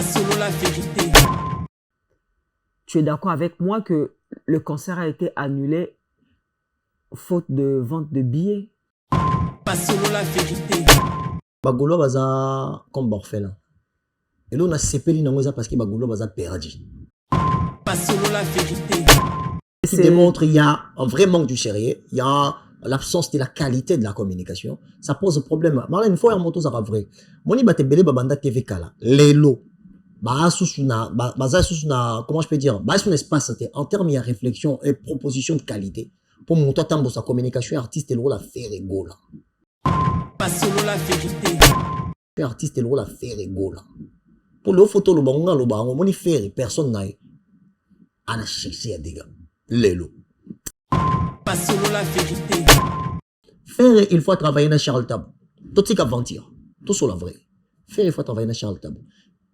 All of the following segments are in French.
selon la vérité. Tu es d'accord avec moi que le concert a été annulé faute de vente de billets? Pas selon la vérité. Bagolo baza comme orphelin. Et là on a sepeli nangoza parce que Bagolo baza perdu. Pas selon la vérité. Ce qui démontre qu'il y a un vrai manque du sérieux, il y a l'absence de la qualité de la communication. Ça pose problème. Marlène, une fois un moto ça va vrai. Moni batebele babanda TV kala. Lelo. Comment je peux dire? Un espace en termes de réflexion et proposition de qualité. Pour mon temps, sa communication artiste et le rôle à faire égaux là. Pas selon la vérité. Artiste et le rôle à faire égaux là. Pour le photo, le bango, le bango, moni faire personne n'a a cherché à dégâts. Lelo. Pas selon la vérité. Faire, il faut travailler dans Charles Tabou. Tout ce qu'il mentir. Tout sur la vraie. Faire, il faut travailler dans Charles Tabou.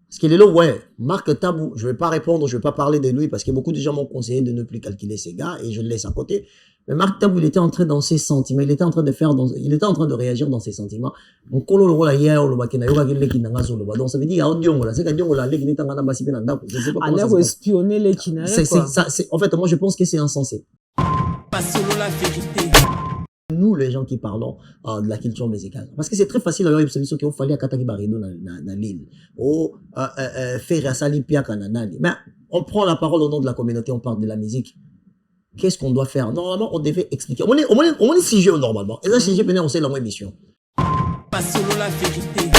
Parce qu'il est là, ouais, Marc Tabou, je ne vais pas répondre, je ne vais pas parler de lui parce que beaucoup de gens m'ont conseillé de ne plus calculer ces gars et je le laisse à côté. Mais Marc Tabou, il était en train dans ses sentiments, il était en train de réagir dans ses sentiments. Donc, donc ça veut dire, espionner les en fait, moi je pense que c'est insensé. Pas selon la vérité. Nous, les gens qui parlons de la culture musicale. Parce que c'est très facile d'avoir une solution qu'il fallait à Kataki Barido dans l'île. Ou faire à Sali Piaka Nanani. Mais on prend la parole au nom de la communauté, on parle de la musique. Qu'est-ce qu'on doit faire? Normalement, on devait expliquer. On est 6 jeux normalement. Et ça, 6 jeux, on sait la même émission. Pas selon la vérité.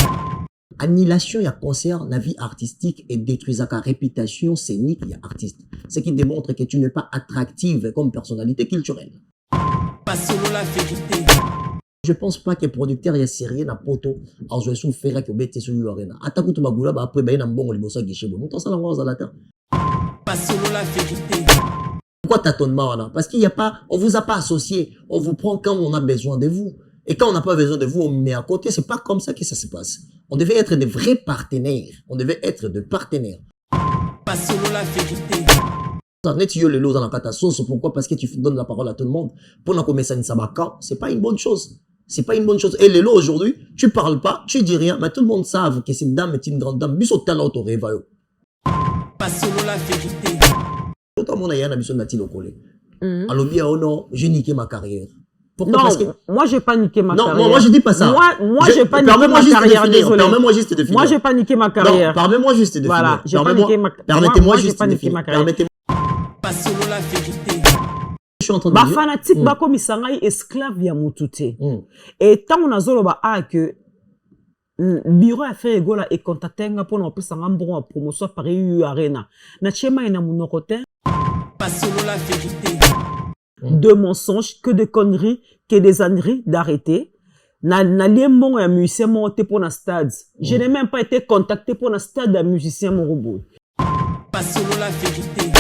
Annihilation, il y a concert, la vie artistique et détruisant ta réputation scénique, il y a artiste. Ce qui démontre que tu n'es pas attractive comme personnalité culturelle. Pas selon la vérité. Je pense pas que producteur ya sérieux na poto a joué sous faire que bête sur l'arena. Attaque tout bagula ba après ba na mbongo liboso guichet bon. Montant ça la ngoza la terre. Pas selon la vérité. Pourquoi tâtonnement là? Parce qu'il y a pas, on vous a pas associé. On vous prend quand on a besoin de vous. Et quand on n'a pas besoin de vous, on met à côté. C'est pas comme ça que ça se passe. On devait être des vrais partenaires. On devait être des partenaires. Pas selon la vérité. Pourquoi? Parce que tu donnes la parole à tout le monde. Pour nous commencer à sabaka, c'est pas une bonne chose. C'est pas une bonne chose. Et les lots aujourd'hui, tu parles pas, tu dis rien, mais tout le monde savent que cette dame est une grande dame. Biso talent au réveil. Pas selon la vérité. Tout le monde a une mission d'attirer au collègue. Alors bien, oh non, j'ai niqué ma carrière. Pourquoi? Non, parce que moi j'ai pas niqué ma carrière. Non, moi je dis pas ça. Moi j'ai pas niqué ma carrière. Désolé. Permets-moi juste de finir. Moi j'ai pas niqué ma carrière. Non, permets-moi juste de finir. Voilà, j'ai pas niqué ma carrière. Permettez-moi juste de finir. Permettez-moi. Pas selon la vérité. Je suis en train de dire. Fanatique, comme ils esclave ya mutute. Et tant on a zoloba que bureau a fait égola et contacté pour nous appeler ça en bon promotion par Arena. Na chema ina munokote. Pas selon la vérité. De mensonges, que de conneries, que des âneries d'arrêter. Na liemon un musicien monté pour un stade. Je n'ai même pas été contacté pour un stade d'un musicien mon robot. Pas selon la vérité.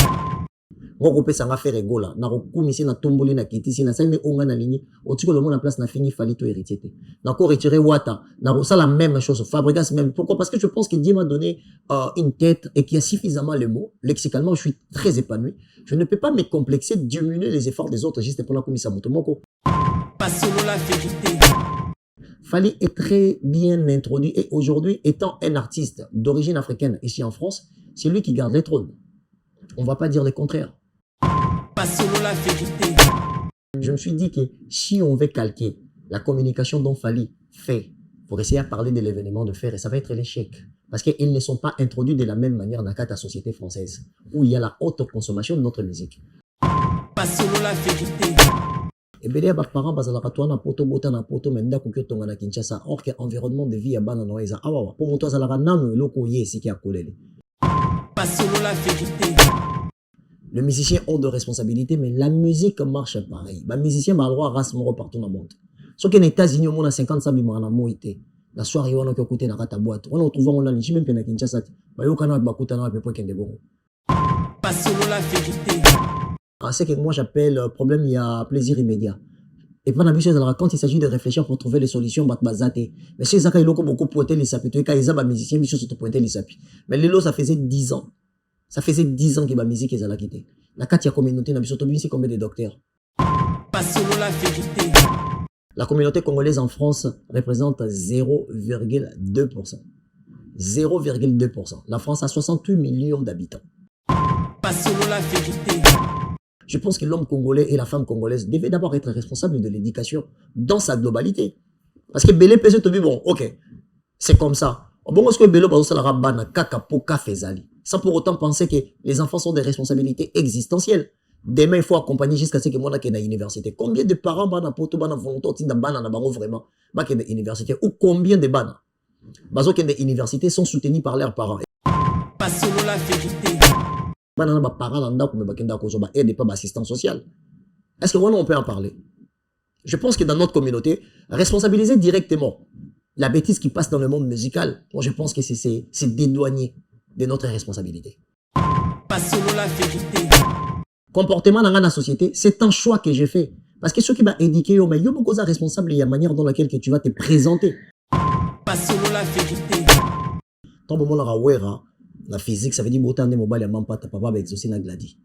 Ngoko sanga faire égola. Na rokumisi na tomboli na kitisi na sali onga na ligne. Otiko le monde en place na fini fallait tout hériter. Na ko retirer Wata. Na ça la même chose. Fabregas même. Pourquoi? Parce que je pense que Dieu m'a donné une tête et qu'il y a suffisamment les mots. Lexicalement, je suis très épanoui. Je ne peux pas me complexer, diminuer les efforts des autres juste pour la commission Motomoko. Pas selon la vérité. Fallait être très bien introduit et aujourd'hui, étant un artiste d'origine africaine ici en France, c'est lui qui garde les trônes. On va pas dire le contraire. Pas selon la vérité. Je me suis dit que si on veut calquer la communication dont Fally fait pour essayer à parler de l'événement de faire, ça va être l'échec. Parce qu'ils ne sont pas introduits de la même manière dans la société française, où il y a la haute consommation de notre musique. Pas selon la vérité. Et bien, les parents, ils ont un poto, bota poto, mais ils ont un Kinshasa. Or, que l'environnement de vie est ban en Noël. Ah, pour moi, ça a un loko ici qui a collé. Pas selon la vérité. Le musicien a de responsabilités, mais la musique marche pareil. Le musicien a le droit à race partout dans le monde. Sauf qu'en États-Unis, on a 50 sabimans en moïté. La soirée, on a écouté dans la boîte. On a trouvé on a les même à Kinshasa. Pas selon la vérité. C'est que moi j'appelle problème, il y a plaisir immédiat. Et pas d'habitude, quand il s'agit de réfléchir pour trouver les solutions, mais chez Zaka, il a beaucoup pointé les sapis. Quand ils ont des musiciens, ils sont pointé les sapis. Mais Lelo, ça faisait 10 ans. Ça faisait 10 ans que la musique est à la quitter. La Katia communauté, c'est combien de docteurs? Pas selon la vérité. La communauté congolaise en France représente 0,2%. 0,2%. La France a 68 millions d'habitants. Pas selon la vérité. Je pense que l'homme congolais et la femme congolaise devaient d'abord être responsables de l'éducation dans sa globalité. Parce que Belé Pesé te dit, bon, ok, c'est comme ça. Bon, est-ce que Belé Pesé la rabana kaka poka fezali? Sans pour autant penser que les enfants sont des responsabilités existentielles. Demain, il faut accompagner jusqu'à ce que moi, je à l'université. Combien de parents, bana poto, bana volonté, bana na bango vraiment, bana à l'université, ou combien de bana, bazo qui universités sont soutenus par leurs parents. Pas selon la vérité. Bana na parents nanda ko me bakenda ko ba aide pas assistance sociale. Est-ce que voilà on peut en parler? Je pense que dans notre communauté, responsabiliser directement la bêtise qui passe dans le monde musical, moi je pense que c'est dédouaner de notre responsabilité. Pas selon la vérité. Comportement dans la société, c'est un choix que j'ai fait. Parce que ce qui m'a indiqué, mais il y a beaucoup de responsables, il y a la manière dans laquelle tu vas te présenter. Pas selon la vérité. Tant que moi, la physique, ça veut dire que tu mobile, il n'y a pas ta papa avec Zosina Gladi.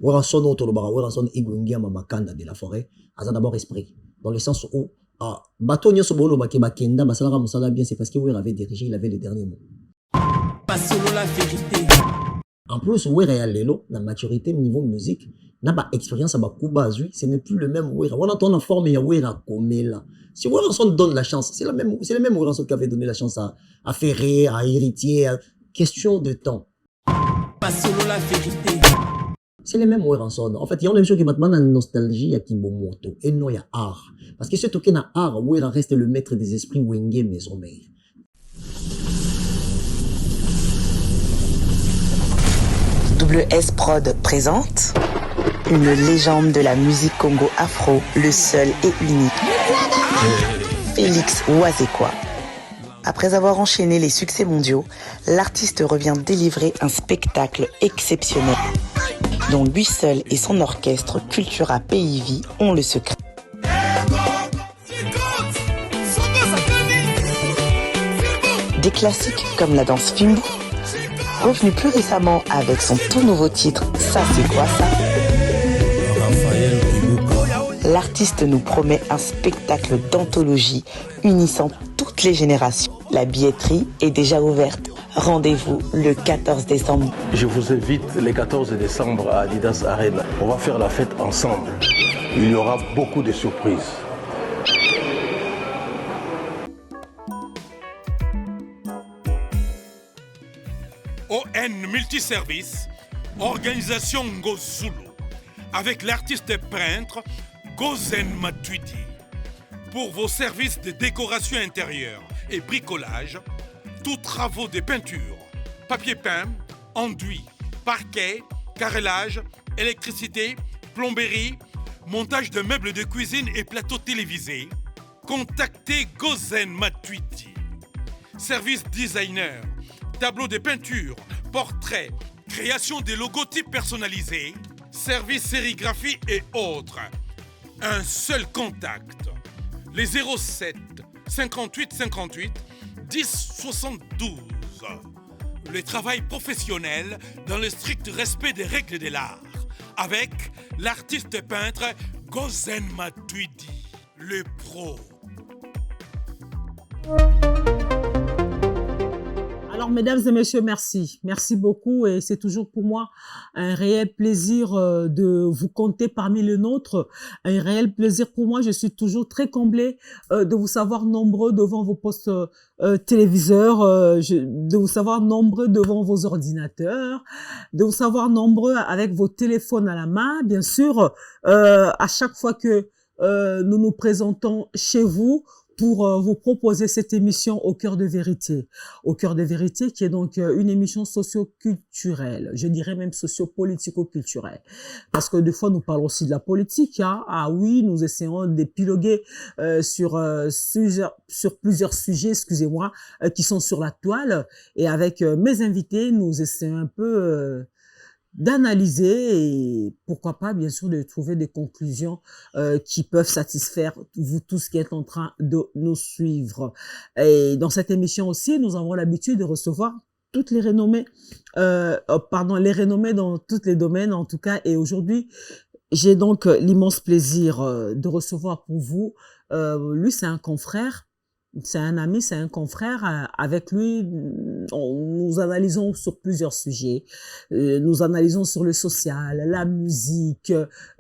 Wera son autre, wera son igungia mamakanda de la forêt, a d'abord esprit. Dans le sens où, bateau nyo sobolo bakenda, basalara musala bien, c'est parce que Wera avait dirigé, il avait le dernier mot. Pas selon la vérité. En plus, Wera et Lelo, la maturité niveau musique, n'a pas expérience à Bakuba, ce n'est plus le même Wera. On entend la forme, il y a Wera comme là. Si Wera son donne la chance, c'est le même Wera qui avait donné la chance à Ferré, à Héritier, question de temps. Pas selon la vérité. C'est les mêmes Weranson. En fait, il y a une chose qui maintenant la nostalgie à Kimbomoto. Et non, il y a art. Parce que ce token a art, Wera reste le maître des esprits Wenge Maison Mère. WS Prod présente une légende de la musique Congo afro, le seul et unique, Félix Ouazekwa. Après avoir enchaîné les succès mondiaux, l'artiste revient délivrer un spectacle exceptionnel dont lui seul et son orchestre Cultura PIV ont le secret. Des classiques comme la danse Fimbo, revenu plus récemment avec son tout nouveau titre Ça c'est quoi ça? L'artiste nous promet un spectacle d'anthologie unissant toutes les générations. La billetterie est déjà ouverte. Rendez-vous le 14 décembre. Je vous invite le 14 décembre à Adidas Arena. On va faire la fête ensemble. Il y aura beaucoup de surprises. ON Multiservice, organisation Ngozulu, avec l'artiste peintre Gozen Matuidi. Pour vos services de décoration intérieure et bricolage, tous travaux de peinture, papier peint, enduit, parquet, carrelage, électricité, plomberie, montage de meubles de cuisine et plateaux télévisés, contactez Gozen Matuidi. Service designer, tableau de peinture, portrait, création des logotypes personnalisés, service sérigraphie et autres. Un seul contact. Les 07 58 58 10 72. Le travail professionnel dans le strict respect des règles de l'art. Avec l'artiste peintre Gozen Matuidi, le pro. Alors, mesdames et messieurs, merci. Merci beaucoup et c'est toujours pour moi un réel plaisir de vous compter parmi les nôtres. Un réel plaisir pour moi. Je suis toujours très comblée de vous savoir nombreux devant vos postes téléviseurs, de vous savoir nombreux devant vos ordinateurs, de vous savoir nombreux avec vos téléphones à la main. Bien sûr, à chaque fois que nous nous présentons chez vous, pour vous proposer cette émission Au cœur de vérité. Au cœur de vérité qui est donc une émission socio-culturelle, je dirais même socio-politico-culturelle. Parce que des fois, nous parlons aussi de la politique. Hein. Ah oui, nous essayons d'épiloguer sur plusieurs sujets, excusez-moi, qui sont sur la toile. Et avec mes invités, nous essayons un peu d'analyser et pourquoi pas bien sûr de trouver des conclusions qui peuvent satisfaire vous tous qui êtes en train de nous suivre. Et dans cette émission aussi, nous avons l'habitude de recevoir toutes les renommées, les renommées dans tous les domaines en tout cas. Et aujourd'hui, j'ai donc l'immense plaisir de recevoir pour vous, lui c'est un confrère, C'est un ami, c'est un confrère. Avec lui, nous analysons sur plusieurs sujets. Nous analysons sur le social, la musique,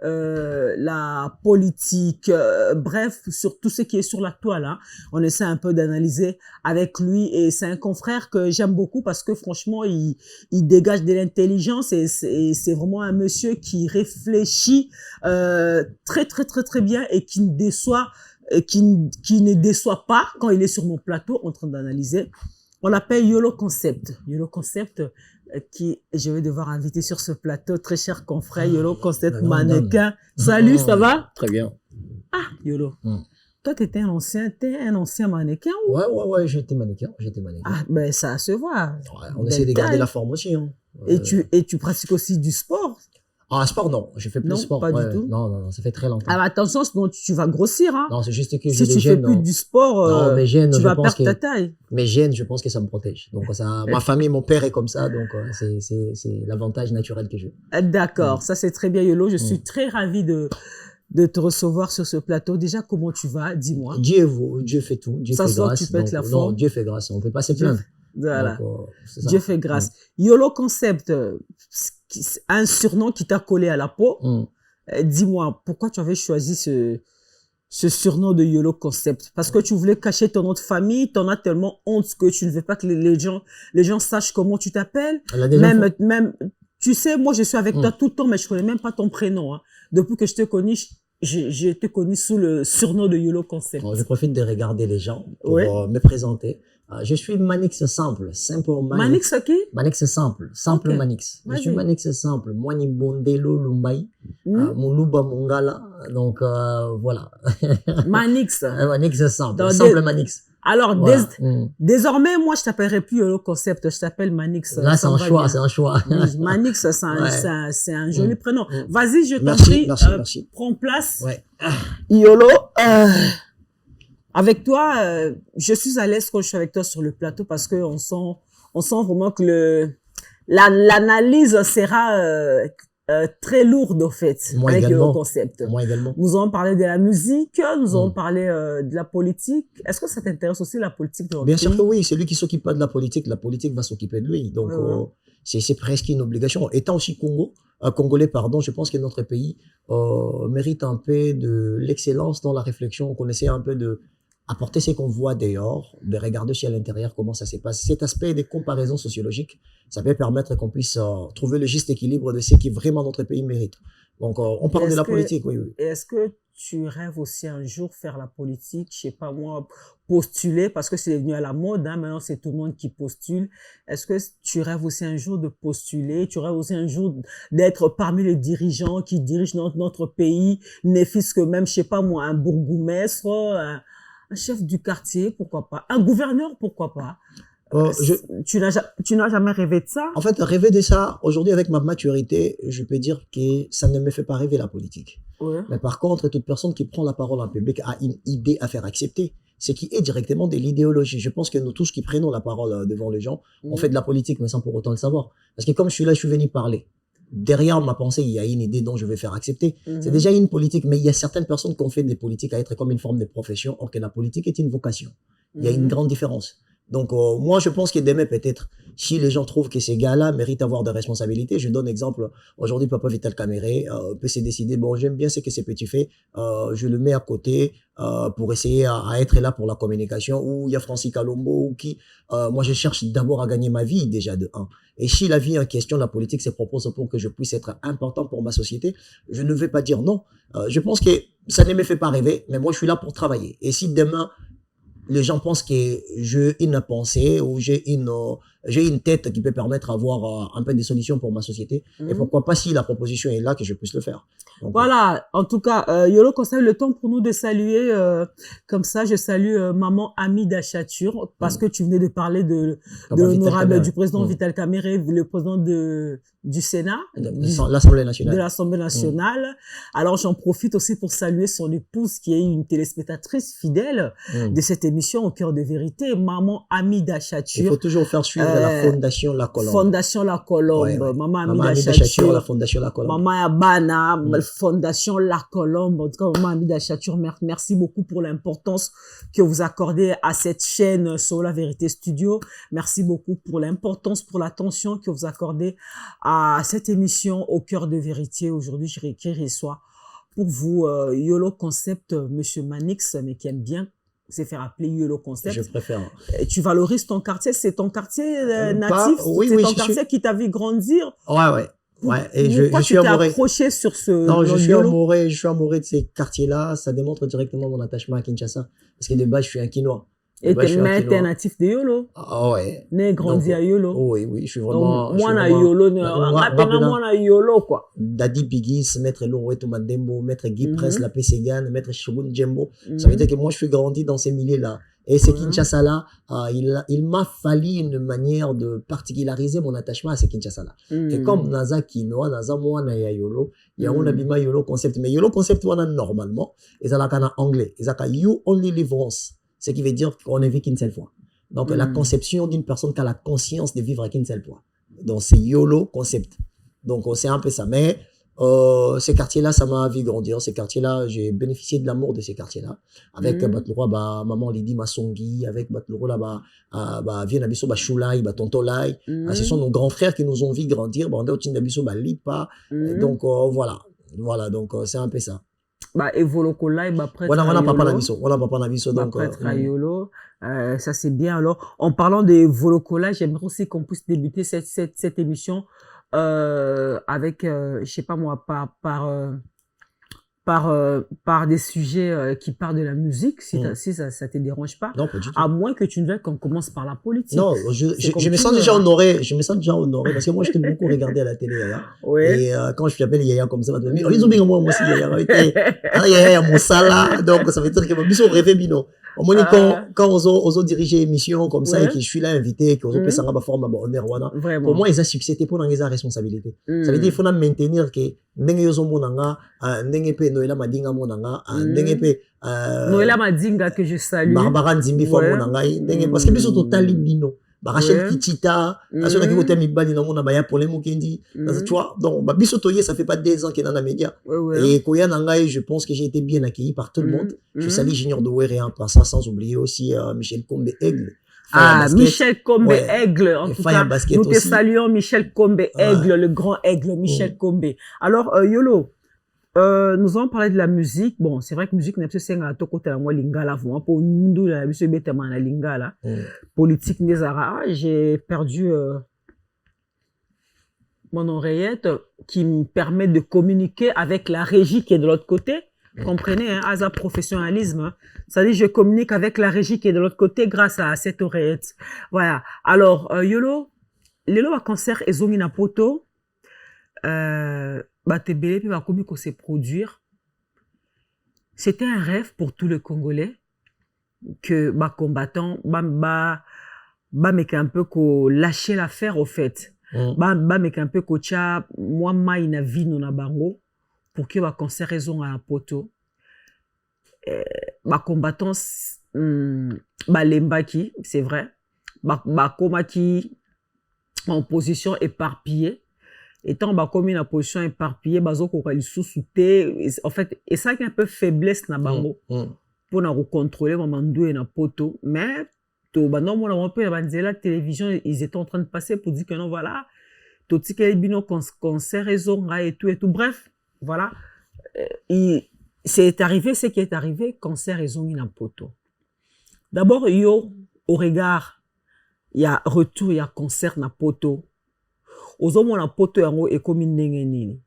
la politique, bref, sur tout ce qui est sur la toile. Hein. On essaie un peu d'analyser avec lui et c'est un confrère que j'aime beaucoup parce que franchement, il dégage de l'intelligence et c'est vraiment un monsieur qui réfléchit très, très, très, très bien et qui ne déçoit qui ne déçoit pas quand il est sur mon plateau en train d'analyser. On l'appelle YOLO Concept. YOLO Concept, qui je vais devoir inviter sur ce plateau, très cher confrère, YOLO Concept mannequin. Salut, ça va? Très bien. Ah, YOLO. Toi, t'es un ancien mannequin ou? Ouais, j'étais mannequin. Ah, ben ça se voit. Ouais, on essaie de garder la forme aussi. Hein. Et tu pratiques aussi du sport? Ah, sport, non. Je fais plus de sport. Pas du tout. Non, ça fait très longtemps. Ah, attention, sinon tu vas grossir. Hein. Non, c'est juste que si j'ai des tu gènes. Fais plus du sport, non, mes gènes, tu vas perdre ta taille. Mes gènes, je pense que ça me protège. Donc, ça, ma famille, mon père est comme ça. Donc, c'est l'avantage naturel que j'ai. D'accord, ça c'est très bien, Yolo. Je suis très ravie de te recevoir sur ce plateau. Déjà, comment tu vas? Dis-moi. Dieu fait tout. Dieu fait grâce. Tu pètes la forme. Non, Dieu fait grâce. On ne peut pas se plaindre. Voilà. Donc, Dieu fait grâce. YOLO Concept, un surnom qui t'a collé à la peau. Dis-moi, pourquoi tu avais choisi ce surnom de YOLO Concept? Parce que tu voulais cacher ton nom de famille, tu en as tellement honte que tu ne veux pas que les gens sachent comment tu t'appelles. Même, tu sais, moi je suis avec toi tout le temps, mais je connais même pas ton prénom. Hein. Depuis que je te connais, je t'ai connu sous le surnom de YOLO Concept. Je profite de regarder les gens pour me présenter. Je suis Manix Simple. Manix qui? Manix Simple. Simple okay. Manix. Je suis Manix Simple. Moi, ni Bondelo Lumbai. Muluba Mongala. Donc, voilà. Manix. Manix Simple. Simple Manix. Alors, voilà. Désormais, moi, je t'appellerai plus YOLO Concept. Je t'appelle Manix. Là, c'est un choix. Manix, c'est un joli prénom. Vas-y, je t'en prie. Merci. Prends place. Ouais. YOLO. Avec toi, je suis à l'aise quand je suis avec toi sur le plateau parce que on sent vraiment que l'analyse sera très lourde au fait avec le concept. Moi également. Nous allons parler de la musique, nous allons parler de la politique. Est-ce que ça t'intéresse aussi la politique de notre Bien pays? sûr que oui, c'est lui qui s'occupe pas de la politique va s'occuper de lui. Donc c'est presque une obligation. Étant aussi Congolais, je pense que notre pays mérite un peu de l'excellence dans la réflexion, qu'on essaie un peu de apporter ce qu'on voit dehors, de regarder aussi à l'intérieur comment ça se passe. Cet aspect des comparaisons sociologiques, ça peut permettre qu'on puisse trouver le juste équilibre de ce qui vraiment notre pays mérite. Donc, on parle de la politique, oui. Est-ce que tu rêves aussi un jour faire la politique, je sais pas moi, postuler, parce que c'est devenu à la mode, hein, maintenant c'est tout le monde qui postule. Est-ce que tu rêves aussi un jour de postuler, tu rêves aussi un jour d'être parmi les dirigeants qui dirigent notre pays, ne fût-ce que même, je sais pas moi, un bourgmestre, un chef du quartier, pourquoi pas, un gouverneur, pourquoi pas. Tu n'as jamais rêvé de ça? En fait, rêver de ça, aujourd'hui, avec ma maturité, je peux dire que ça ne me fait pas rêver la politique. Ouais. Mais par contre, toute personne qui prend la parole en public a une idée à faire accepter, ce qui est directement de l'idéologie. Je pense que nous tous qui prenons la parole devant les gens, on fait de la politique, mais sans pour autant le savoir. Parce que comme je suis là, je suis venu parler. Derrière ma pensée, il y a une idée dont je vais faire accepter. C'est déjà une politique, mais il y a certaines personnes qui ont fait des politiques à être comme une forme de profession, or que la politique est une vocation. Il y a une grande différence. Donc, moi, je pense que demain, peut-être, si les gens trouvent que ces gars-là méritent d'avoir des responsabilités, je donne exemple, aujourd'hui, Papa Vital Kamere peut se décider, bon, j'aime bien ce que ces petits fait, je le mets à côté pour essayer à être là pour la communication, ou il y a Francis Kalombo, ou qui, moi, je cherche d'abord à gagner ma vie, déjà, de 1. Et si la vie en question, la politique se propose pour que je puisse être important pour ma société, je ne vais pas dire non. Je pense que ça ne me fait pas rêver, mais moi, je suis là pour travailler. Et si demain, les gens pensent que j'ai une pensée ou j'ai une tête qui peut permettre d'avoir un peu des solutions pour ma société. Et pourquoi pas, si la proposition est là, que je puisse le faire. Donc, voilà, en tout cas, YOLO Concept, le temps pour nous de saluer, comme ça, je salue maman Amida Chatur, parce que tu venais de parler de l'honorable du président Vital Kamere, le président du Sénat, de l'Assemblée nationale. De l'Assemblée nationale. Alors, j'en profite aussi pour saluer son épouse, qui est une téléspectatrice fidèle de cette émission Au cœur de vérité, maman Amida Chatur. Il faut toujours faire suivre la Fondation La Colombe. Fondation La Colombe. Ouais, ouais. Maman Maman Amida Amida Chatur, la Fondation La Colombe. Maman Yabana, Fondation La Colombe. En tout cas, Maman Amida Chatur, merci beaucoup pour l'importance que vous accordez à cette chaîne sur La Vérité Studio. Merci beaucoup pour l'importance, pour l'attention que vous accordez à cette émission Au cœur de vérité. Aujourd'hui, je reçois pour vous YOLO Concept, Monsieur Manix, mais qui aime bien se faire appeler YOLO Concept. Je préfère. Et tu valorises ton quartier, c'est ton quartier natif, oui, c'est oui, ton quartier qui t'a vu grandir. Ouais. Et je Pourquoi suis tu t'es amoureux. accroché sur ce Non, je suis YOLO? amoureux de ces quartiers-là. Ça démontre directement mon attachement à Kinshasa. Parce que de base, je suis un Quinois. Et t'es natif de YOLO. Ah ouais. Né, grandi à YOLO. Oui, je suis vraiment... Moi, na YOLO, moi, na YOLO, quoi. Dadi Bigis, Maître Loreto Madembo, Maître Guy Prince, la Pessegan, Maître Shogun Djembo. Ça veut dire que moi, je suis grandi dans ces milieux-là. Et ce Kinshasa-là, il m'a fallu une manière de particulariser mon attachement à ce Kinshasa-là. Et comme Naza Kinoa, Naza Moana ya YOLO, il y a un abima YOLO Concept. Mais YOLO Concept, on a normalement, ils ont en anglais. Ils ont You Only Live Once. Ce qui veut dire qu'on ne vit qu'une seule fois. Donc, la conception d'une personne qui a la conscience de vivre qu'une seule fois. Donc, c'est YOLO Concept. Donc, c'est un peu ça. Mais ces quartiers-là, ça m'a vu grandir. Ces quartiers-là, j'ai bénéficié de l'amour de ces quartiers-là. Avec Batloro, maman Lydie Massongi, avec Batloro, Viennabiso, Choulai, Tontolai. Ce sont nos grands frères qui nous ont vu grandir. Lipa. Donc, voilà. Donc, c'est un peu ça. Et Volokolai, prêtre voilà papa Nabiso donc prêtre à YOLO, ça c'est bien. Alors en parlant de Volokolai, j'aimerais aussi qu'on puisse débuter cette émission avec je sais pas moi par des sujets qui parlent de la musique, si ça te dérange pas. Non, pas du tout. À moins que tu ne veuilles qu'on commence par la politique. Non, je me sens déjà honoré. Je me sens déjà honoré parce que moi, je t'ai beaucoup regardé à la télé, Yaya. Ouais. Et quand je t'appelle Yaya comme ça, ils ont bien moi aussi, Yaya. Yaya, mon sala. Donc, ça veut dire que je rêvé, bino. Au moins, quand on dirige l'émission comme ça et que je suis là invité, qu'on peut s'en forme à honneur, pour moi, ils ont succès pour dans les responsabilités. Ça veut dire qu'il faut maintenir que ndenge yo zomonanga ndenge pe Noëlla Madinga monanga ndenge pe Noëlla Madinga que je salue Barbara Nzimbi fo monanga ndenge parce que biso total bino Rachel Kichita asona ki côté mibali na mona baya pour les mokendi tu vois donc biso toye ça fait pas 2 ans qu'il est dans la média et koya nangai je pense que j'ai été bien accueilli par tout le monde. Je salue Junior Douéré en passant sans oublier aussi Michel Kombe Aigle. Michel Kombe Aigle, en tout cas, nous te saluons Michel Kombe Aigle, le grand Aigle, Michel Kombe. Alors, YOLO, nous allons parler de la musique. Bon, c'est vrai que musique n'est pas seulement à côté de moi lingala, vraiment pour nous la musique bêtement la lingala. Politique Nezara, j'ai perdu mon oreillette qui me permet de communiquer avec la régie qui est de l'autre côté. Comprenez, hein, à professionnalisme. Hein. Ça dit, je communique avec la régie qui est de l'autre côté grâce à cette oreillette. Voilà. Alors, YOLO, lelo va concert ezongi na poto, batebele puis va komi ko se produire. C'était un rêve pour tous les Congolais que combattants mec un peu ko lâcher l'affaire au fait. Mec un peu ko cha moi mai na vie non na bango. Pour que va concert raison à un poteau combattants lembaki c'est vrai komaki en position éparpillée étant comme une position éparpillée bazoko ka lisusuté en fait et ça qui est un peu faiblesse na bango pour na contrôler mamandou na poto mais to non mon on peut la télévision ils étaient en train de passer pour dire que non voilà tout ce qui est bino concert raison et tout bref. Voilà, c'est arrivé ce qui est arrivé, cancer et zongi en poto. D'abord, au regard, il y a retour, il y a concert na poto. Aux hommes, on a poto et comme une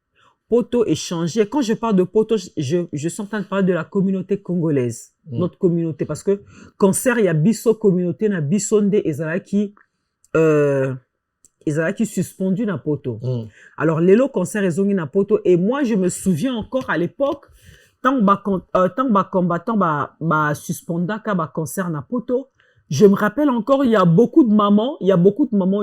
poto est changé. Quand je parle de poto, je suis en train de parler de la communauté congolaise, notre communauté, parce que cancer, il y a biso communauté, na bisonde et zalaki, qui suspendu na poto. Alors, Lelo concert ezongi na poto. Et moi, je me souviens encore à l'époque, tant combattant suspenda ka concert na poto. Je me rappelle encore, il y a beaucoup de mamans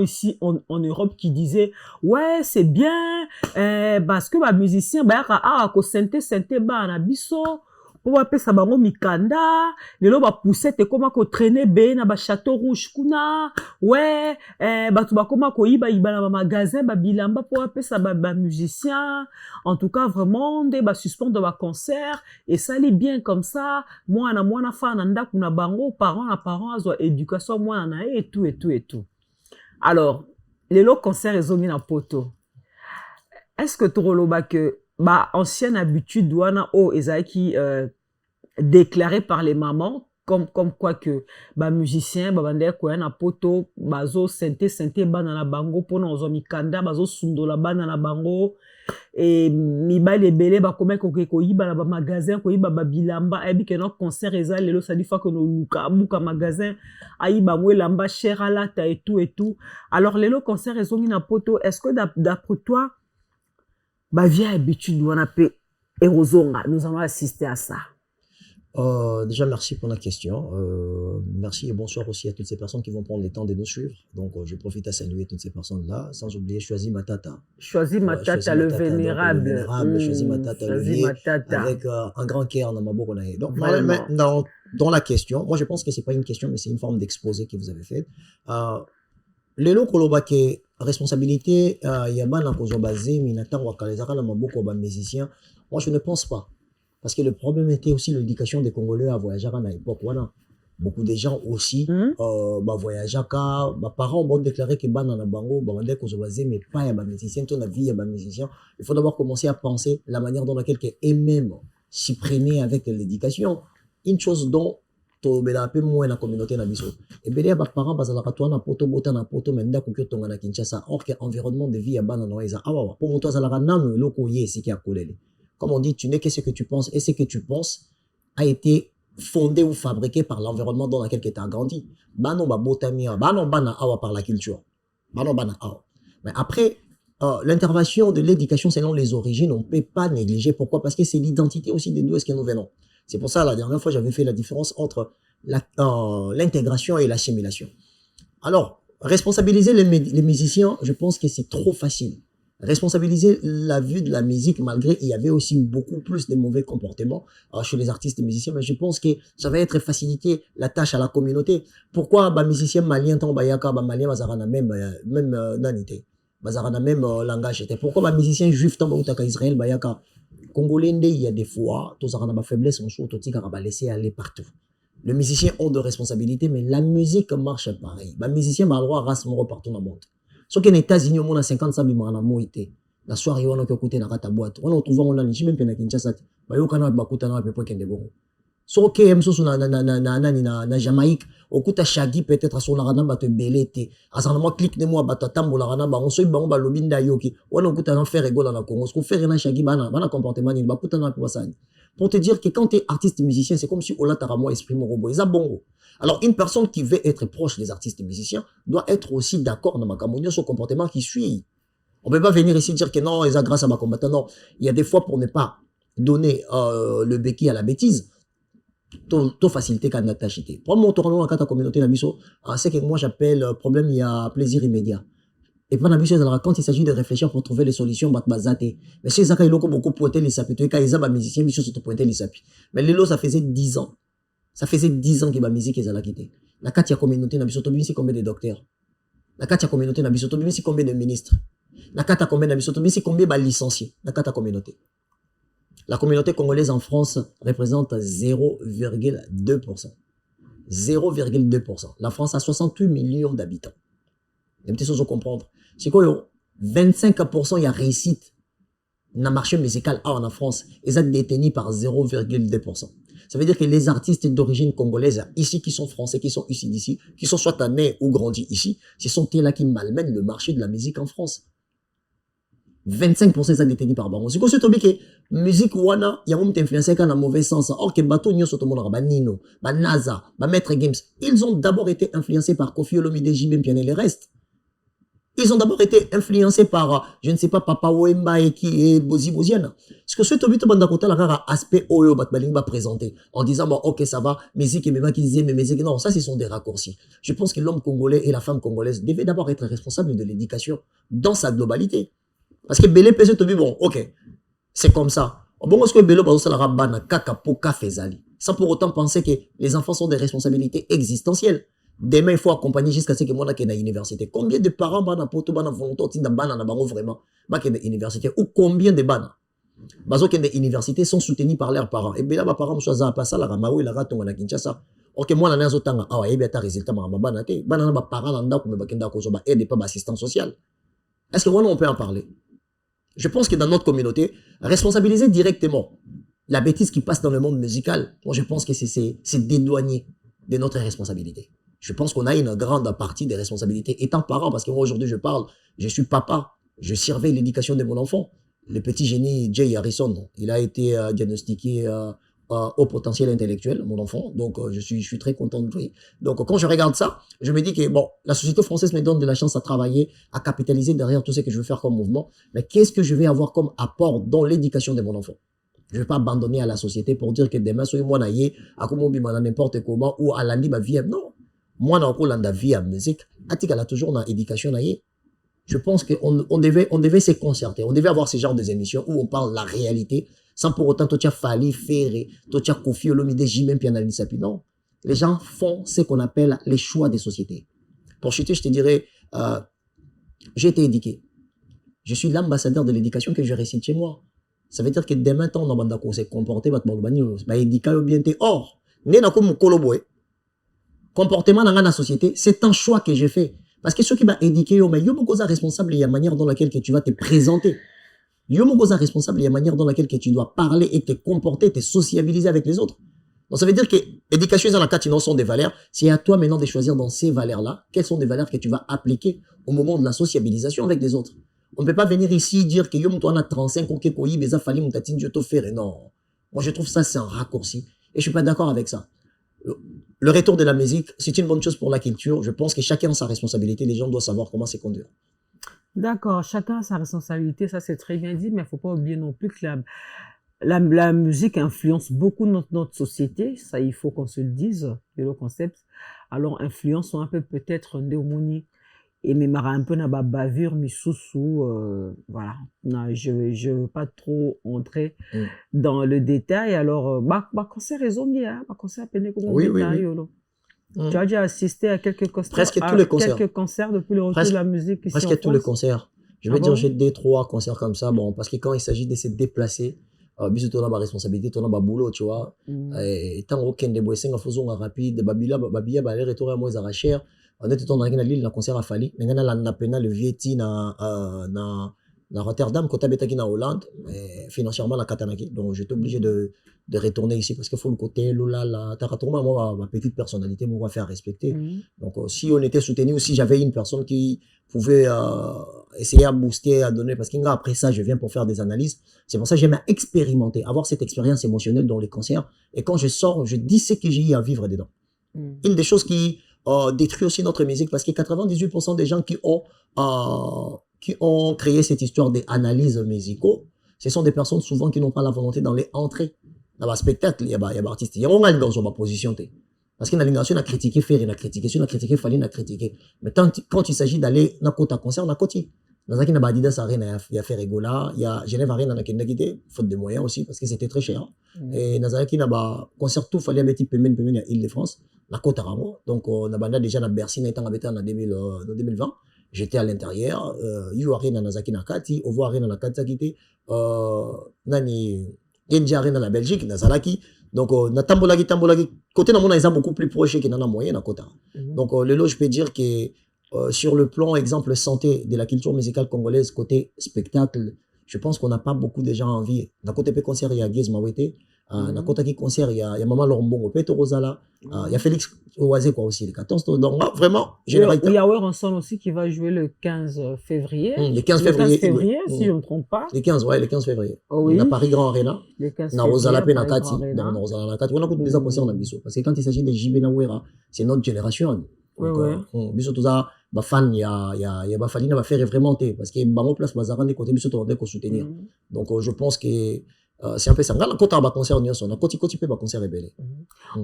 ici en Europe qui disaient, ouais, c'est bien, parce que musicien, ko sente na biso, po bapesa bango mikanda lelo bapoussette ekoma kotraîne be na bachateau rouge kuna we bato bakoma koyiba na bamagasin babilamba po bapesa bamusicien en tout cas vraiment nde basuspendre baconcert esali bien comme ça mwana faa na ndako na bango parent azwa éducation mwana na ye et tout alors lelo concert ezongi na poto est-ce que tokoloba que ancienne habitude wana ezalaki déclaré par les mamans comme quoi que musicien babandaki koya na poto bazo sente bana na bango mpona ozwa mikanda bazosundola bana na bango et mibali ebele bakomaki koyiba na bamagasin koyiba babilamba ayebi ke na concert eza lelo sadi fois que noluka abuka magasin ayiba ngo elamba cher alata et tout alors lelo concert ezongi na poto est-ce que d'après toi vieille habitude wana pe erozonga nous allons assister à ça? Déjà, merci pour la question. Merci et bonsoir aussi à toutes ces personnes qui vont prendre le temps de nous suivre. Donc, je profite à saluer toutes ces personnes-là, sans oublier Choisi Matata. Choisi Matata, le vénérable. Choisi Matata, avec un grand cœur dans ma bouche. Donc, dans la question, moi, je pense que ce n'est pas une question, mais c'est une forme d'exposé que vous avez fait. Lelo kolobake responsabilité, yabana kozobazé, minata wakalezaka na maboko ba musicien. Moi, je ne pense pas. Parce que le problème était aussi l'éducation des Congolais à voyager à l'époque. Voilà. Beaucoup de gens aussi voyager à parents ont déclaré que banana bango mais pas ya musicien ton avis ya musicien. Il faut d'abord commencer à penser la manière dans laquelle est même supprimé avec l'éducation. Une chose dont to bela pe moins la communauté na biso. Et belé ba parents bazalaka toi na poto bota na poto menda ko tonga na Kinshasa or que environnement de vie ya banana eza awa pour moto azalaka nanu loko ye siki akolele. Comme on dit, tu n'es que ce que tu penses, et ce que tu penses a été fondé ou fabriqué par l'environnement dans lequel tu as grandi. Bano ba botamia, bano bana awa par la culture. Bano bana awa. Mais après, l'intervention de l'éducation selon les origines, on ne peut pas négliger. Pourquoi? Parce que c'est l'identité aussi de d'où est-ce que nous venons. C'est pour ça, la dernière fois, j'avais fait la différence entre l'intégration et l'assimilation. Alors, responsabiliser les musiciens, je pense que c'est trop facile. Responsabiliser la vue de la musique, malgré il y avait aussi beaucoup plus de mauvais comportements chez les artistes et musiciens, mais je pense que ça va être faciliter la tâche à la communauté. Pourquoi musicien malien tant bayaka malien bazarana même nanité bazarana même langage était pourquoi musicien juif tant bautaka Israël bayaka congolais il y a des fois tous arana ba faiblesse on show totika ba laisser aller partout. Les musiciens ont de responsabilités, mais la musique marche pareil. Musicien a le droit à race partout dans le monde. Ce qui est aux États-Unis, on a 50 sabimans à moïté. La soirée, on a écouté dans la boîte. On a trouvé, on a dit, même pas Kinshasa. Bah, yo kana bakutana à peu près qu'un bon. Ce qui est so na Jamaïque, au coup Shaggy peut-être à son larana ba te belete. À ce moment clique de moi ba tambo larana ba on se ba on ba lobinda yoki. On a écouté en faire rigolo dans la Congo. Ce qu'on fait na Shaggy bana comportement ni ba kutana pour ça. Pour te dire que quand tu es artiste et musicien, c'est comme si Ola Taramo exprime robot. Ils bongo. Alors, une personne qui veut être proche des artistes et musiciens doit être aussi d'accord dans ma camonio sur le comportement qui suit. On ne peut pas venir ici dire que non, ils ont grâce à ma combattant. Non, il y a des fois pour ne pas donner le béquille à la bêtise, to faciliter quand t'achiter. Pour mon tournoi dans la communauté Nabiso, c'est que moi j'appelle problème, il y a plaisir immédiat. Et pas quand il s'agit de réfléchir pour trouver les solutions, mais chez Zaka, il a beaucoup pointé les sapis. Quand ils ont des musiciens, ils sont pointés les sapis. Mais Lelo, ça faisait 10 ans. Ça faisait 10 ans que la musique est quitté. La Katia communauté n'a pas c'est combien de docteurs. La Katia communauté n'a pas c'est combien de ministres. La Katia communauté n'a pas c'est combien de licenciés. La Katia communauté. La communauté congolaise en France représente 0,2%. 0,2%. La France a 68 millions d'habitants. Il y a une petite chose à comprendre. C'est quoi, 25% il y a réussite dans le marché musical en France. Ils sont détenus par 0,2%. Ça veut dire que les artistes d'origine congolaise, ici, qui sont français, qui sont ici d'ici, qui sont soit nés ou grandis ici, ce sont eux là qui malmènent le marché de la musique en France. 25% sont détenus par Bango. C'est quoi ce topic que musique wana, il y a un influencé dans le mauvais sens. Or que bateau nyo soto monara, ba Nino, ba NASA, ba Maître Games, ils ont d'abord été influencés par Kofi Olomide, JB Piane et les restes. Ils ont d'abord été influencés par, je ne sais pas, Papa Wemba et qui est Bozi Boziana. Parce que ce tobito bandakota la rare aspect Oyo Batbaling présenté en disant, bon, ok, ça va, musique et même qui disaient, mais musique, non, ça, ce sont des raccourcis. Je pense que l'homme congolais et la femme congolaise devaient d'abord être responsables de l'éducation dans sa globalité. Parce que Belé Pese Tobi, bon, ok, c'est comme ça. Bon, est-ce que Bello Bazo la rabana kaka poka fezali, sans pour autant penser que les enfants sont des responsabilités existentielles. Demain, il faut accompagner jusqu'à ce que moi, je à l'université. Combien de parents, bana poto, bana volonté, bana na bango vraiment, bah, qui université, ou combien de bana, bazo qui universités sont soutenus par leurs parents. Et bien là, mes parents, choisissent pas ça, la ramaou, la raton, la kinshasa. Ok, moi, la nazo tanga, ah, et bien, ta résultat, ma bana, te, bana, na parents, landa, comme bakenda, ko, ba, aide pas, assistance sociale. Est-ce que voilà, on peut en parler? Je pense que dans notre communauté, responsabiliser directement la bêtise qui passe dans le monde musical, moi, je pense que c'est d'éloigner de notre responsabilité. Je pense qu'on a une grande partie des responsabilités étant parent, parce que moi aujourd'hui je parle, je suis papa, je surveille l'éducation de mon enfant. Le petit génie Jay Harrison, il a été diagnostiqué au potentiel intellectuel, mon enfant, donc je suis très content de lui. Donc quand je regarde ça, je me dis que bon, la société française me donne de la chance à travailler, à capitaliser derrière tout ce que je veux faire comme mouvement, mais qu'est-ce que je vais avoir comme apport dans l'éducation de mon enfant? Je ne vais pas abandonner à la société pour dire que demain, soyez moi naïe, à comment n'importe comment, ou à l'année ma vie, non. Moi, dans la vie à musique, Atika a toujours dans l'éducation. Je pense qu'on devait se concerter. On devait avoir ce genre d'émissions où on parle de la réalité, sans pour autant, tu as fallu faire, tu as confié l'homme même puis analyser. Non. Les gens font ce qu'on appelle les choix des sociétés. Pour chuter, je te dirais, j'ai été éduqué. Je suis l'ambassadeur de l'éducation que je récite chez moi. Ça veut dire que dès maintenant, on va se comporter, or, n'est pas comme Koloboé. Comportement dans la société, c'est un choix que j'ai fait. Parce que ce qui m'a indiqué, mais yo mokoza responsable, il y a une manière dans laquelle que tu vas te présenter. Yo mokoza responsable, il y a une manière dans laquelle que tu dois parler et te comporter, te sociabiliser avec les autres. Donc ça veut dire que l'éducation dans la carte sont des valeurs. C'est à toi maintenant de choisir dans ces valeurs-là, quelles sont des valeurs que tu vas appliquer au moment de la sociabilisation avec les autres. On ne peut pas venir ici dire que yo moutou a 35 ans, que koyi, beza fali moutatine, je te faire. Non. Moi je trouve ça c'est un raccourci. Et je suis pas d'accord avec ça. Le retour de la musique, c'est une bonne chose pour la culture. Je pense que chacun a sa responsabilité. Les gens doivent savoir comment se conduire. D'accord, chacun a sa responsabilité, ça c'est très bien dit, mais il ne faut pas oublier non plus que la musique influence beaucoup notre société, ça il faut qu'on se le dise, c'est le concept. Alors influence un peu peut-être Ndéomoni et Memara un peu na bavure, Missoussou, voilà. Non, je veux pas trop entrer dans le détail. Alors, concert raison bien, concert à peine comme oui. Tu as déjà assisté à quelques concerts, presque tous les concerts. Quelques concerts depuis le retour de la musique ici presque tous les concerts. Je vais dire, j'ai 2-3 concerts comme ça, bon, parce que quand il s'agit de se déplacer, biso tona ba responsabilité, tona ba boulot, tu vois. Et tant aucun des boys en faisant rapide, babila ba retour à moi à cher. On était dans l'île, le concert a fallu. On a la le Vieti na Rotterdam, côté Betaki na Hollande, financièrement la Katanaki. Donc j'étais obligé de retourner ici parce qu'il faut le côté Lula, la Taratorma, moi ma petite personnalité, moi va faire respecter. Donc si on était soutenu ou si j'avais une personne qui pouvait essayer à booster, à donner, parce qu'après ça, je viens pour faire des analyses. C'est pour ça que j'aime expérimenter, avoir cette expérience émotionnelle dans les concerts. Et quand je sors, je dis ce que j'ai eu à vivre dedans. Une des choses qui détruit aussi notre musique, parce que 98% des gens qui ont créé cette histoire des analyses musicaux, ce sont des personnes souvent qui n'ont pas la volonté d'aller entrer dans le spectacle. Il y a des artistes, il y a une position. Parce qu'il y a une critiqué faire, il a critiqué, si on a critiqué, il fallait critiquer. Mais quand il s'agit d'aller dans un concert, on a côté. Dans un Adidas Arena, il y a Ferregola, il y a Genève Arena, il y a faute de moyens aussi, parce que c'était très cher. Et dans un concert, tout fallait mettre paiement à Île-de-France, la côte à Ramo. Donc, on a déjà à Bercy, en 2020. J'étais à l'intérieur, You Arena Nazaki Nakati, Ovo Arena Nakati, Nani, Genji Arena la Belgique, Nazalaki. Donc, na tambolagi, côté na mon ils sont beaucoup plus proches que na moyen na côté. Donc, le lot, je peux dire que sur le plan, exemple, santé de la culture musicale congolaise, côté spectacle, je pense qu'on n'a pas beaucoup de gens envie. D'un côté, peu concert, il y a Giz Mawete. D'un côté, concert, il y a Maman Lorbongo, Peto Rosala. Il y a Félix Oazé, quoi, aussi, les 14. Donc, vraiment, général. Il y a Werenson aussi qui va jouer le 15 février. Le 15 février. Si je ne me trompe pas. Le 15, ouais, le 15 février. Oui. On a Paris Grand Arena. Le 15 février. Rosala Penakati. Dans Rosala Nakati. On a beaucoup de concerts dans Bissau. Parce que quand il s'agit de JB Nawera, c'est notre génération. Bissau, tout ça. Fan, il y a Falina va faire vraiment parce que bango place bazarane côté biso to qu'on soutenir. Donc je pense que c'est un peu ça. Quand on a un concert, on a côté un concert rebelle.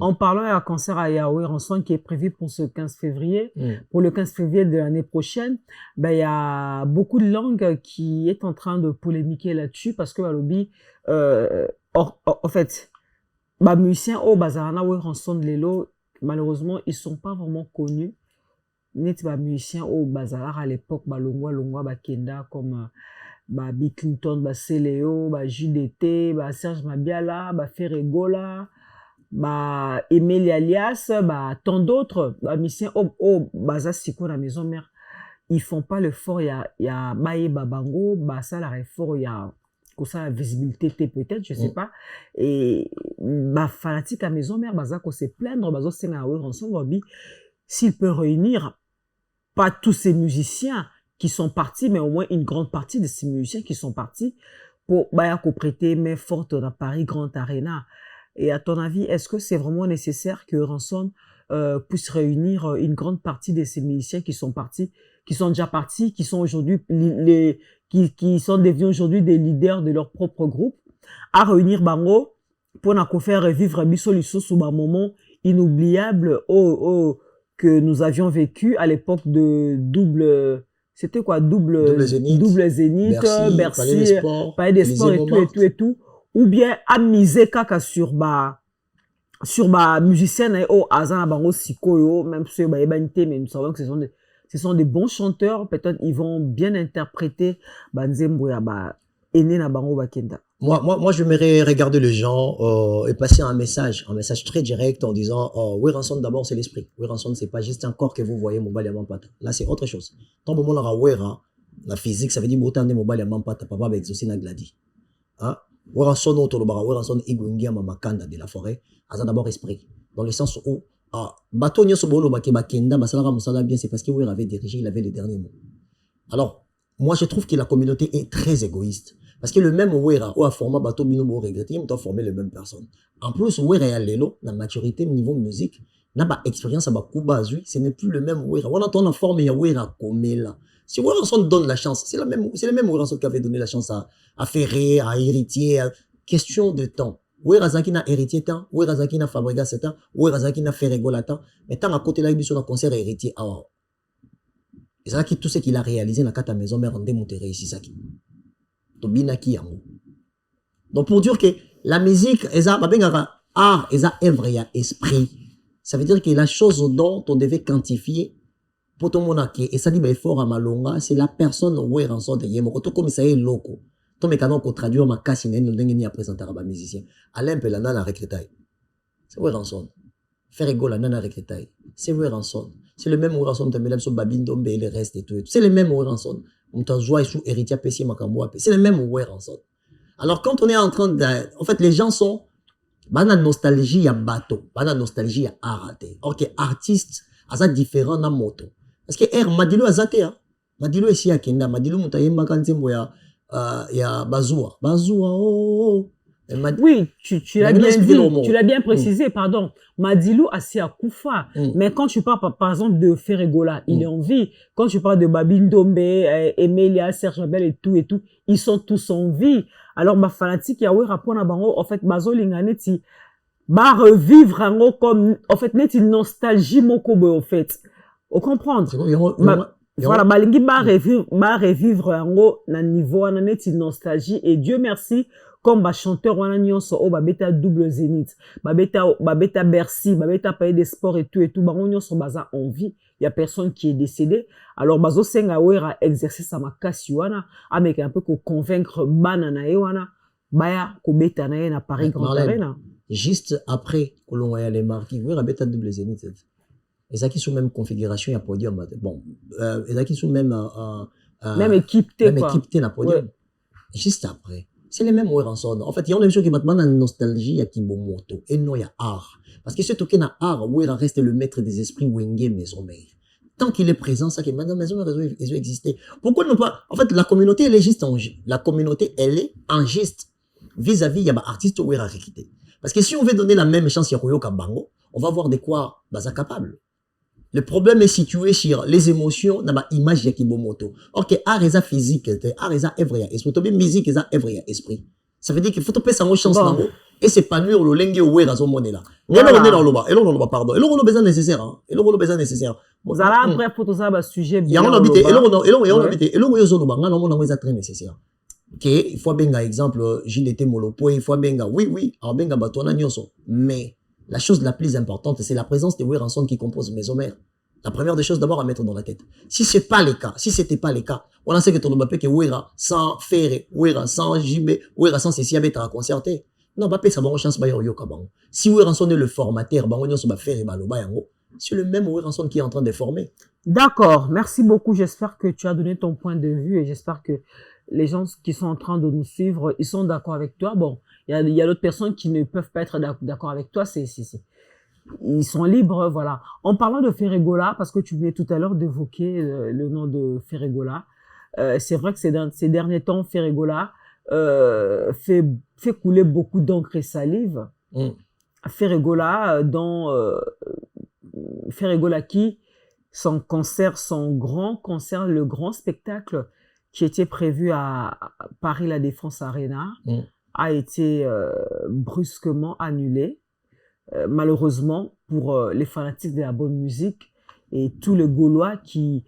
En parlant d'un concert à Yahweh Ranson qui est prévu pour ce 15 février, pour le 15 février de l'année prochaine, ben, il y a beaucoup de langues qui est en train de polémiquer là-dessus parce que à lobby, en fait, bah, musiciens au Bazarana Yahweh Ranson Lelo, malheureusement, ils sont pas vraiment connus. Net ba musiciens au Bazar à l'époque, bah, Longwa, bah, Kenda, comme, bah, Bill Clinton, bah, Céléo, bah, JDT, bah, Serge Mabiala, bah, Ferregola, bah, Emile Alias, bah, tant d'autres, bah, musiciens au Baza Siko, la maison mère, ils font pas l'effort, il y a Baye Babango, bah, ça, la effort, il y a, que ça, la visibilité, peut-être, je sais pas, et, bah, fanatique à maison mère, Baza, qu'on se plaindre, Baza, c'est un ensemble, s'il peut réunir pas tous ces musiciens qui sont partis, mais au moins une grande partie de ces musiciens qui sont partis pour prêter main forte dans Paris Grand Arena. Et à ton avis, est-ce que c'est vraiment nécessaire que Ranson puisse réunir une grande partie de ces musiciens qui sont partis, qui sont déjà partis, qui sont aujourd'hui qui sont devenus aujourd'hui des leaders de leur propre groupe, à réunir Bango pour nous faire revivre Bissolisso sous un moment inoubliable que nous avions vécu à l'époque de c'était quoi, double Zénith, Bercy, Palais des Sports et tout, ou bien à miser kaka sur musiciens au Azana Bango Siko, même si mais nous savons que ce sont des bons chanteurs, peut-être ils vont bien interpréter Banzembo ya Ene na Bango Bakenda. Moi, j'aimerais regarder les gens et passer un message très direct en disant oui, Ranson d'abord, c'est l'esprit. Oui, Ranson, c'est pas juste un corps que vous voyez, mobile et mampata. Là, c'est autre chose. Tant bon, la physique, ça veut dire autant de mobile et mampata, papa va exaucer na gladi. Hein? Oui, Ranson, oui, Ranson, igungia mamakanda de la forêt, ça d'abord esprit. Dans le sens où, bateau nyo sobolo bakenda, basalara musala bien, c'est parce que oui, il avait dirigé, il avait les derniers mots. Alors, moi, je trouve que la communauté est très égoïste. Parce que le même Ouera, ou a formé Bateau Binobo regretté, il doit former les mêmes personnes. En plus, Ouera et Lelo, la maturité niveau musique, n'a pas expérience à Bakuba Azui, ce n'est plus le même Ouera. On a formé Ouera comme là. Si Ouera donne la chance, c'est le même Ouera qui avait donné la chance à Ferré, à Héritier, question de temps. Ouera Zaki n'a héritier temps, Ouera Zaki n'a Fabriga temps, Ouera Zaki n'a Ferregola temps, mais tant à côté là, il y a un concert héritier. Alors, et ça qui tout ce qu'il a réalisé dans la maison mère en démonté réussi ça qui. Donc pour dire que la musique est art, est œuvre et esprit. Ça veut dire que la chose dont on devait quantifier pour tout le monde et ça dit fort à Malonga, c'est la personne où est en sorte de yémo. Tout comme ça est loco. Tout mes canons qu'on traduit ma casse n'est ni à présenter à musicien. Alain peut la nana recrétaille. C'est où est Ranson. Faire égaux la nana recrétaille. C'est où est Ranson. C'est le même où Ranson de Melem sur Babine Dombe et le reste et tout. C'est le même où Ranson. On t'a joué sous héritier PC Makamboa. C'est le même où Ranson. Alors quand on est en train de, en fait les gens sont bana nostalgie à bateau, bana nostalgie à araté. Ok, artiste à ça différent na moto. Parce que Madilu azate hein. Madilu ici à Kenda, Madilu mutayemba kanzembo ya Bazoua. Bazoua oh. Oui, tu l'as bien dit, tu l'as bien précisé, pardon. Madilou assis à Koufa. Mais quand tu parles par exemple de Ferregola, il est en vie. Quand tu parles de Babine Dombe, Emelia, Serge Abel et tout, ils sont tous en vie. Alors ma fanatique yawe rapport à bango, en fait Bazo Linganeti va revivre en comme en fait net une nostalgie mokobe en fait. Au comprendre. Voilà, balingi va revivre en haut na niveau na net une nostalgie et Dieu merci. Comme ba chanteur wana nyonso o babeta double Zénith, babeta Bercy, babeta Palais des Sports et tout bango nyonso baza en vie, il y a personne qui est décédé. Alors bazo senga wera exercer sa makasi wana avec un peu ko convaincre bana na ye wana baya ko beta na ye na Paris Grand Arena. Juste après kolongo ya les marquis, wera beta double Zénith. Et ça qui sont même configuration ya podium. Bon, et ça qui sont même équipe na podium. Ouais. Juste après. C'est les mêmes Ranson. En fait, il y a des choses qui maintenant la nostalgie à Kimbomoto et non il y a art. Parce que ce token a art, Ouera reste le maître des esprits Wenge maison mère. Tant qu'il est présent, ça qui maintenant maison mère ils ont existé. Pourquoi ne pas? En fait, la communauté elle est juste la communauté elle est en geste vis-à-vis il y a des artistes Ouera réquité. Parce que si on veut donner la même chance à Koyoka Bango, on va voir de quoi baza capable. Le problème est situé sur les émotions dans ma image de Kibomoto. Ok, art est physique, art est œuvre et esprit. Musique est œuvre et esprit. Ça veut dire qu'il faut te payer sa chance Bon. et s'épanouir le lengue ou est raison monnaie là. Et Voilà. là on est dans le bas. Et là on est dans le bas, pardon. Et là on a besoin nécessaire. Et là on a besoin nécessaire. Vous allez après pour tout ça, bah, sujet Il y a bien. un habité. Et là on a Ouais. habité. Et là on a très nécessaire. Ok, il faut bien exemple, Gilles était molopo, il faut bien oui, en bien batona nyonso. Mais la chose la plus importante, c'est la présence des Ranson qui composent mes homères. La première des choses d'abord à mettre dans la tête. Si c'est pas le cas, si c'était pas le cas, on a sait que ton Mbappé que Wera sans Ferré, Wera sans JB, Wera sans Cécia à concerter. Non, Mbappé ça bonne chance ba yo kabang. Si Ranson est le formateur, ba on ba Ferré ba loba yango. C'est le même Ranson qui est en train de former. D'accord, merci beaucoup. J'espère que tu as donné ton point de vue et j'espère que les gens qui sont en train de nous suivre, ils sont d'accord avec toi. Bon, il y a d'autres personnes qui ne peuvent pas être d'accord avec toi. Ils sont libres, voilà. En parlant de Ferregola, parce que tu venais tout à l'heure d'évoquer le nom de Ferregola, c'est vrai que ces derniers temps, Ferregola fait couler beaucoup d'encre et salive. Ferregola, Ferregola qui, son grand concert, le grand spectacle qui était prévu à Paris La Défense Arena, a été brusquement annulé. Malheureusement pour les fanatiques de la bonne musique et tous les Gaulois qui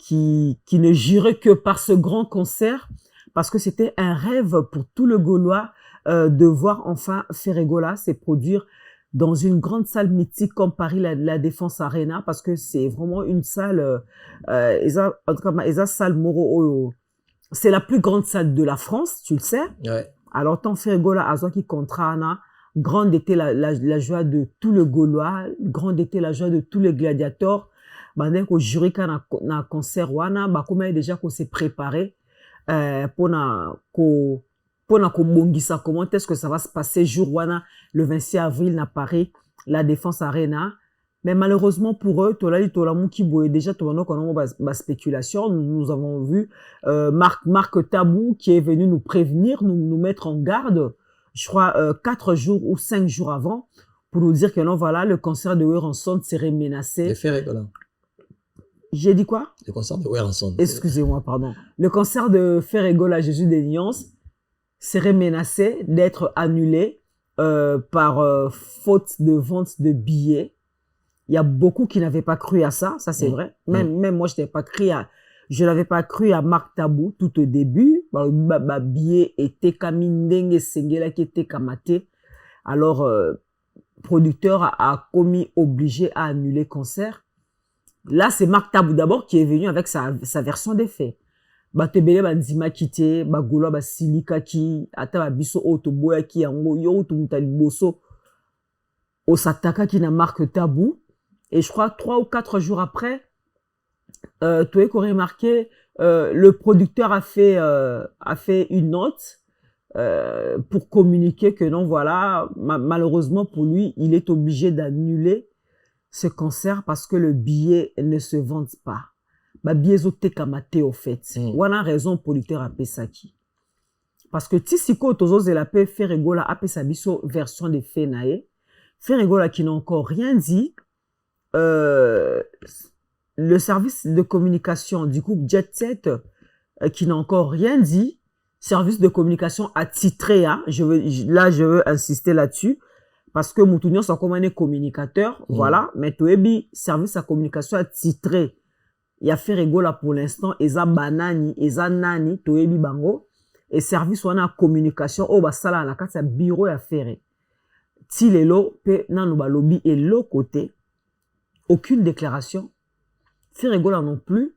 ne juraient que par ce grand concert, parce que c'était un rêve pour tout le Gaulois de voir enfin Ferregola se produire dans une grande salle mythique comme Paris la Défense Arena, parce que c'est vraiment une salle, en tout cas, salle Moro, c'est la plus grande salle de la France, tu le sais. Ouais. Alors, tant Ferregola a qui contrat, grande était la joie de tout le Gaulois, grande était la joie de tous les gladiateurs. Bandé ko jury kana na concert wana, ba comment déjà qu'on s'est préparé pour ko bongisa comment est-ce que ça va se passer jour wana le 26 avril à Paris La Défense Arena. Mais malheureusement pour eux, déjà spéculation. Nous avons vu Marc Tabou qui est venu nous prévenir, nous mettre en garde, je crois 4 jours ou 5 jours avant, pour nous dire que non, voilà, le concert de Weranson serait menacé. Les Ferregola. J'ai dit quoi? Le concert de Weranson. Excusez-moi, pardon. Le concert de Ferregola Jésus des Liances serait menacé d'être annulé par faute de vente de billets. Il y a beaucoup qui n'avaient pas cru à ça c'est vrai. Même moi, je n'avais pas cru à Marc Tabou tout au début. Billet était kamindenge sengela qui était kamaté. Alors, producteur a commis obligé à annuler concert. Là, c'est Marc Tabou d'abord qui est venu avec sa version des faits. Batebele banzima kite, bagolo basilika ki, ata babiso otoboya ki yango yo tumutaliboso osataka ki na Marc Tabou. Et je crois 3 ou 4 jours après, tu as remarqué, le producteur a fait une note pour communiquer que non, voilà, malheureusement pour lui, il est obligé d'annuler ce concert parce que le billet ne se vend pas. Ba billet zote kamate au fait. Wana raison producteur a pesaki. Parce que tisiko tozo zelape Ferregola a pesabiso version de Fenae. Ferregola qui n'a encore rien dit. Le service de communication du groupe Jet Set qui n'a encore rien dit, service de communication attitré, hein, je veux insister là-dessus, parce que Moutounion sont comme un communicateur, voilà, mais Toebi, service à communication attitré, il y a Ferregola pour l'instant, Eza Banani, Eza Nani, Toebi Bango, et service on a communication, oh basala la carte, c'est bureau à faire. Tilelo, pe nanuba lobby et l'autre côté, aucune déclaration. Ferregola non plus,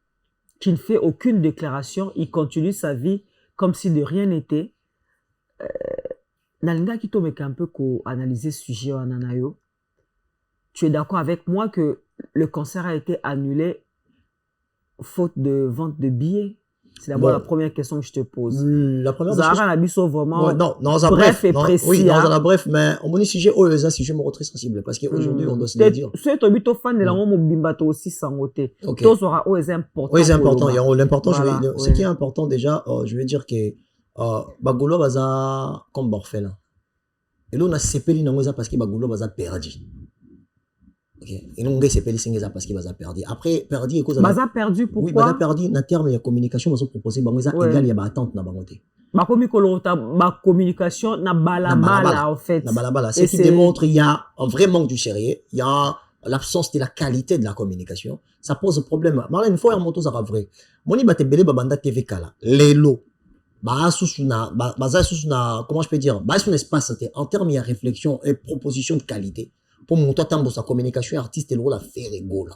qui ne fait aucune déclaration, il continue sa vie comme si de rien n'était. Nalinga qui tombe un peu pour analyser ce sujet en Ananayo. Tu es d'accord avec moi que le concert a été annulé faute de vente de billets? C'est d'abord la première question que je te pose. La première question. Vraiment ouais, non, bref et précis. Oui, bref, mais on mon sujet, sujet très sensible, parce qu'aujourd'hui, on doit se le dire. C'est un peu fan de la mobimbato aussi sans côté. Tout sera important. Oui, c'est important. L'important, ce qui est important déjà, je vais dire que Bagolo baza comme Borfel. Et là, on a séparé parce que Bagolo baza perdu. Ok. Et donc, c'est pas les parce qu'il va perdu. Après, perdu, écoute, Baza perdu, pourquoi? Oui, baza perdu, na terme, il y a communication, ils ont proposé, bah, égal, il y a attente, na bangote. Ma communication, na balabala, en fait. Na balabala. Ce qui démontre qu'il y a un vrai manque du sérieux, il y a l'absence de la qualité de la communication. Ça pose problème. Marlène, il faut un moto, ça va vrai. Moni, bah, te belé, bah, banda TV kala. Les lots. Bah, comment je peux dire? Bah, son espace, en termes, il y a réflexion et proposition de qualité. Pour monter à sa communication artiste, il a faire rigoler.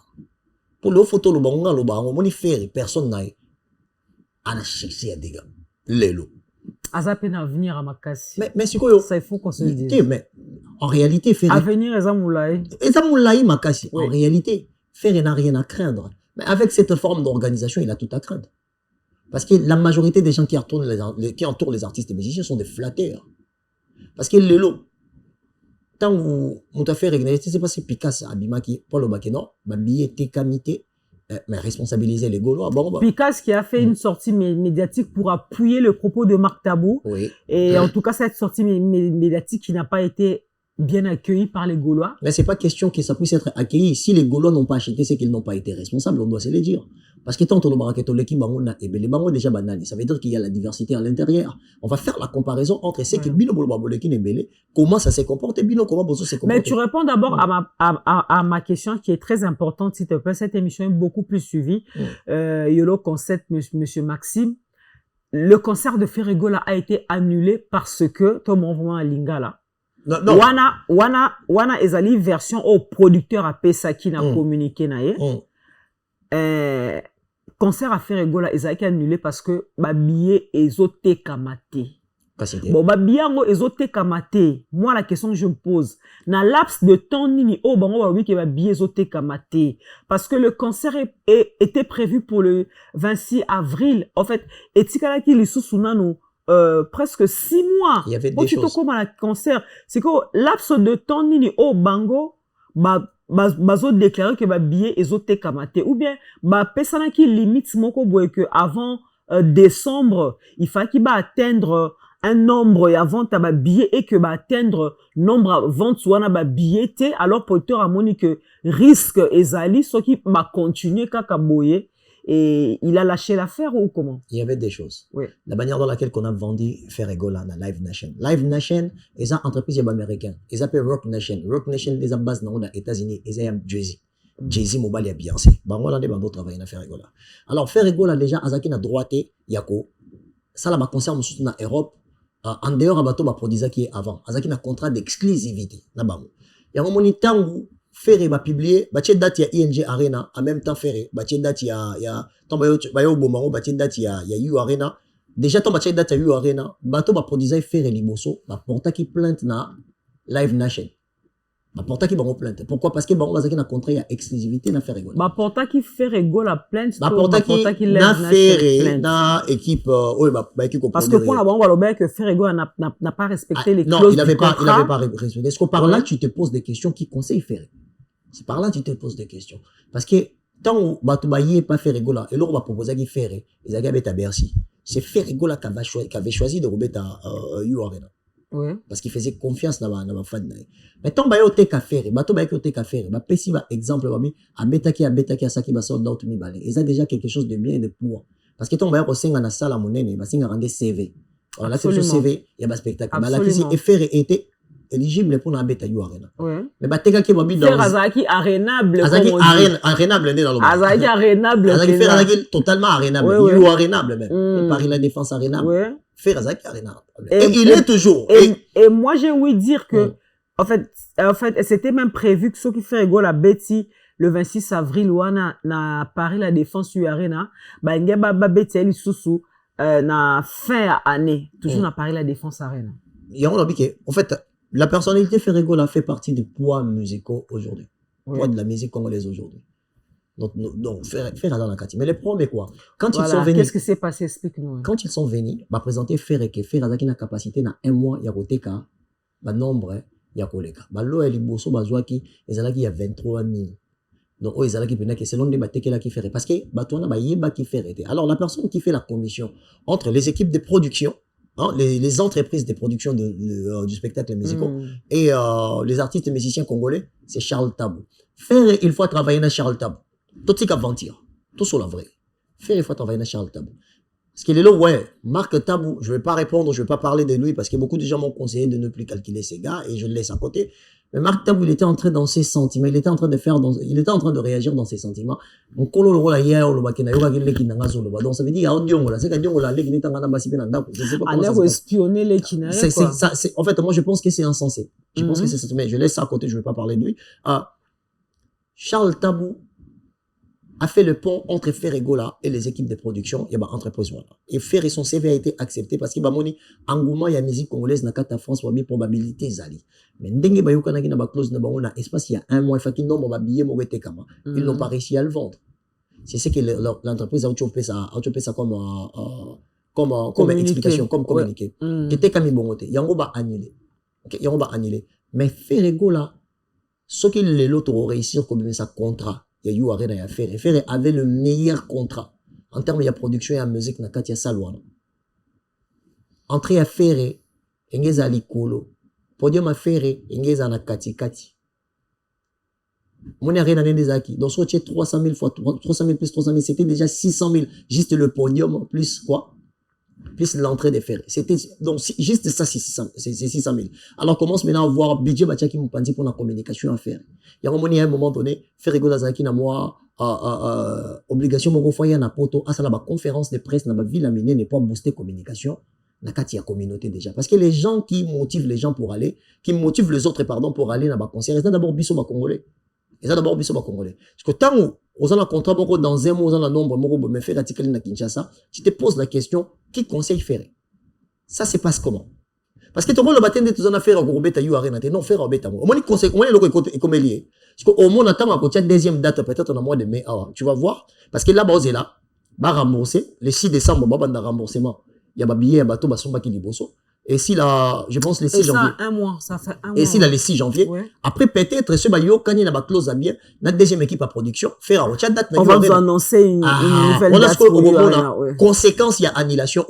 Pour le photo, le bangon, le bangon, on y fait, personne n'a a cherché à dégâts. Les lots. Aza peine à venir à Makassi. Mais c'est quoi? Ça, il faut qu'on se le dise. Mais en réalité, faire. Avenir, Ezamoulaï. Ezamoulaï Makassi. En réalité, faire n'a rien à craindre. Mais avec cette forme d'organisation, il a tout à craindre. Parce que la majorité des gens qui entourent les artistes et musiciens sont des flatteurs. Parce que les lots, tant où on t'a fait régler, c'est pas si Picasso, Abimaki, Paul Obakeno, billet, Tekamité, mais responsabiliser les Gaulois. Bon, bah. Picasso qui a fait une sortie médiatique pour appuyer le propos de Marc Tabou. Oui. Et en tout cas, cette sortie médiatique qui n'a pas été bien accueillie par les Gaulois. Mais c'est pas question que ça puisse être accueilli. Si les Gaulois n'ont pas acheté, c'est qu'ils n'ont pas été responsables, on doit se le dire. Parce que tant que l'équipe les bango déjà banal, ça veut dire qu'il y a la diversité à l'intérieur. On va faire la comparaison entre ce que Bino Bolbaboleki et Belé, comment ça s'est comporté, Bino comment Bozo s'est comporté. Mais tu réponds d'abord à ma question qui est très importante, s'il te plaît. Cette émission est beaucoup plus suivie. Yolo Concept, monsieur Maxime. Le concert de Ferregola a été annulé parce que, toi, mon vraiment à Lingala. Non. Wana ezali version au producteur à Pesaki na communiqué na ye. Concert à Ferregola ezali annulé parce que ba billet ezote kamate. Bon ba billet ngo ezote kamate. Moi la question que je me pose, na laps de temps nini oh bango ba oui que ba billet ezote kamate parce que le concert était prévu pour le 26 avril. En fait, etikala ki lisusu nanu presque 6 mois. Il y avait des choses. Comme à concert, c'est que laps de temps nini au bango bazo déclarer que ba billet ezote kamate ou bien ba pesana qui limite moko boye que avant décembre il fallait qu'il va atteindre un nombre et avant ta ba billet et que ba atteindre nombre vente wana ba billet té alors producteur a moni que risque ezali ce qui va continuer kaka boye. Et il a lâché l'affaire ou comment? Il y avait des choses. Oui. La manière dans laquelle on a vendu Ferregola na Live Nation. Live Nation, ils ont entreprise américaine. Ils appellent Rock Nation. Rock Nation, les bases dans les États-Unis. Ils ont Jay-Z. Jay-Z, Mobile et Beyoncé. Bon, on a des bandeaux travailler na Ferregola. Alors, Ferregola, déjà, Azaki na droité, Yako. Ça, là, ma concerne surtout na Europe. En dehors, abato, ma produisa qui est avant. Azaki na contrat d'exclusivité. Na bamou. Il y a un moment où Ferre va publier, bache date ya ING Arena, en même temps Ferre, bache date ya tombayo bomango, bache date ya U Arena. Déjà ton bache date ya U Arena, bato ba produisa Ferre liboso, ba porta ki plainte na Live Nation. Ba porta ki bango plainte. Pourquoi? Parce que bango bazaki na contrat ya exclusivité na Ferre Gola. Ba porta ki Ferre Gola plainte. Ba porta ki na Ferre na équipe ba équipe. Parce que pour la bango baloba que Ferre Gola n'a pas respecté les clauses. Non, il avait pas respecté. Est-ce que par là tu te poses des questions qui conseillent Ferre? C'est par là que tu te poses des questions. Parce que tant que tu pas faire Ferregola, et là on va proposer qu'il faire, ils avaient à Bercy. C'est Ferregola qui avait choisi de remettre à U Arena. Oui. Parce qu'il faisait confiance dans ma fan. Mais tant que tu as fait, tu as fait, Pessi va exemple, à Betaki, à Saki, à Sold Out, ils ont déjà quelque chose de bien et de pour. Parce que tant que tu as salle à monnaie, tu as rendu CV. Alors là, c'est le CV, il y a un spectacle. Mais là, et faire était éligible pour la bêta Arena. Oui. Mais bateka qui mobile dans Azaki arénable. Arénable dans le Azaki arénable. Azaki totalement arénable. Il est arénable même. Paris la défense arénable. Oui. Faire Azaki arénable. Et il est toujours. Et moi j'ai ouï dire que en fait c'était même prévu que ceux qui fait égale à Betty le 26 avril ou na Paris la défense U Arena ba ngeba ba Betty eli susu na fin année toujours na Paris la défense Arena. Il y a on dit en fait la personnalité Ferregola fait partie des poids musicaux aujourd'hui. Poids de la musique congolaise aujourd'hui. Donc faire dans la quartier. Mais le problème est quoi? Quand ils sont venus. Qu'est-ce qui s'est passé? Explique-nous. Quand ils sont venus, bah présenter Ferre que Ferre a une capacité dans un mois, il y a Roteka, bah nombre, il y a Koleka. Bah l'eau, elle est bosso, bah Zouaki, ils ont il y a 23 000. Donc, ils ont qui selon les bâtés qui fait. Parce que, bah, toi, bah, yéba qui fait. Alors, la personne qui fait la commission entre les équipes de production hein, les entreprises de production du spectacle musical et les artistes et musiciens congolais, c'est Charles Tabou. Faire, il faut travailler dans Charles Tabou. Tout ce qui mentir. Tout sur la vraie. Faire, il faut travailler dans Charles Tabou. Parce qu'il est là, ouais, Marc Tabou, je ne vais pas répondre, je ne vais pas parler de lui parce que beaucoup de gens m'ont conseillé de ne plus calculer ces gars et je le laisse à côté. Mais Marc Tabou, il était en train dans ses sentiments, il était en train de réagir dans ses sentiments. Donc, donc ça veut dire, espionner les Kinaïs. En fait, moi, je pense que c'est insensé. Je pense que c'est insensé, mais je laisse ça à côté, je ne vais pas parler de lui. Charles Tabou a fait le pont entre Ferregola et les équipes de production et entreprise voilà. Et Ferre son CV a été accepté parce qu'il y a engouement il y a musique congolaise na kata France wabi probabilité zali. Mais ndenge ba yoka na kina ba close na ba on a espace il y a un mois faki nombre ba billet mo rete kama. Ils n'ont pas réussi à le vendre. C'est ce que l'entreprise a chopé ça comme explication comme communiqué. Qui était comme bongote. Yango ba annulé. OK, yango ba annulé. Mais Ferregola ce qu'il les l'autre réussir comme sa contrat. Il y a eu Arena et Ferre. Ferre avait le meilleur contrat en termes de production et de musique na Katia Salwana. Entrée à Ferre, Engeza Likolo. Podium à Ferre, Engeza na Kati Kati. Mon Arena Nendezaki. Donc, soit 300 000 fois 300 000 plus 300 000, c'était déjà 600 000. Juste le podium plus quoi? Plus l'entrée des Ferre. C'était donc juste ça, c'est 600 000. Alors, commence maintenant à voir budget Bachaki Mupandi pour la communication à faire. Il y a un moment donné, Ferre Golazaki na moi, obligation mon foyer na poto, à ça la conférence de presse na ville amenée n'est pas booster communication. Na kati ya communauté déjà. Parce que les gens qui motivent les gens pour aller, qui motivent les autres, pardon, pour aller dans ma concert, c'est d'abord biso ma congolais. Et ça d'abord biso ma congolais. Parce que tant où, on a un contrat, dans un mois, on a un nombre, on me fait l'article na Kinshasa, tu te poses la question, qui conseille faire? Ça se passe comment? Parce que tout le monde le matin, tu as fait un gros bêta, non, faire un bêta. Au moins, il conseille, au moins, il est comme lié. Parce qu'au moins, on attend à côté deuxième date, peut-être en mois de mai, tu vas voir. Parce que là, bas, là, va rembourser, le 6 décembre, bah, un remboursement. Il y a un billet, un bateau, bah, son qui liboso. Et si là, je pense le 6 janvier. Ça fait un mois. Et si là, le 6 janvier, ouais. Après, peut-être, ce baillot, quand il y a une clause à bien, notre deuxième équipe à production, faire un date. On va vous annoncer une nouvelle date. Conséquence, il y a annulation,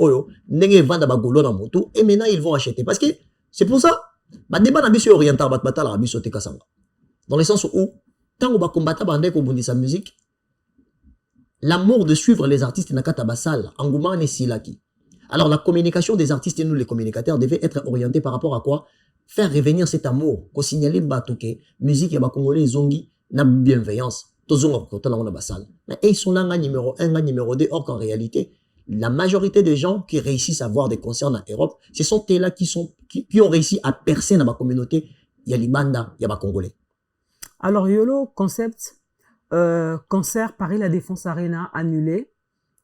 n'est vendre à Golo dans moto, et maintenant, ils vont acheter. Parce que, c'est pour ça, bah, débat n'a pas oriental, bah, la rabis sauté Kassanga. Dans le sens où, tant qu'on va combattre, bah, on dit sa musique, l'amour de suivre les artistes, n'a qu'à tabassal, engouement, n'est si là qui. Alors, la communication des artistes et nous, les communicateurs, devait être orientée par rapport à quoi? Faire revenir cet amour, qu'on signale Batouké, musique et Congolais, Zongi, na bienveillance. Mais ils sont là, numéro 1, numéro 2, or qu'en réalité, la majorité des gens qui réussissent à voir des concerts en Europe, ce sont eux là qui ont réussi à percer dans ma communauté. Il y a les Banda, il y a les Congolais. Alors, Yolo, concept, concert Paris La Défense Arena annulé.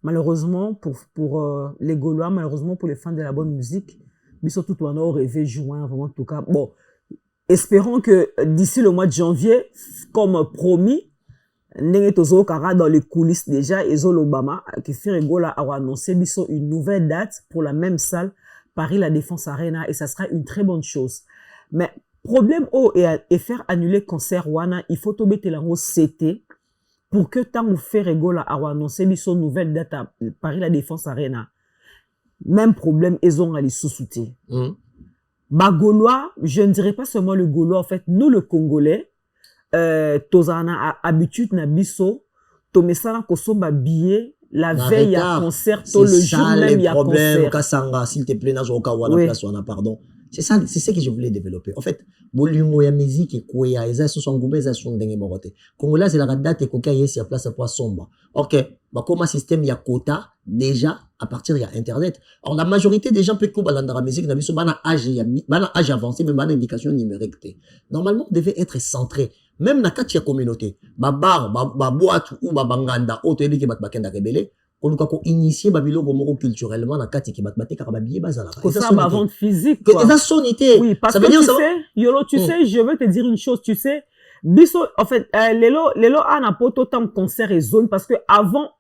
Malheureusement pour les Gaulois, malheureusement pour les fans de la bonne musique, mais surtout on a rêvé juin, vraiment en tout cas. Bon, espérons que d'ici le mois de janvier, comme promis, Ndenge Tozo Kara dans les coulisses déjà, et Obama, que Ferregola a annoncé une nouvelle date pour la même salle, Paris La Défense Arena, et ça sera une très bonne chose. Mais problème et faire annuler concert Wana, il faut tomber telango CT. Pour que tant vous Ferregola a annoncé son nouvelle date à Paris La Défense Arena, même problème, ils ont allé sous-souter. Bah, Gaulois, je ne dirais pas seulement le Gaulois, en fait, nous, le Congolais, tozana habitude na biso, tomesana kosomba billet, la veille, il y a concert, le jour même, il y a concert. Kassanga, s'il te plaît, pardon. C'est ça, c'est ce que je voulais développer. En fait, bolungo ya musique et quoi ya eza so ngumbe eza so ndenge morote. Congola c'est la date et koka yesi ya place pour somba. OK, bah comme système ya quota déjà à partir il y a internet. Alors la majorité des gens peut ko balanda la musique na biso bana âge avancé mais bana indication numérique. Normalement on devait être centré même na kati ya communauté. Ba bar, ba boîte ou ba banganda auto ediki bat bakenda rebelle. On a initié Babylone culturellement dans kati qui battait carababillé bazala. Ça va vendre physique. Que ça sonité. Oui, parce que tu sais, Yolo, tu sais, je veux te dire une chose, tu sais, biso, en fait, lelo a poto tant concert et zone parce que avant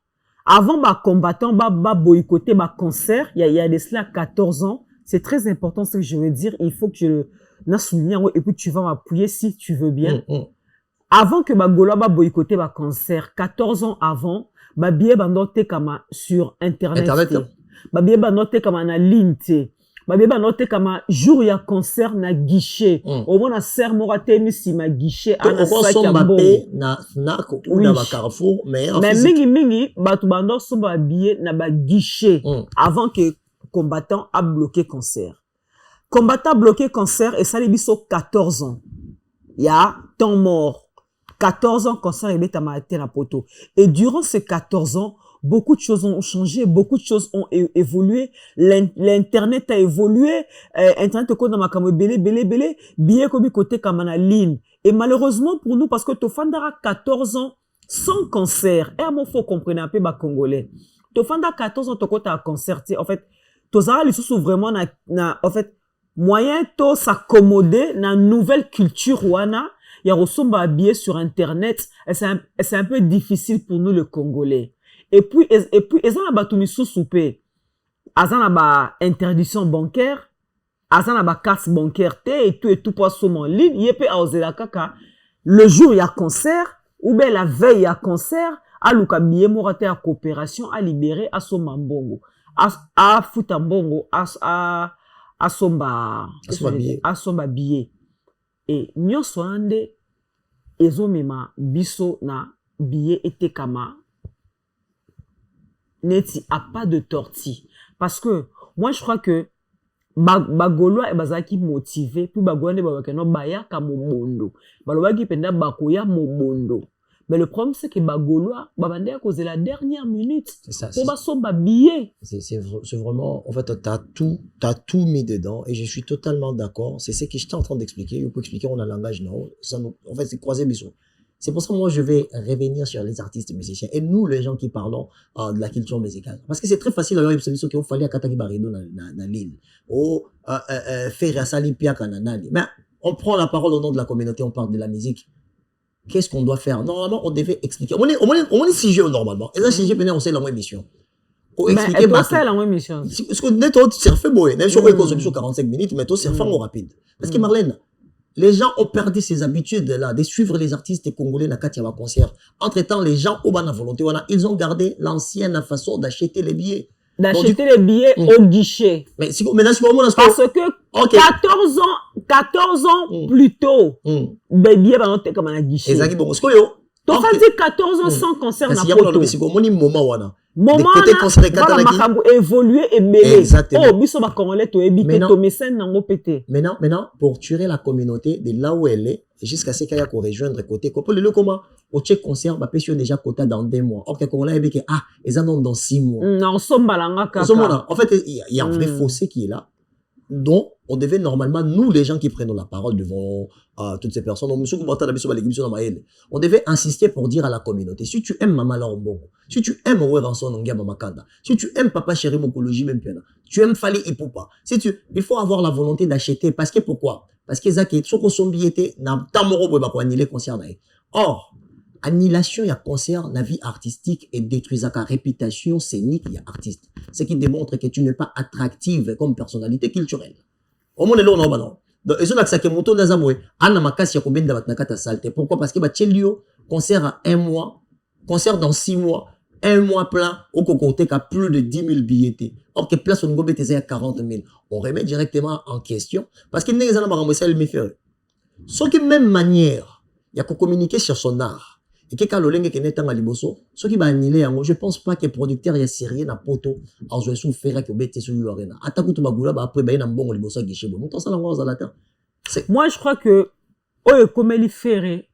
ba combattant ba boycotter ba concert, il y a de cela 14 ans, c'est très important ce que je veux dire, il faut que je n'a souligné et puis tu vas m'appuyer si tu veux bien. Avant que ba Gaulois ba boycotter ba concert, 14 ans avant, ba billet ba noté comme sur internet. Ba billet ba noté comme en ligne té. babeba note kama jour ya concert na guichet au moins na serre morate misi ma guichet ana sac ya Mbappé na snack ou na ba Carrefour mais mingi batu bando somba billet na ba guichet avant que combattant a bloqué concert. Combattant bloqué concert et ça les biso 14 ans. Il y a temps mort. 14 ans concert et beta maté na poto. Et durant ces 14 ans, beaucoup de choses ont changé, beaucoup de choses ont évolué. L'internet a évolué. Internet ko na makambo belé, billet comme côté comme na ligne. Et malheureusement pour nous, parce que Tofandara 14 ans sans concert. Et à mon faut comprendre un peu ba congolais. Tofanda 14 ans tokota à concerter. En fait, tozara les sous vraiment en fait moyen to s'accommoder na nouvelle culture wana. Il y a ressemble habillé sur internet. Et c'est un peu difficile pour nous les Congolais. Et puis, ils ont ba tumisu soupé. Ils ont ba interdiction bancaire. Ils ont ba carte bancaire et tout pour en ligne. Il peut oser la kaka. Le jour il y a concert ou bien la veille il y a concert. À l'ukabiye morate à coopération à libérer à son mambongo. À futambongo à somba billet. Et nyonso ande ezomema biso na billet ete kama neti a pas de tortille parce que moi je crois que bagolwa e bazaki motivé puis bagolwa babakeno bayaka mobondo balobaki penda bakoya mobondo. Mais le problème, c'est que Bagoloa, babande à cause de la dernière minute. C'est ça. Pour son billet. C'est vraiment, en fait, t'as tout mis dedans et je suis totalement d'accord. C'est ce que j'étais en train d'expliquer. Je peux expliquer en un langage, non. En fait, c'est croisé bisous. C'est pour ça que moi, je vais revenir sur les artistes musiciens et nous, les gens qui parlons de la culture musicale. Parce que c'est très facile, alors, qu'il fallait à Kataki Barido dans l'île. Ou, faire à Salimpia Kananani. Mais on prend la parole au nom de la communauté, on parle de la musique. Qu'est-ce qu'on doit faire? Normalement, on devait expliquer. On est 6 jours normalement. Et là, 6 jours, on sait la même mission. Pour expliquer ma la même mission. Parce que net, on surfe boy. Même si on est 45 minutes, mais on surfe en rapide. Parce que Marlène, les gens ont perdu ces habitudes-là de suivre les artistes congolais dans le concert. Entre-temps, les gens, au bas volonté, ils ont gardé l'ancienne façon d'acheter les billets. D'acheter les billets au guichet. Mais maintenant, c'est moment parce que 14 ans plus tôt, les billets vont être comme un guichet. Exactement. Parce que yo, tu as dit 14 ans sans concert na poto. Moment na évoluer et mêler. Exactement. Oh, biso ba congolais to ebité to mécène nango pété. Maintenant, pour tuer la communauté de là où elle est, jusqu'à ce qu'il y a qu'on rejoindre côté, comment au tchèque concert, bah, pétion déjà quota dans 2 mois. Or, que Congolais, ils en ont dans 6 mois. Non, en fait, il y a un vrai fossé qui est là. Donc, on devait normalement, nous, les gens qui prennent la parole devant toutes ces personnes, on devait insister pour dire à la communauté, si tu aimes Mama Laombongo, si tu aimes Owe Ranson Ngia Mamakanda, si tu aimes Papa Chéri Mokoloji Mempiana, tu aimes Fali Ipupa, il faut avoir la volonté d'acheter. Parce que pourquoi? Parce que Zaki, ce qu'on son billetté, n'a pas de annuler concert. Or, annulation, il y a concert, la vie artistique et détruisant la réputation scénique, il y a artiste. Ce qui démontre que tu n'es pas attractive comme personnalité culturelle. Au moins, là, non. Donc, ils ont accès à Moto Nazamoué. Anna Makasi, il y a combien de batnakata salte. Pourquoi? Parce que, Tchelio, concert à 1 mois, concert dans 6 mois, 1 mois plein, au côté qu'à plus de 10 000 billets. Or, que place on gobe à 40 000. On remet directement en question. Parce qu'il n'y a pas de ce qui même manière, il y a qu'à communiquer sur son art. Et que quand l'olenge qui n'est pas liboso, ce qui va annuler, je pense pas que le producteur est sérieux na poto, en jouant sous fer que bête sur l'arena. Attaque tout bagula, après, il y a un bon liboso qui est chez vous. Moi, je crois que, comme il ferré,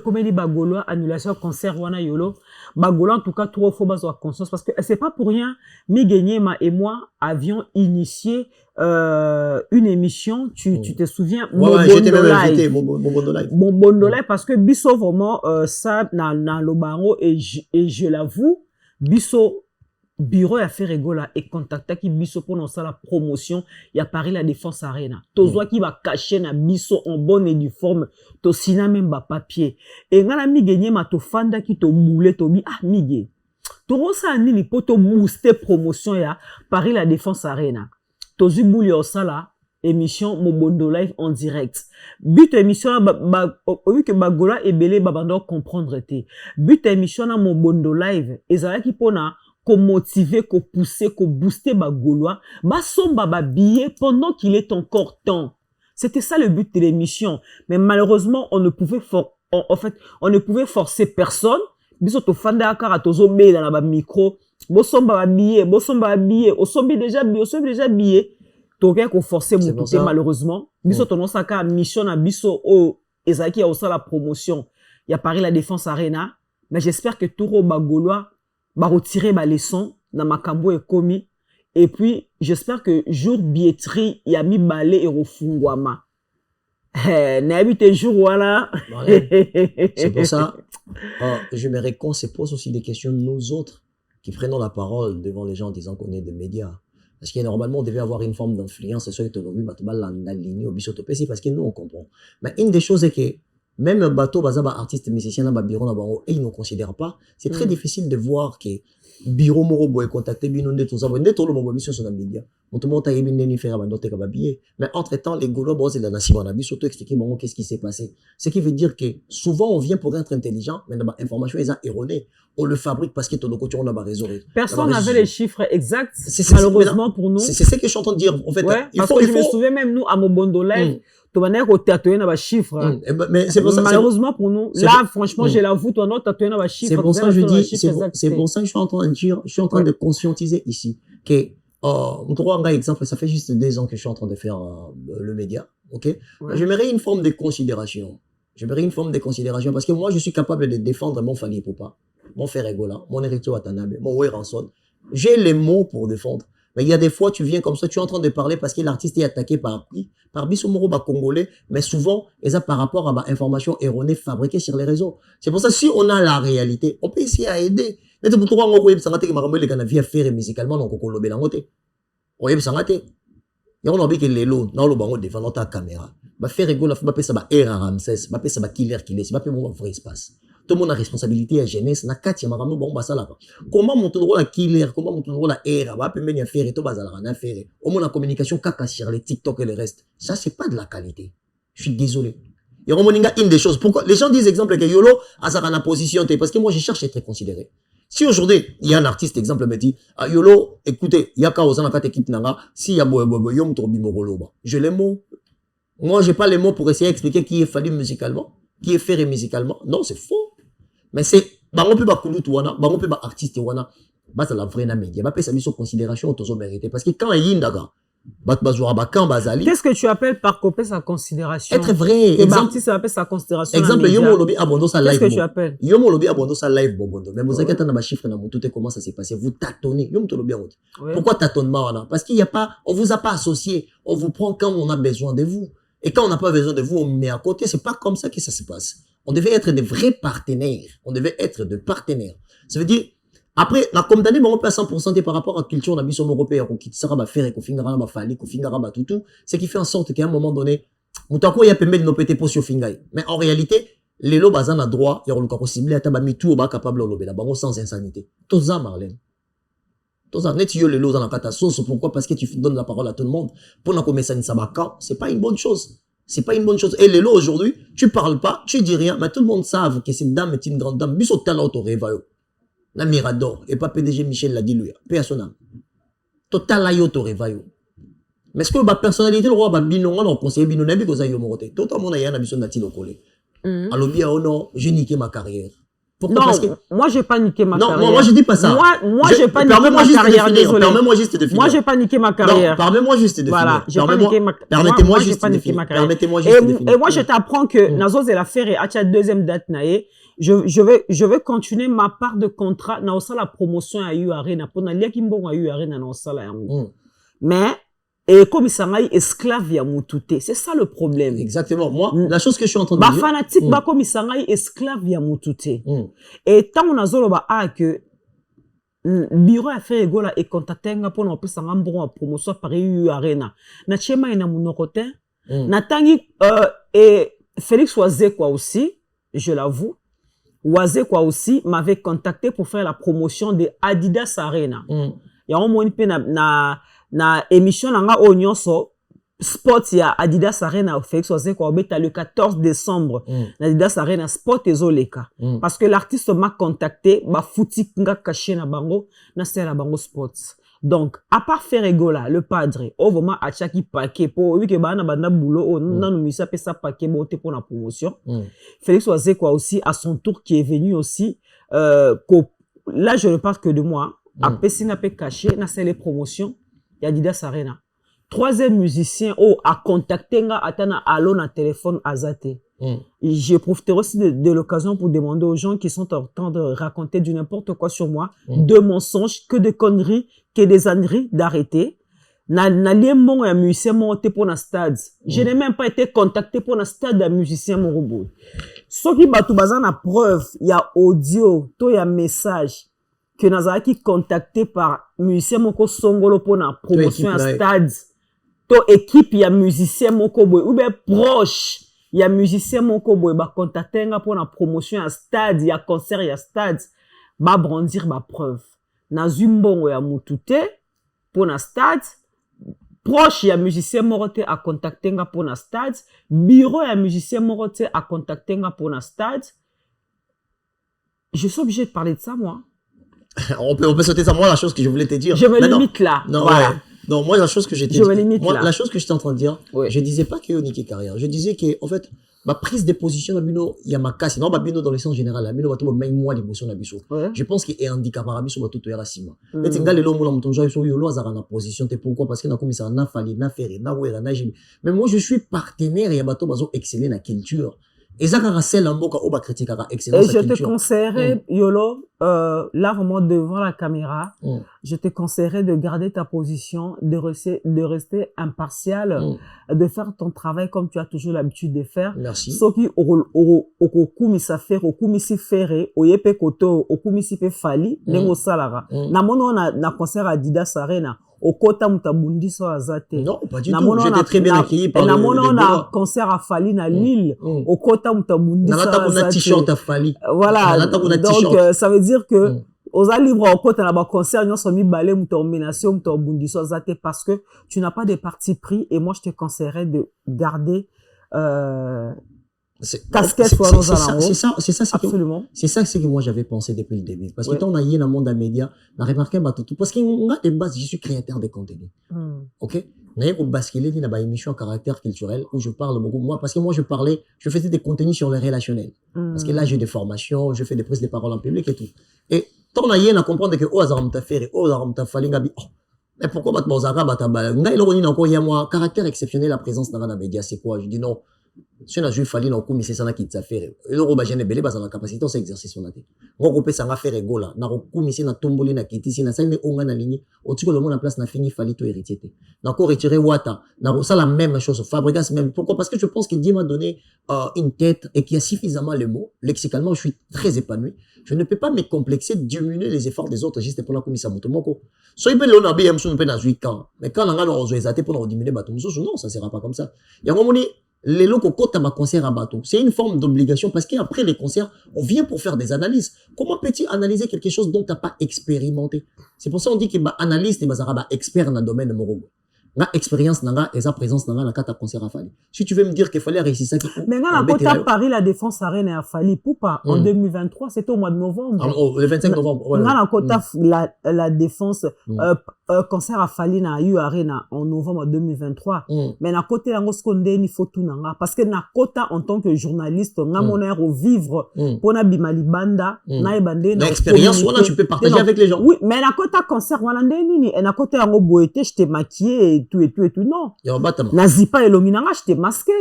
comme il bagolo, annulation, concert, wana yolo, bagolo, en tout cas, trop faut baser conscience, parce que c'est pas pour rien, Miguenyema et moi avions initié, une émission, tu te souviens, j'étais même invité, mon Bondo Live. Mon Bondo Live, parce que Bisso, vraiment, ça, dans le barreau, et je l'avoue, Bisso, bureau à faire rigola et contacta qui Bisso pour lancer la promotion, il y a Paris la Défense Arena. Tozoa qui va cacher na Bisso en bonne et due forme, to sina même ba papier. Et ngala mi gagné ma to fanda qui to moulé to bi ah migé. To rosa nini pour to booster promotion ya Paris la Défense Arena. To zibouli osala émission Mobondo Live en direct. But émission vu que bagola et belé babando comprendre té. But émission na Mobondo Live ezala ki pona motiver, qu'on pousser, qu'on booster ba Gaulois, ba somba ba billet pendant qu'il est encore temps. C'était ça le but de l'émission. Mais malheureusement, on ne pouvait on ne pouvait forcer personne. Biso to fanda akara tozo be dans la micro. Bo somba ba billet, o sombi déjà billet. Toke ko forcer Moutouté malheureusement. Biso to non saka mission na biso o ezaki a aussi la promotion. Il y a Paris la Défense Arena. Mais j'espère que Touro Bagolois va retirer ma leçon dans ma cambo et commis. Et puis, j'espère que jour billetterie, il y a mis balai et refungwama. N'habite jour, voilà. C'est pour ça, j'aimerais qu'on se pose aussi des questions, nous autres, qui prenons la parole devant les gens en disant qu'on est des médias. Parce que normalement, on devait avoir une forme d'influence sur les parce que nous, on comprend. Mais une des choses est que même un bateau, artiste, musicien, bureau, et ils ne considèrent pas. C'est très difficile de voir que bureau morobo est contacté, binonde, tout ça. Net tout le monde sur les médias. On te montre à Yébine faire un doté comme billet. Mais entre-temps, les Gaulois, bon, c'est la nation, on a surtout expliquer qu'est-ce qui s'est passé. Ce qui veut dire que souvent, on vient pour être intelligent, mais l'information est erronée. On le fabrique parce que ton côté, on a raison. Personne n'avait les chiffres exacts, malheureusement pour nous. C'est ce que je suis en train de dire. En fait, parce que je me souviens même, nous, à Mobondo Live, tu vas dire au théâtre, il y a des chiffres. Mais c'est pour ça, malheureusement pour nous, là, franchement, je l'avoue, toi, non, tu as des chiffres. C'est pour ça que je dis, c'est pour ça que je suis en train de dire, je suis en train de conscientiser ici que, on trouve un exemple, ça fait juste 2 ans que je suis en train de faire le média, ok? J'aimerais une forme de considération. J'aimerais une forme de considération parce que moi, je suis capable de défendre mon Fali Poupa, mon Ferregola, mon Erito Watanabe, mon Weranson. J'ai les mots pour défendre. Mais il y a des fois, tu viens comme ça, tu es en train de parler parce que l'artiste est attaqué par Bissomoro Congolais, mais souvent, et ça par rapport à l'information erronée fabriquée sur les réseaux. C'est pour ça, si on a la réalité, on peut essayer à aider. Mais pour toi, on peut s'arrêter que ma ramène les gars via faire musicalement, donc on peut l'envoyer. On peut s'arrêter. Et on a vu que les lots, dans le banc, devant notre caméra. Bah, faire rigolo, bah, ça va erreur à Ramsès, bah, ça va killer, bah, mon vrai espace. Tout le monde a responsabilité à jeunesse, na kati ya makambo bon basala. Comment mon tour la killer, comment mon tour la erreur, va peut mener à faire et tout bazala na faire. Au moins la communication kaka sur les TikTok et le reste. Ça c'est pas de la qualité. Je suis désolé. Et on moninga une des choses. Pourquoi les gens disent exemple que Yolo azara na position parce que moi je cherche à être considéré. Si aujourd'hui, il y a un artiste, exemple, me dit, ah, Yolo, écoutez, il y a Kaozana Kate Kitnanga, si y a Yom Tobi Moroloba. Je les mots. Moi, j'ai pas les mots pour essayer d'expliquer qui est fallu musicalement, qui est ferré musicalement. Non, c'est faux. Mais c'est, bah, on peut pas couler tout, bah, on peut pas artiste, wana, bah, c'est la vraie média. Bah, ça mis sur considération, tous mérité. Parce que quand il y a une daga, qu'est-ce que tu appelles par copier sa considération? Être vrai. L'artiste appelle sa considération. Exemple, Yomo Lobi abondo sa live. Qu'est-ce que tu appelles? Yomo Lobi abondo sa live bobondo. Mais vous avez qu'à ma chiffre, tout est comment ça s'est passé. Vous tâtonnez. Yomo Lobi abondo. Pourquoi tâtonnement? Parce qu'il n'y a pas, on vous a pas associé. On vous prend quand on a besoin de vous. Et quand on n'a pas besoin de vous, on met à côté. C'est pas comme ça que ça se passe. On devait être des vrais partenaires. On devait être des partenaires. Ça veut dire, après, la condamné, on peut à 100% par rapport à la culture de l'ambition européenne, qui sera faire et qu'on finira ma fali, qu'on finira ma tout, ce qui fait en sorte qu'à un moment donné, moutako y a permis de nos pétés pour sur fingaï. Mais en réalité, les lots bazan a droit, il y a le ciblé à tabami tout au bas capable de lober, la bango sans insanité. Tout ça, Marlène. Tout ça, net, les lots dans la catastrophe, pourquoi? Parce que tu donnes la parole à tout le monde. Pour la commerce en sabaka, c'est pas une bonne chose. C'est pas une bonne chose. Et les lots aujourd'hui, tu parles pas, tu dis rien, mais tout le monde savent que cette dame est une grande dame. Bis au talent au réveil. La Mirador, et pas PDG Michel l'a dit lui, paix à son âme. Total la yoto revayo. Mais est-ce que la personnalité, le roi, binonga, non, conseiller binonga, bi koza yo morote. Tout le monde a yana biso nati lokole. Alors bien, oh non, j'ai niqué ma carrière. Pourquoi? Non, parce que moi j'ai pas niqué ma carrière. Non, moi je dis pas ça. Moi j'ai pas niqué ma carrière, désolé. Permets-moi juste de finir. Moi j'ai pas niqué ma carrière. Non, permets-moi juste de finir. Voilà, j'ai pas niqué ma carrière. Permettez-moi juste de finir. Permettez-moi juste de finir. Et moi je t'apprends que Nazo c'est l'affaire et à la deuxième date naé. Je vais continuer ma part de contrat na osala promotion à eu arena pour na lia kimbo à eu arena na osala yango. Mais et comme ça m'a esclave ya Moutouté, c'est ça le problème. Exactement. Moi, la chose que je suis en train de dire. Ba fanatique ba comme ça m'a esclave ya Moutouté. Et tant on a zolo ba a que bureau a fait égola et contactenga pour na pesa ngambon promotion par eu arena. Na chema ina munokote. Na tangi et Félix Oazé quoi aussi, je l'avoue. Oazé quoi aussi m'avait contacté pour faire la promotion de Adidas Arena. Il y a un moment na émission nanga o nyonso spot ya Adidas Arena Félix Ozekwa obeta le 14 décembre Adidas Arena spot ezoleka parce que l'artiste m'a contacté ba fouti nga caché na bango na sera bango sports. Donc à part Ferregola le padre vraiment achaki paquet pour oui que bana banda boulot na nous misa pesa paquet boté pour la promotion. Félix Ozekwa aussi à son tour qui est venu aussi là je ne parle que de moi a pesina pe caché na c'est les promotions ya Adidas Arena. Troisième musicien a contacté nga atana allo na téléphone azate. Je profiterai aussi de l'occasion pour demander aux gens qui sont en train de raconter du n'importe quoi sur moi, de mensonges, que de conneries, que des âneries, d'arrêter. Na lié mon un musicien monté pour un stade. Je n'ai même pas été contacté pour un stade d'un musicien mon robot. Ce qui batu bazan a preuve, il y a audio, il y a message que nazaki contacté par musicien moko songolo pour la promotion à stade. To équipe ya musicien moko boy ou bien proche ya musicien moko boy ba contacter nga pour la promotion à stade ya concert ya stade ba brandir ba preuve na zumbongo ya mutute pour na stade proche ya musicien morote a contacter nga pour na stade bureau ya musicien morote a contacter nga pour na stade. Je suis obligé de parler de ça moi. on peut sauter ça. Moi la chose que je voulais te dire, je me limite là. Non, voilà. Ouais. Non, moi, la chose que j'étais la chose que j'étais en train de dire, je disais pas que Niki carrière. Je disais que, en fait, ma prise de position, il y a ma casse. Non, bino dans le sens général, moi, l'émotion, je pense qu'il est handicapé à Bisso, tout est sima. Et c'est le long, mon tonjon, yolo, azara na position, t'es pourquoi? Parce qu'il a commis ça, na fali, na ferré, na ouera, na jimi. Mais moi, je suis partenaire, et bateau, bazo, excellent à culture. Et ça, quand c'est l'ambo, quand on va critiquer, excellent. Et je te conseillerais, Yolo, là, vraiment devant la caméra, je te conseillerais de garder ta position, de rester impartial, de faire ton travail comme tu as toujours l'habitude de faire. Merci. Ce qui, au kumisa faire, au kumisi faire, au yepe koto, au kumisi pe fali, nengo salara. Na mono na concert à Adidas Arena. Au kota mutabundi so azate. Non, pas du tout. J'étais très bien accueilli par le on a concert à Fali na Lille. Au kota mutabundi so azate. On a t-shirt à Fali. Voilà. Donc, ça veut dire que, aux livres au kota na ba concert, nous sommes mis balé mutombination mutabundi so azate parce que tu n'as pas de parti pris et moi, je te conseillerais de garder, casquette soit nos alarmes. C'est ça, absolument. C'est ça que moi j'avais pensé depuis le début. Parce que quand on a eu dans le monde des médias, on a remarqué tout. Parce qu'on a des bases, je suis créateur de contenu. Ok? On a basculer dans une émission à caractère culturel où je parle beaucoup. Moi, parce que moi je faisais des contenus sur le relationnel. Parce que là, j'ai des formations, je fais des prises de parole en public et tout. Et quand on a eu à comprendre que, oh, Azaram t'a fait, oh, Azaram t'a fallu, mais pourquoi Batmozara, Bataba, il y a un caractère exceptionnel, la présence dans les médias, c'est quoi? Je dis non. Si on a joué Fali, on a commis ça qui t'a fait. Et là, on va gêner belé, parce qu'on a capacité, on s'exercer sur la tête. On va ça va faire égola. On a commis ça, on a tombé, on a quitté, on a saigné, on a aligné. Au-dessus de le monde en place, on a fini Fali, tout héritier. On a encore retiré Wata. On a ça la même chose. Fabrigas même. Pourquoi? Parce que je pense qu'il Dieu m'a donné une tête et qu'il y a suffisamment les mots. Lexicalement, je suis très épanoui. Je ne peux pas me complexer, diminuer les efforts des autres juste pour la commission Motomoko. Soyez bien là, on a bien, on peut dans 8 ans. Mais quand on a les pour diminuer Batumso, non, ça ne sera pas comme ça. Il y a un moment les locaux quand tu as concert à bateau, c'est une forme d'obligation parce qu'après les concerts, on vient pour faire des analyses. Comment peux-tu analyser quelque chose dont tu n'as pas expérimenté? C'est pour ça qu'on dit que analyste et expert dans le domaine de mon na expérience nanga et sa présence nanga na kata concert à Fali. Si tu veux me dire qu'il fallait réussir ça mais na kota Paris la défense arène à Fali Poupa en 2023, c'était au mois de novembre. Le 25 novembre. Na kota la défense concert à Fali na eu arena en novembre 2023. Mais na côté yango skonde ni fotu nanga parce que na kota en tant que journaliste nga monaire au vivre pour na bimali banda na ebande na expérience voilà tu peux partager avec les gens. Oui, mais na kota concert wana ndeni et na kota yango boete j'étais maquillée et tout, non. Nazipa et Lominanga, j'étais masqué.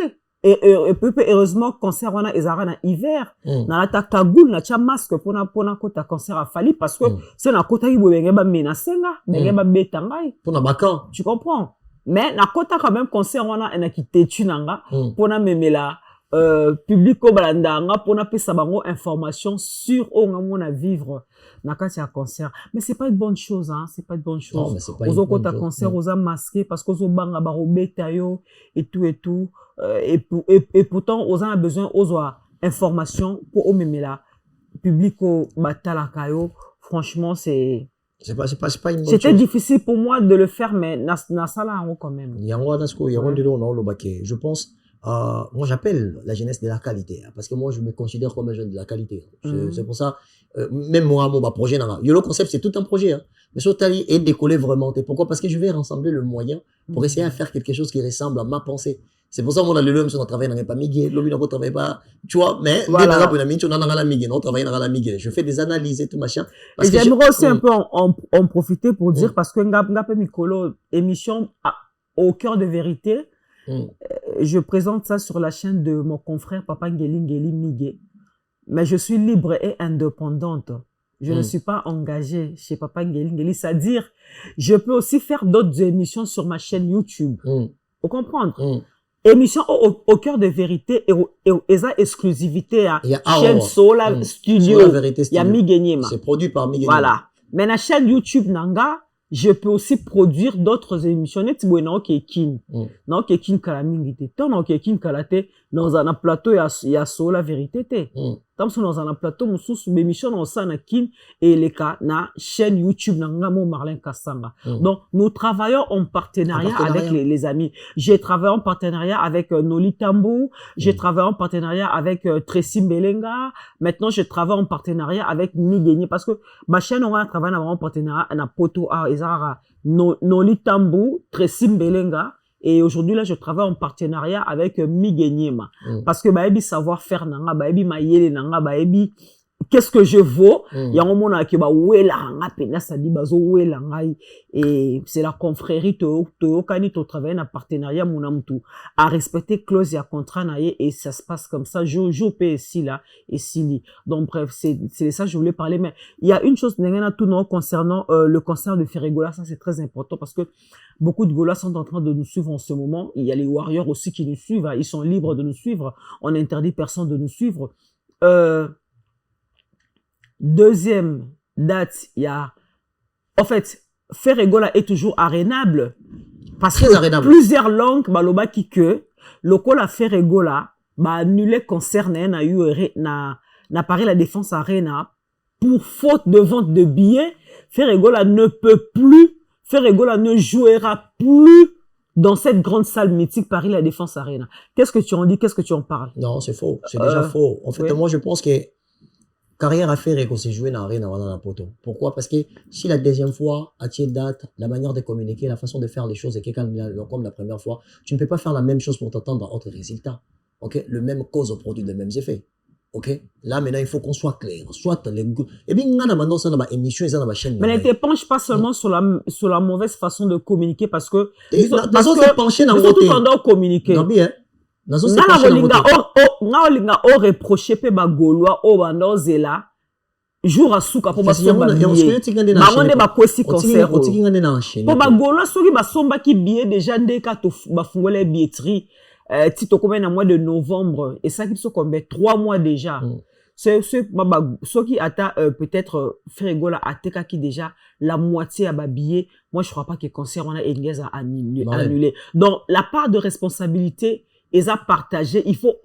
Et heureusement, concert, on a ezara hiver. Na la takagoul, na tia masque pour na kota concert à Fali parce que c'est na kota qui boue ba menacenga, ba betangai. Pour na bakan. Tu comprends? Mais na kota quand même concert, on a qui tetu nanga, pour na memela, public au balandanga, pour na pesa bango information sur on a vivre. Na kati ya concert mais c'est pas une bonne chose hein, c'est pas une bonne chose. Non, mais c'est pas une bonne chose. Aux concert aux masqué parce que aux banga ba robeta yo et tout et pourtant aux a besoin aux information pour au memela public au batala kayo franchement c'est C'est pas une bonne C'était chose. difficile pour moi de le faire, mais na sala en haut quand même. Je pense, moi j'appelle la jeunesse de la qualité, hein, parce que moi je me considère comme un jeune de la qualité. C'est pour ça, même moi, mon projet, le concept c'est tout un projet. Hein. Mais sur Tali et décoller vraiment. Pourquoi? Parce que je vais rassembler le moyen pour essayer à faire quelque chose qui ressemble à ma pensée. C'est pour ça qu'on a le lum sur notre travail, on n'a pas migué, l'homme n'a pas travaillé pas, tu vois, mais Voilà. je fais des analyses et tout machin. Et j'aimerais aussi un peu en profiter pour dire, parce que Ngapé Mikolo, émission au cœur de vérité, je présente ça sur la chaîne de mon confrère Papa Ngeli Migué. Mais je suis libre et indépendante. Je ne suis pas engagée chez Papa Ngeli. C'est-à-dire, je peux aussi faire d'autres émissions sur ma chaîne YouTube. Vous comprenez? Émission au cœur de vérité et ça exclusivité à chaîne Sola Studio. Il y a Miguenyema. C'est produit par Miguenyema. Voilà. Mais la chaîne YouTube Nanga, je peux aussi produire d'autres émissions. Non, kekin kalamingite. Non, kekin kalate. Dans un plateau, il y a Sola vérité. Dans un plateau, mon sous émission dans Sanakin et les cas na chaîne YouTube Nanga mon Marlin Kassanga. Donc, nous travaillons en partenariat avec les amis. J'ai travaillé en partenariat avec Noli Tambou. J'ai travaillé en partenariat avec Tracy Mbelenga. Maintenant, je travaille en partenariat avec Migueni parce que ma chaîne, on va travailler en partenariat na Poto A, Ezara, Noli Tambou, Tracy Mbelenga. Et aujourd'hui, là, je travaille en partenariat avec Miguenyema. Parce que, baebi savoir-faire nanga, baebi maïele nanga, baebi, qu'est-ce que je vaux? Il y a un moment qui va ouela nanga, pena ça dit bazo ouela nanga. Et c'est la confrérie Toyo Kani to travailler en partenariat monamtu à respecter clause et à contrat naie et ça se passe comme ça. Je paye ici là et ici. Donc bref, c'est ça que je voulais parler. Mais il y a une chose tout non concernant le concert de Ferregola, ça c'est très important parce que beaucoup de Golas sont en train de nous suivre en ce moment. Il y a les Warriors aussi qui nous suivent. Hein. Ils sont libres de nous suivre. On n'interdit personne de nous suivre. Deuxième date, il y a... En fait, Ferregola est toujours arénable. Parce très que arénable. Plusieurs langues, baloba qui que, local à Ferregola, annulé concert n'a Paris la Défense Arena pour faute de vente de billets. Ferregola ne peut plus, Ferregola ne jouera plus dans cette grande salle mythique Paris la Défense Arena. Qu'est-ce que tu en dis? Qu'est-ce que tu en parles? Non, c'est faux. C'est déjà faux. En fait, oui. Moi, je pense que carrière à faire et qu'on s'est joué dans l'arène dans la poto. Pourquoi? Parce que si la deuxième fois, à tienne date, la manière de communiquer, la façon de faire les choses est comme la première fois, tu ne peux pas faire la même chose pour t'attendre à autre résultat. Ok? Le même cause produit les mêmes effets. Ok? Là, maintenant, il faut qu'on soit clair. Soit les goûts. Et bien, on a maintenant ça dans ma émission et ça dans ma chaîne. Mais ne te penche pas seulement sur la mauvaise façon de communiquer parce que. Parce que pencher dans le tout en communiquer. Non, bien. Nga olinga o reproche pe ba Gaulois o bando zela jour asuka po basomba billet bango ba kwesi concert po ba Gaulois soki basomba ki billet déjà ndeka to bafungole billetterie tito combien na mois de novembre et ça qui sont combien 3 mois déjà c'est soki ata peut-être Ferregola ateka qui déjà la moitié à ba billet moi je crois pas que concert on a engagé à annuler donc la part de responsabilité et ça partagé, il faut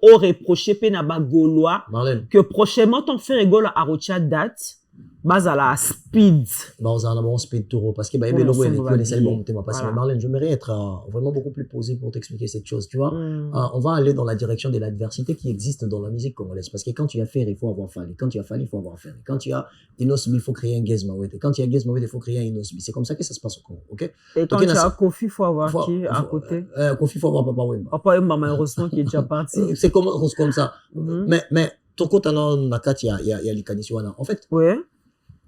reprocher Penaba Gaulois que prochainement ton Ferregola a reçu date base à la speed. Speed tour parce que Marlène, j'aimerais être vraiment beaucoup plus posé pour t'expliquer cette chose, tu vois. On va aller dans la direction de l'adversité qui existe dans la musique congolaise parce que quand tu as fait, il faut avoir fallu. Quand tu as fallu, il faut avoir fait. Quand tu as Inosbi, il faut créer un Gizmawet. Quand tu as Gizmawet, il faut créer un Inosbi. C'est comme ça que ça se passe au Congo, ok? Et quand tu as Kofi, il faut avoir qui à côté? Kofi, il faut avoir Papa Wemba. Papa Wemba, malheureusement, qui est déjà parti. C'est comme ça. Mais ton côté, il y a l'Ikaniswana. En fait, ouais.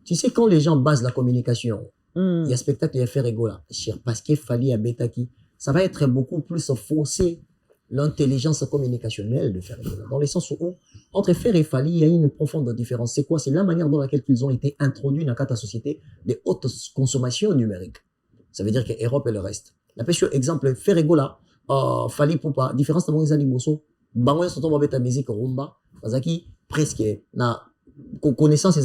Tu sais, quand les gens basent la communication, il y a spectacle, il y a Ferregola, parce qu'il fallait à Betaki, ça va être beaucoup plus faussé l'intelligence communicationnelle de Ferregola. Dans le sens où, entre Fer et Fali, il y a une profonde différence. C'est quoi? C'est la manière dans laquelle ils ont été introduits dans la société de haute consommation numérique. Ça veut dire que Europe et le reste. La pêche, exemple, Ferregola, Fali Poupa, différence de Moïse Alimoso, Bangoya Sotomba Beta Musique Rumba, Bazaki, presque, na connaissance et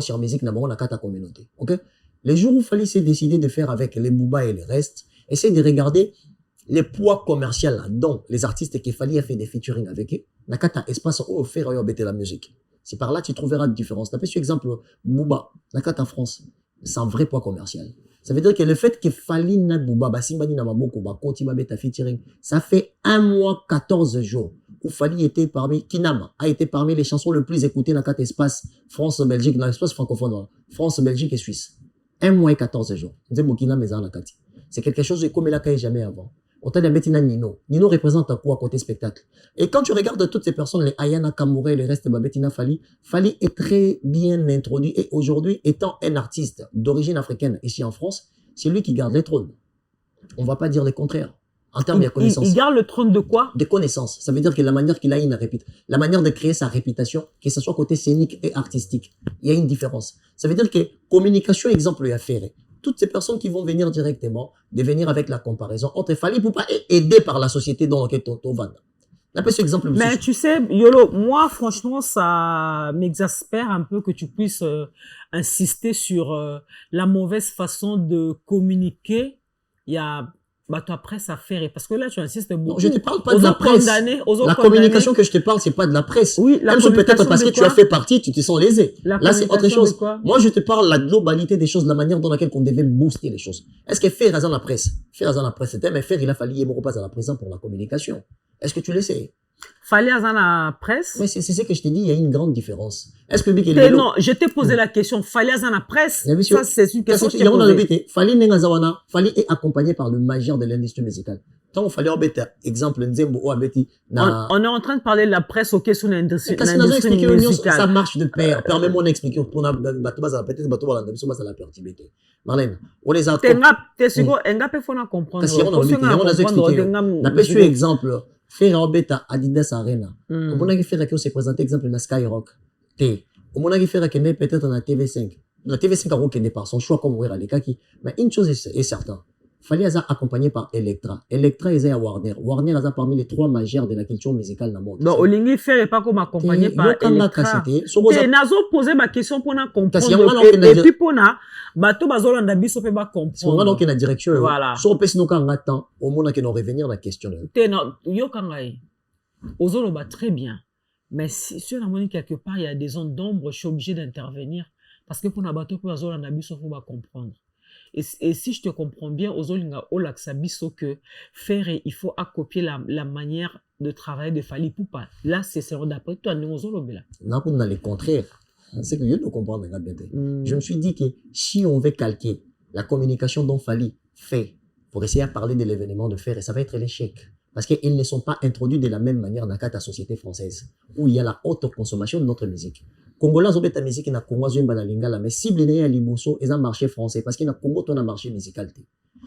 sur musique na la carte communauté. Ok? Les jours où Fali s'est décidé de faire avec les Bouba et le reste, essaye de regarder les poids commerciaux dont les artistes qui Fali a fait des featuring avec eux, la carte espace où faire la musique. C'est par là que tu trouveras de différence. Par exemple, Bouba, la carte en France, c'est un vrai poids commercial. Ça veut dire que le fait que Fally na Bouba, Basimbani na Maboko, Kontima Beta featuring, ça fait 1 mois, 14 jours où Fally était parmi, Kinama a été parmi les chansons les plus écoutées dans 4 espaces France-Belgique, dans l'espace francophone, France, Belgique et Suisse. 1 mois et 14 jours. C'est quelque chose de comme il a jamais avant. Autant de Bettina Nino. Nino représente quoi côté spectacle? Et quand tu regardes toutes ces personnes, les Ayana Kamouré, le reste de Bettina Fally, Fally est très bien introduit et aujourd'hui, étant un artiste d'origine africaine ici en France, c'est lui qui garde les trônes. On va pas dire le contraire. En termes de connaissances. Il garde le trône de quoi? De connaissances. Ça veut dire que la manière qu'il a la manière de créer sa réputation, que ce soit côté scénique et artistique, il y a une différence. Ça veut dire que communication, exemple, il y a fait. Toutes ces personnes qui vont venir directement, de venir avec la comparaison entre Fally pour pas être aidé par la société dans laquelle tu vas. Appelle ce exemple. Mais tu sais, Yolo, moi, franchement, ça m'exaspère un peu que tu puisses insister sur la mauvaise façon de communiquer. Il y a toi presse à faire. Parce que là, tu insistes beaucoup. Non, je ne te parle pas de la presse. La communication que je te parle, c'est pas de la presse. Oui, la même peut-être parce que tu as fait partie, tu te sens lésé. Là, c'est autre chose. Moi, je te parle de la globalité des choses, la manière dans laquelle on devait booster les choses. Est-ce que faire dans la presse? Faire dans la presse, c'était, mais faire, il a fallu y repas à la prison pour la communication. Est-ce que tu le sais? Fallait dans la presse? Mais c'est ce que je t'ai dit, il y a une grande différence. Est-ce que non, je t'ai posé la question. Fallait dans la presse? Ça, c'est une question que je t'ai posée. Fally est accompagné par le majeur de l'industrie musicale. Tant il fallait exemple, Nzembo ou Abeti. On est en train de parler de la presse au question de l'industrie musicale. Ça marche de pair. Permets-moi d'expliquer pour la peut-être la pertinente. Marlène, on les a. T'es sûr, Ngape faut comprendre. On a fait exemple. Faire Robeta Adidas Arena. On a fait que se présente exemple dans Skyrock. On a fait que peut-être dans la TV5. La TV5 a reconnu par son choix comme Wera Lekaki. Mais une chose est certaine. Fally a accompagné par Electra. Electra est à Warner. Warner est parmi les 3 majeurs de la culture musicale dans le monde. Donc, Olingi fait pas comme accompagné par Electra. Nazo posé ma question pour comprendre. Et puis pour bato bazolanda biso pe ba comprendre. Si on a donc une direction. Voilà. So pe sino kan attend au monde qui nous revenir la question. Yo kangai. Ozolo ba très bien. Mais si sur la monnaie quelque part il y a des zones d'ombre, je suis obligé d'intervenir parce que pour na bato pe bazolanda biso faut ba comprendre. Et si je te comprends bien, Ozolinga Olaksa biso que faire, il faut accopier la manière de travailler de Fally Poupa. Là, c'est d'après toi, nous Ozolobela. Non, on a le contraire. C'est que je dois comprendre. Je me suis dit que si on veut calquer la communication dont Fally fait pour essayer de parler de l'événement de faire, ça va être l'échec. Parce qu'ils ne sont pas introduits de la même manière dans la société française, où il y a la haute consommation de notre musique. Congolais ont la musique na Congo zomba na lingala mais cible né à Liboso et un marché français parce qu'il na Congo ton un marché musical té.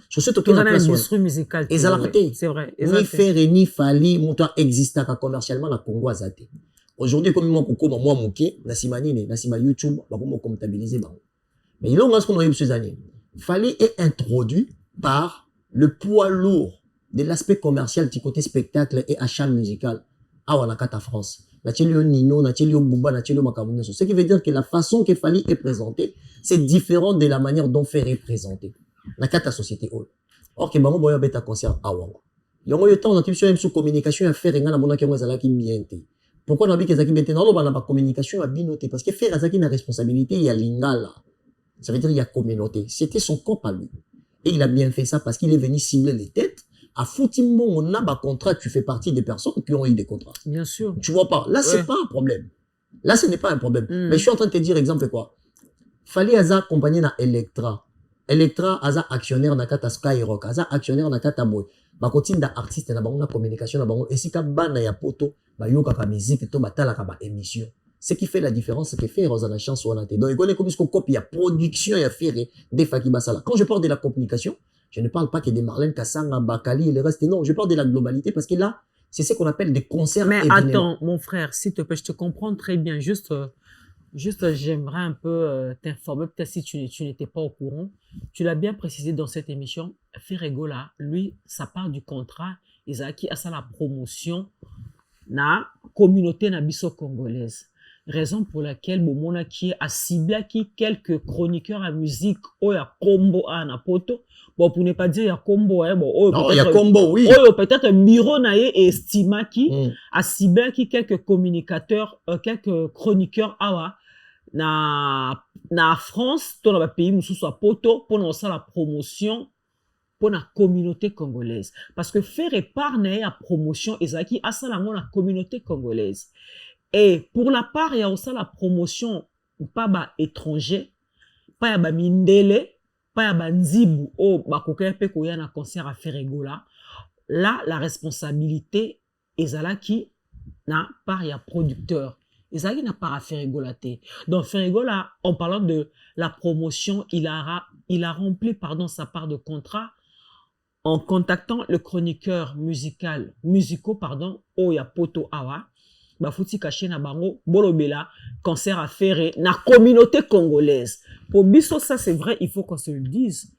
Sur ce total na industrie musicale. C'est vrai. Ni faire ni Fally montant exista commercialement na Congo azate. Aujourd'hui comme moi koko moi moké na simani na sima YouTube ba ko comptabiliser ba. Mais il a ce qu'on a eu ces années. Fally est introduit par le poids lourd de l'aspect commercial du côté spectacle et achat musical à Wanakata France. Nino, Bouba, ce qui veut dire que la façon que Fally est présenté, c'est différent de la manière dont Fer est présenté. Dans la société. Or, que Bango Boya Beta concert à Wango. Il y a eu temps d'attribution sur communication à faire et à mon qui miente. Pourquoi on a dit que Zaki Bete non, on a pas communication à binoter parce que Fer Zaki a responsabilité, il y a l'ingala. Ça veut dire il y a communauté. C'était son corps à lui. Et il a bien fait ça parce qu'il est venu cibler les têtes. À Foutimbo, on a un contrat, tu fais partie des personnes qui ont eu des contrats. Bien sûr. Tu vois pas. Là, c'est pas un problème. Là, ce n'est pas un problème. Mais je suis en train de te dire, exemple, quoi. Fally Aza accompagné na Electra. Electra Aza actionnaire na kata Skyrock. Aza actionnaire na kata Boy. Ba continue da artiste na bango na communication na bango. Et si ka bana ya poto, ba yoka ka musique, to batala ka ba émission. Ce qui fait la différence, c'est que faire dans la chanson on a été. Donc, il connaît comme ce qu'on copie, il y a production, il y a faire des Faki Basala. Quand je parle de la communication, je ne parle pas que des Marlène Kassanga, Bakali et le reste. Non, je parle de la globalité parce que là, c'est ce qu'on appelle des concerts. Mais attends, mon frère, s'il te plaît, je te comprends très bien. Juste j'aimerais un peu t'informer, peut-être si tu n'étais pas au courant. Tu l'as bien précisé dans cette émission. Ferregola, lui, ça part du contrat. Isaki a ça la promotion na communauté na biso congolaise. raison pour laquelle Bomona qui a ciblé qui quelques chroniqueurs à musique ou à combo à Napoto. Bon, pour ne pas dire il y a combo, hein, bon, non, il y a combo, oui. Peut-être Miro Naye et Estima qui a ciblé qui quelques communicateurs, quelques chroniqueurs à na France, dans le pays, nous sommes à Poto, pour nous faire la promotion pour la communauté congolaise. Parce que faire épargne la promotion, et ça qui a ça la communauté congolaise. Et pour la part, il y a aussi la promotion, pas bah étranger, pas ya ba mindele, pas ya ba nzibu, oh, bah kokepe koya na concert à Ferregola. Là, la responsabilité, est là qui na part ya producteur. Ezaki n'a pas à Ferregola. Donc Ferregola, en parlant de la promotion, il a rempli sa part de contrat en contactant le chroniqueur musicaux, Oya Poto Awa, Bafouti Kaché na bango, Bolobela, concert à Ferré, na communauté congolaise. Pour Bisso, ça c'est vrai, il faut qu'on se le dise.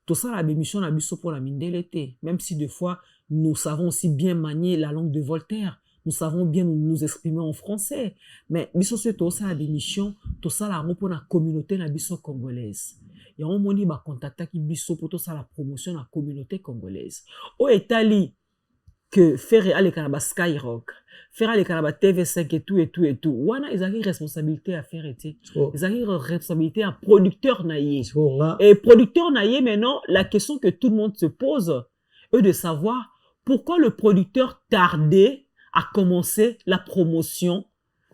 Tout ça, la démission na Bisso pour la Mindelete. Même si des fois, nous savons aussi bien manier la langue de Voltaire. Nous savons bien nous exprimer en français. Mais Bisso, c'est tout ça la démission, tout ça la pour la communauté na Bisso congolaise. Et on m'a dit bah contacter qui Bisso pour tout ça la promotion de la communauté congolaise. Au Italie que faire aller Canada Skyrock, faire aller Canada TV5 et tout. Wana ils ont une responsabilité à faire été. Ils ont une responsabilité à producteur naïe. Et producteur naïe maintenant la question que tout le monde se pose est de savoir pourquoi le producteur tardait à commencer la promotion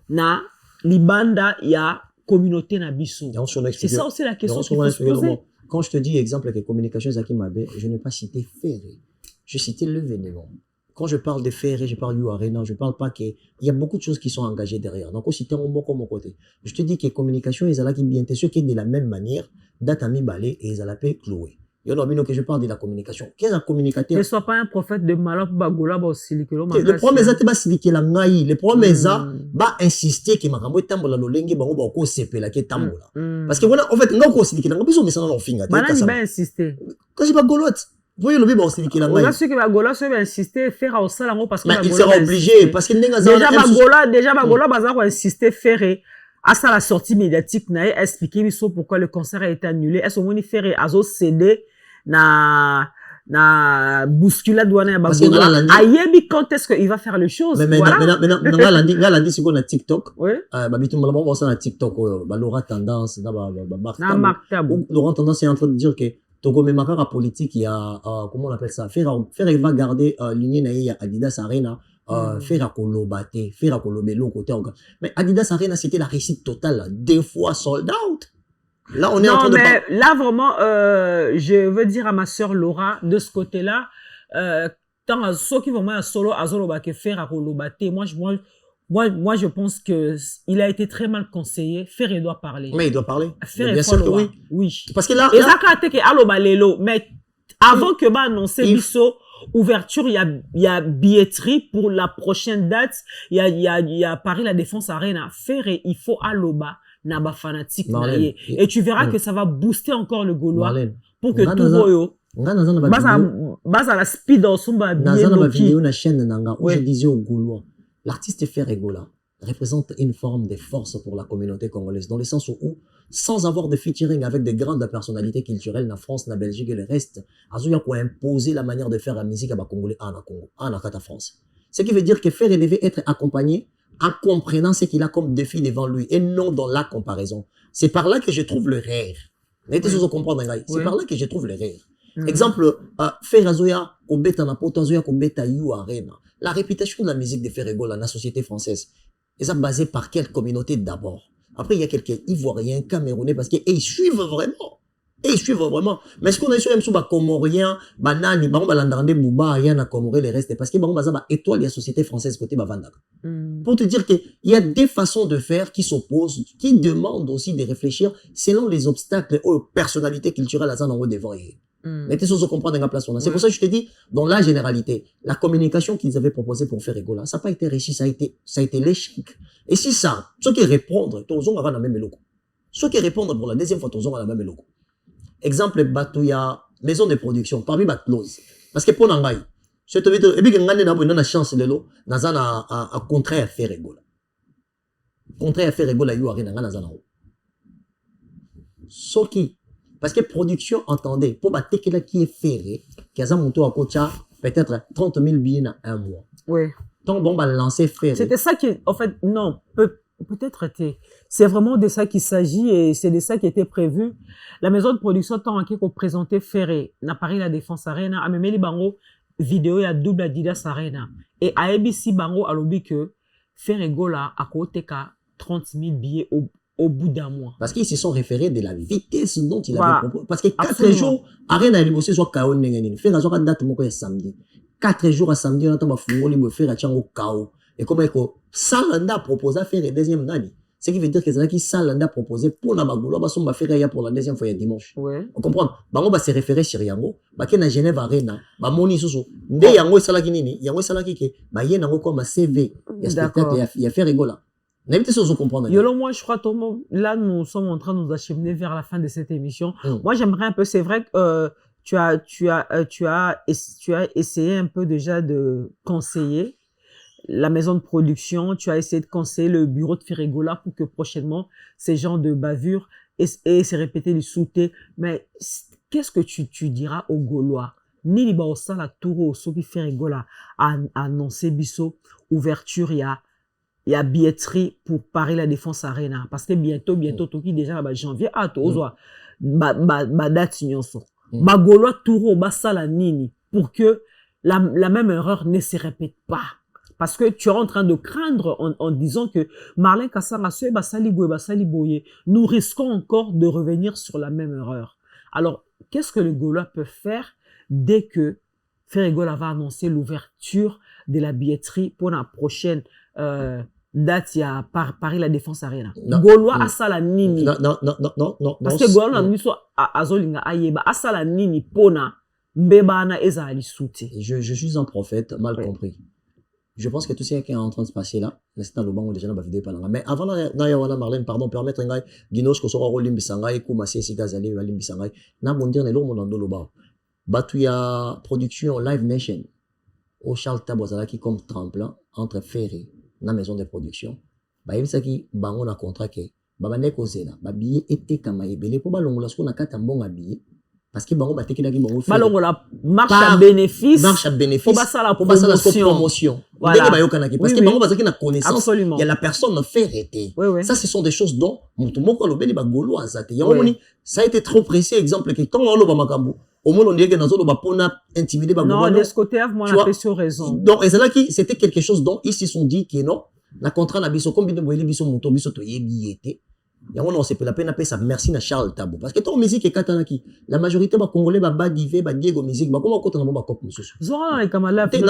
na libanda ya communauté na biso. C'est ça aussi la question qu'il faut se poser. Quand je te dis exemple avec les communications Zaki Mabe, je n'ai pas cité Ferré, je citais l'événement. Quand je parle de Ferré, je parle du Arena, je parle pas qu'il y a beaucoup de choses qui sont engagées derrière. Donc, aussi, c'était un mot comme mon côté. Je te dis que les communications, ils allaient bien ceux qui est de la même manière, datami balé et ils allaient clouer. Que je parle de la communication. Qu'est-ce que la communicateur? Ne sois pas un prophète de malheur bagola ba silikelo makasi. Le problème est ba silikela ngai. Le problème est ba insister que makambo tambola lolenge bango ba ko sepela ke tambola. Parce que voilà en fait nga ko silikela nga biso mesana no finga. Bana ni ba insister. Quand je ba golot, voyez le ba silikela ngai. On a su que bagola se ba insister faire au sala ngo parce que il sera obligé parce que déjà bagola baza ko insister faire à ça la sortie médiatique na expliquer biso pourquoi le concert a été annulé. Est-ce qu'on faire azo céder na bousculade douane ya bagola ayebi quand est-ce qu'il va faire les choses. Mais maintenant lundi c'est qu'on a TikTok babitu malama on va na TikTok ba Laura Tendance na ba Laura Tendance est en train de dire que Togo Memakara politique il y a comment on appelle ça faire il va garder lignée na ya Adidas Arena faire à kolobate faire à kolobelo côté mais Adidas Arena c'était la réussite totale 2 fois sold out. Là, on est en train de là, vraiment, je veux dire à ma sœur Laura, de ce côté-là, tant ceux qui vont à solo, à Zolo, que faire à Kolobate, moi, je pense que il a été très mal conseillé. Faire, il doit parler. Mais il doit parler. Faire, bien sûr que oui. Oui. Parce que là. Et ça, quand que Aloba Lelo, mais avant que bah annoncer Bisso, ouverture, il y a billetterie pour la prochaine date. Il y a Paris La Défense Arena. Faire, il faut Aloba. Naba fanatique et tu verras que ça va booster encore le Gaulois pour que tout voyo basa la speed en somba bien ma vidéo na chaîne nanga où je disais au Gaulois l'artiste Ferregola représente une forme de force pour la communauté congolaise dans le sens où sans avoir de featuring avec des grandes personnalités culturelles na France na Belgique et le reste azoya ko imposer la manière de faire la musique à Congolais en Congo en Kata France, ce qui veut dire que Ferre devait être accompagné en comprenant ce qu'il a comme défi devant lui et non dans la comparaison. C'est par là que je trouve le rire. C'est par là que je trouve le rire. Exemple, Ferrazoya, Kobeta na Potazoya, Kobeta You Arena. La réputation de la musique de Ferrego, la société française, est basée par quelle communauté d'abord? Après, il y a quelques Ivoiriens, Camerounais, parce qu'ils suivent vraiment. Et ils suivent vraiment. Mais ce qu'on a sur même sur Comorien, Banani, Balandande, Bouba, Yana, Comoré, les restes, parce que Baza étoile la société française côté Bavandaka. Pour te dire qu'il y a des façons de faire qui s'opposent, qui demandent aussi de réfléchir selon les obstacles aux personnalités culturelles à Zanango devant. Mais tu sais, comprendre dans la place. C'est pour ça que je te dis, dans la généralité, la communication qu'ils avaient proposée pour faire Egola, ça n'a pas été réussi, ça a été l'échec. Et si ça, ceux qui répondent, tous ont la même logo. Ceux qui répondent pour la deuxième fois, tous ont la même logo. Exemple, Batouya, maison de production, parmi Batlose. Parce que pour Nangaï, je te dis, et puis, il y a une chance de l'eau, dans un contraire à faire Egola. contrat à faire rigoler yo arena ngana zanao soki parce que production entendez pour battre que là qui est ferré qui a monto à cocha peut-être 30 000 billets dans un mois Oui. donc bon bah lancer ferré C'était ça qui, en fait, non, peut-être c'est vraiment de ça qu'il s'agit et c'est de ça qui était prévu. La maison de production tant qu'on présentait Ferré, n'a Paris la Défense Arena, a même les bango vidéo et à double Adidas Arena. Et à ABC bango a lobby que Ferré Gola a côté 30 000 billets au bout d'un mois. parce qu'ils se sont référés de la vitesse dont il Voilà. avait proposé parce que 4 Absolument. jours Arena il bossé soit KO n'engeni faire genre date moko ya samedi 4 jours à samedi on attend ba fungoli bo faire chango KO et comment eko Salanda propose à faire le deuxième nani ce qui veut dire que c'est là qui Salanda proposé pour na magolo ba somba faire ya pour la deuxième fois ya dimanche Ouais. on comprend bango ba se référer sur yango ba ke na Genève Arena ba moni susu nde yango esala kinini yango esala kike ba ye nango comme CV ya spectacle ya faire rigola n'habitez sur vous comprendre Yolo, moi, je crois, Tomo, là, nous sommes en train de nous acheminer vers la fin de cette émission. Moi, j'aimerais un peu, c'est vrai que tu as essayé un peu déjà de conseiller la maison de production, tu as essayé de conseiller le bureau de Ferregola pour que prochainement, ces genres de bavures et se répéter du sauté. Mais qu'est-ce que tu diras aux Gaulois? Ni ba osa la tour au soki Ferregola a annoncé biso ouverture il y a billetterie pour Paris la Défense Arena parce que bientôt toki déjà ba janvier tozwa ba date nyonso ba Gaulois touro ba sala nini pour que la même erreur ne se répète pas. Parce que tu es en train de craindre en disant que Marlin Kassanga nous risquons encore de revenir sur la même erreur. Alors, qu'est-ce que le Gaulois peut faire dès que Ferregola va annoncer l'ouverture de la billetterie pour la prochaine date, il y a Paris la Défense Arena. Gaulois a ça la nini. Non. Parce que Gaulois n'a pas azolinga ayeba a ça la nini pona mbebana eza ali souté. Je suis un prophète mal compris. Je pense que tout ce qui est en train de se passer là, c'est dans le banc où déjà on va vidéo pas là. Mais avant d'aller Marlène, pardon, permettre un gars, Guinos que sera Rolim Bisangai, Koumassi, Sigazali, Valim Bisangai, n'a bon dire, n'est l'homme dans le bas. Batuya production Live Nation, au Charles Tabozala qui comme tremplin entre Ferré, la maison de production. Bah, il s'agit de un contrat qui est kozela, bah, billet était comme un belé pour ballon, ce qu'on a quatre bon habillé. Parce que bango bateki naki bango malongo la marche à bénéfice pour ça la promotion voilà. Parce que bango bazaki na connaissance absolument. Il y a la personne fait arrêter ça ce sont des choses dont mutu moko lobeli ba golo azate yango moni ça a été trop précis exemple que quand on lo ba makambo au moins on dit que nazo lo ba pona intimider ba golo non de ce côté moi on a fait sur raison donc et c'est là qui c'était quelque chose dont ils se sont dit que non na contrat na biso combien de boyeli biso muto biso to yebi été. On c'est pour la peine à ça merci na Charles Tabo parce que ton musique est katanaki la majorité ba congolais ba badivé ba Diego musique ba comment quand on ba cop mususu zora na kamala c'est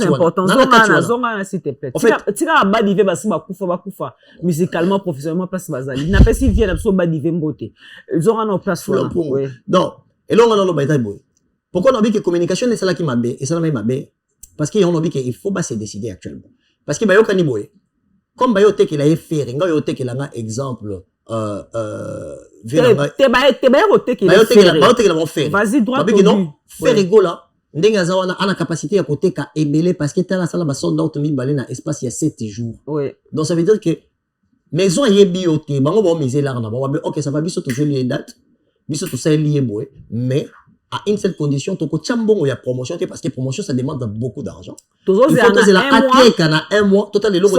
important zora s'il te plaît tika badivé ba simba kufa musicalement professionnellement place bazali na pesi vient na so badivé mbote zora na place là donc et là on a le baïta boy pourquoi on a dit que communication est celle qui m'a bé et ça m'a bé parce que on a dit qu'il faut pas se décider actuellement parce que ba yo kaniboy comme ba yo te qu'il a fait nga yo te qu'il a exemple vas-y droit non faire rigola ndenga za wana ana capacité à côté ka ebele parce que tala sala ba soldat to mi balé na espace il y a 7 jours donc ça veut dire que maison yebi oté bango ba miser là na ba OK ça va biso to jouer les dates biso to ça lié boy mais à une seule condition, tu as il y a promotion parce que promotion ça demande beaucoup d'argent. Il faut que un mois total de l'euro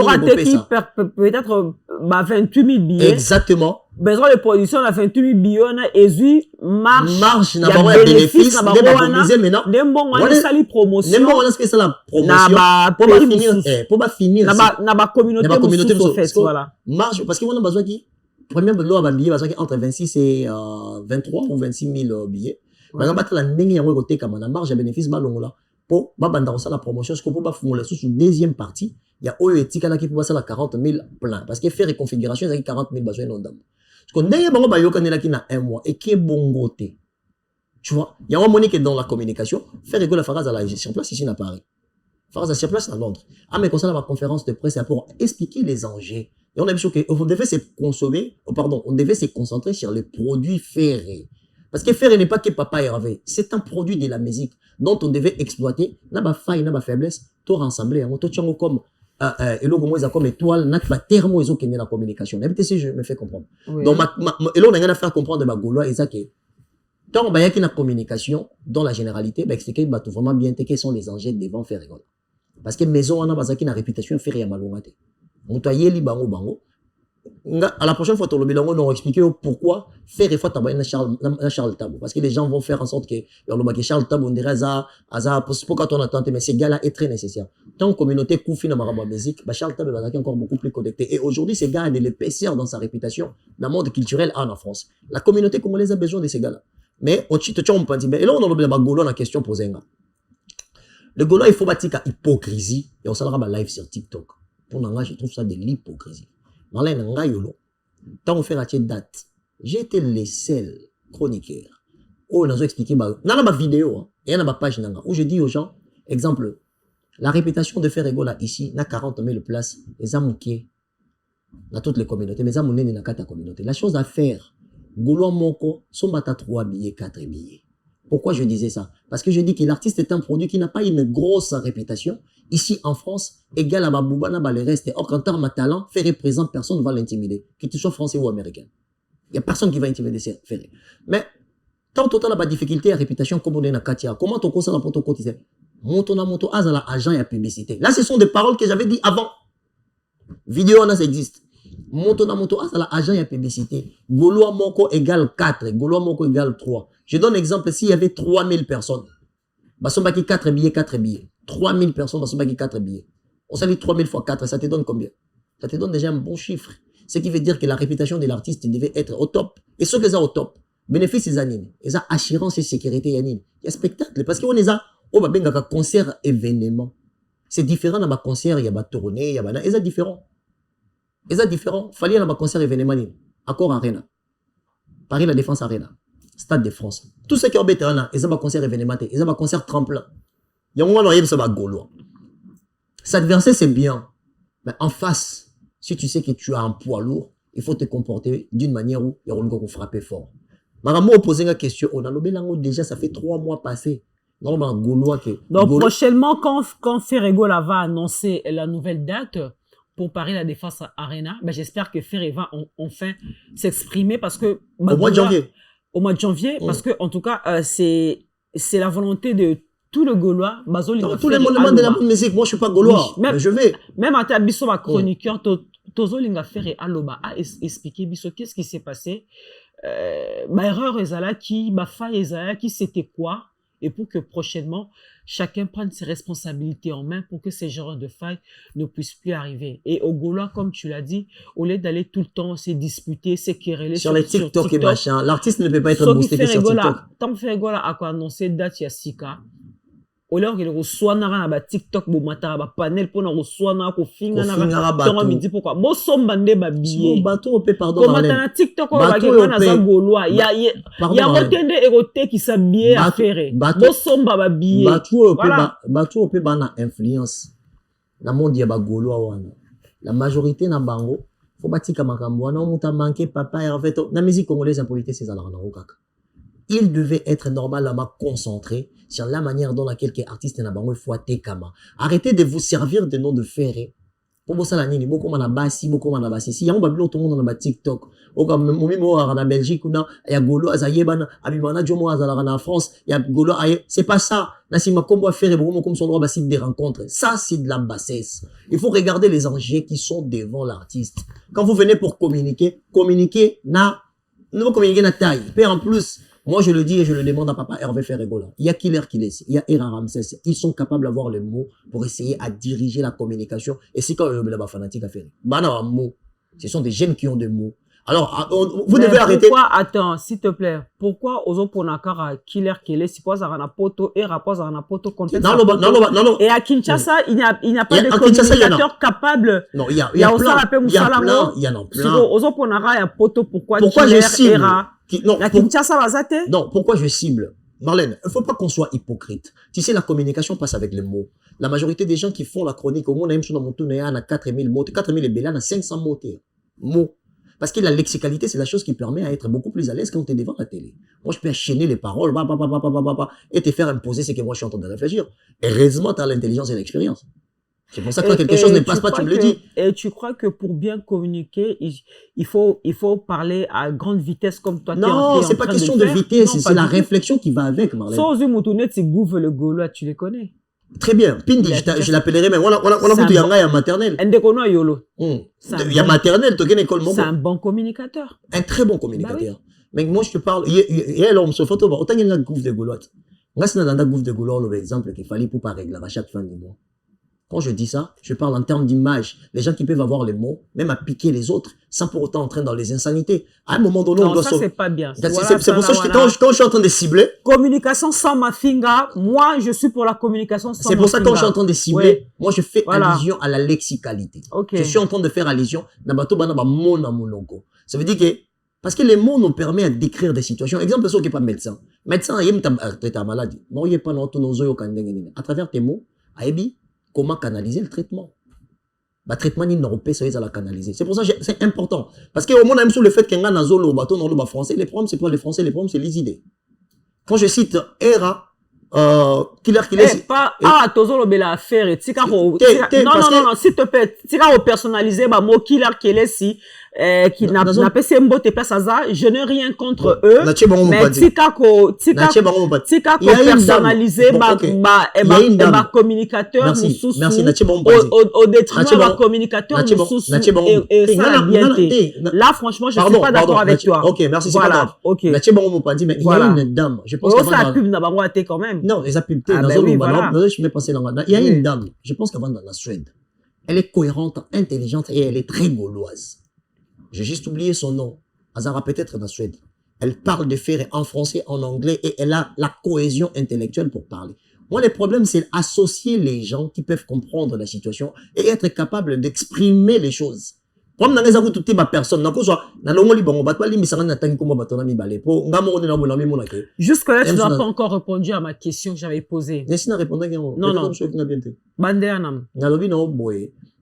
peut-être 28 000 billets. Exactement. Besoin de production à 28 000 billets et marche n'a pas de bénéfice n'a pas misé maintenant. On a sali promotion. On a fait ça la promotion pour pas finir na ba communauté voilà. Marche parce qu'on a besoin qui première loi ba billet besoin entre 26 et 23 ou 26 000 billets. Par exemple, la ndenge yango côté comme na marge à bénéfice balongola pour ba banda ça la promotion ce qu'on peut pas fumuler sous deuxième partie il y a oyo etika là qui peut passer la 40 000 plein parce que faire reconfiguration c'est 40 000 besoin non dam parce que ndenge bango ba yokane là qui na un mois et qui est bongoté tu vois il y a un monique dans la communication faire rigoler la phrase à la gestion place ici à Paris phrase à sur place à Londres mais comme ça la conférence de presse pour expliquer les enjeux et on a vu que on devait se consommer on devait se concentrer sur les produits ferrés. Parce que Ferré n'est pas que Papa Hervé, c'est un produit de la musique dont on devait exploiter. N'a pas faille, n'a pas faiblesse, tout rassembler, on tout comme et là, comment ils ont comme étoile, n'a pas terme, ils ont gagné la communication. Si je me fais comprendre. Oui. Donc, et là, on a rien à faire comprendre, bah, Gaulois, et ça, que, tant qu'il y a une communication, dans la généralité, bah, expliquer, bah, tout vraiment bien, quels sont les enjeux devant faire rigole. Parce que maison, on a basé une réputation, faire rien malongate. On t'a yé li bango bango. À la prochaine fois, on va expliquer pourquoi faire et fois tabayer Charles Tabo. Parce que les gens vont faire en sorte que Charles Tabo, on dirait, pour quand on attend, mais ces gars-là est très nécessaire. Tant que communauté Koufi dans Maraba musique, Charles Tabo est encore beaucoup plus connecté. Et aujourd'hui, ces gars ont de l'épaisseur dans sa réputation dans le monde culturel en France. La communauté congolaise a besoin de ces gars-là. Mais on chite, on peut dire, et là, on a le Gaulois la question posée. Le Gaulois, il faut bâtir hypocrisie. Et on s'en va live sur TikTok. Pour moi, je trouve ça de l'hypocrisie. Marlène Ngayolo, tant on fait la date, j'ai été le seul chroniqueur. Oh, on a expliqué, dans ma vidéo, et dans ma page, où je dis aux gens, exemple, la réputation de faire Rigola ici, n'a 40 000 places, les amoukiers, dans toutes les communautés, mais amoukiers, n'a 4 communautés. La chose à faire, Goulois Moko, sont bata 3 billets, 4 billets. Pourquoi je disais ça? Parce que je dis que l'artiste est un produit qui n'a pas une grosse réputation. Ici, en France, égal à Babouba, n'a pas le reste. Or, en termes de talent, Ferré présent, personne ne va l'intimider. Qu'il soit français ou américain. Il n'y a personne qui va intimider Ferré. Mais, tant total n'a pas de difficulté à réputation comme on est dans Katia. Comment ton conseil pour ton côté? Moto na moto, azala agent et publicité. Là, ce sont des paroles que j'avais dit avant. Vidéo, ça existe. Moto na moto, azala agent et publicité. Gaulois Moko égale 4. Gaulois Moko égale 3. Je donne l'exemple, s'il y avait 3000 personnes, Basombaki 4 billets, 4 billets. 3000 personnes, Basombaki 4 billets. On s'allie 3000 fois 4, ça te donne combien? Ça te donne déjà un bon chiffre. Ce qui veut dire que la réputation de l'artiste devait être au top. Et ce que ça au top, bénéfice des animes, et ça assurance et sécurité yanine. Il y a spectacle, parce qu'on est à, on va bien concert événement. C'est différent dans ma concert, il y a tournée, il y a et ça différent. Et ça différent. Fallait dans ma concert événement, Accor Arena. Paris La Défense Arena. Stade de France. Tout ce qui est embêté, ils ont un concert événement, ils ont un concert tremplin. Il y a un moment où ils ont Gaulois. Cet adversaire, c'est bien. Mais en face, si tu sais que tu as un poids lourd, il faut te comporter d'une manière où il y a un gars qui frappe fort. Maman a posé une question. On a le déjà, ça fait 3 mois passés. Donc, prochainement, quand Ferregola va annoncer la nouvelle date pour Paris La Défense Arena, ben, j'espère que Ferré va enfin s'exprimer parce que... Au mois de janvier. Au mois de janvier, parce que, en tout cas, c'est la volonté de tout le Gaulois. Tous les monuments de la musique, moi je suis pas Gaulois, oui, mais je vais. Même à ta biso, ma chroniqueur, Tozo Linga Ferré Aloba a expliqué biso qu'est-ce qui s'est passé. Ma erreur qui, ma faille qui c'était quoi, et pour que prochainement, chacun prenne ses responsabilités en main pour que ces genres de failles ne puissent plus arriver. Et au Gaulois, comme tu l'as dit, au lieu d'aller tout le temps se disputer, se quereller sur les TikTok et machin, l'artiste ne peut pas être boosté que sur TikTok. Tant que Ferregola a annoncé date il y a 6 cas, au lieu qu'il reçoit na TikTok bo mata ba panel pour reçoit na ko finga na ton midi pourquoi bo sombande ba billet bateau pe pardon comment na TikTok ko ba ke na za Gaulois il y a motende éroté qui s'habille à faire bo somba ba billet bateau pe ba na influence na monde ya ba Gaulois wana la majorité na bango faut batika makambo wana muta manqué papa et en fait na musique congolaise en politique c'est ça la kaka. Il devait être normalement concentré sur la manière dans laquelle les artistes n'a pas eu kama. Arrêtez de vous servir de noms de ferré. Pour vous, ça la nini, beaucoup de bassi, beaucoup de bassi. Si y a un babylon, tout le monde dans TikTok. Ou comme Momimo en Belgique, ou il y a Golo, Azayeban, Abimana, Jomo, en France, il y a Golo, c'est pas ça. Nassima, comme faire beaucoup comme son droit bassi des rencontres. Ça, c'est de la bassesse. Il faut regarder les enjeux qui sont devant l'artiste. Quand vous venez pour communiquer, ne vous communiquez na taille. Et en plus, moi, je le dis et je le demande à papa Hervé Ferregola. Il y a Killer Kiles, il y a Era Ramsès. Ils sont capables d'avoir les mots pour essayer à diriger la communication. Et c'est quand le fanatique a fait. Bana mots. Ce sont des jeunes qui ont des mots. Alors, vous devez arrêter. Pourquoi, attends, s'il te plaît, pourquoi aux autres Killer Kiles, si pas à poto et rapport à poto complètement. Non. Et à Kinshasa, il n'y a pas de communicateur capable. Non, il y a plein. Il y en a plein. Aux autres il y a poto, pourquoi je cible? Non, pourquoi je cible? Marlène, il ne faut pas qu'on soit hypocrite. Tu sais, la communication passe avec les mots. La majorité des gens qui font la chronique, au monde, on a 4000 mots. 4000 et Bélan, on a 500 mots. Parce que la lexicalité, c'est la chose qui permet à être beaucoup plus à l'aise quand tu es devant la télé. Moi, je peux enchaîner les paroles, et te faire imposer ce que moi je suis en train de réfléchir. Heureusement, tu as l'intelligence et l'expérience. C'est pour ça que quand quelque chose ne passe pas, tu me le dis. Et tu crois que pour bien communiquer, il faut parler à grande vitesse comme toi? Non, c'est pas question de vitesse, c'est la réflexion qui va avec, Marlène. Sans Zumutunet, c'est Gouve le Gaulois, tu les connais. Très bien. Pindi, je l'appellerai même. On a vu Yanga en maternelle. Ndékono Yolo. Il y a maternelle, tu école. C'est un bon communicateur. Un très bon communicateur. Mais moi, je te parle, il y a l'homme sur photo, autant il y a un Gouve de Gaulois. Moi, c'est dans un Gouve de Gaulois, l'exemple qu'il fallait pour pas régler à chaque fin du mois. Quand je dis ça, je parle en termes d'image. Les gens qui peuvent avoir les mots, même à piquer les autres, sans pour autant entrer dans les insanités. À un moment donné, on doit ça, c'est pas bien. C'est pour ça que quand je suis en train de cibler. Communication sans ma finga. Moi, je suis pour la communication sans ma finga. C'est pour ça que quand je suis en train de cibler, moi, je fais allusion à la lexicalité. Okay. Je suis en train de faire allusion. Ça veut dire que, parce que les mots nous permettent de décrire des situations. Exemple, ceux qui n'est pas médecin. Médecin, il y a une maladie. À travers tes mots, comment canaliser le traitement. Le traitement, il n'a pas à la canaliser. C'est pour ça que c'est important. Parce qu'au moins, même sur le fait qu'il y a un zolo, bateau, dans le français, les problèmes, c'est pas les français, les problèmes, c'est les idées. Quand je cite Era, tozolo bela affaire et tika non, s'il te plaît, tika personnaliser ba mot killer si qui n'a pas ces mots te place ça, je n'ai rien contre eux, mais tika personnaliser ba communicateur au détriment ba communicateur et ça la bienté. Là franchement, je suis pas d'accord avec toi. OK, merci, c'est pas grave. OK. Mais il y a une dame, je pense que ça pub na bango até quand même. Non, les appuis, je vais passer là. Il y a une dame, je pense qu'avant dans la Suède, elle est cohérente, intelligente et elle est très gauloise. J'ai juste oublié son nom. Azara peut-être dans la Suède. Elle parle de faire en français, en anglais et elle a la cohésion intellectuelle pour parler. Moi, le problème, c'est associer les gens qui peuvent comprendre la situation et être capable d'exprimer les choses. Comme dans les avoues, ma personne, jusque là, tu n'as pas encore répondu à ma question que j'avais posée. Non.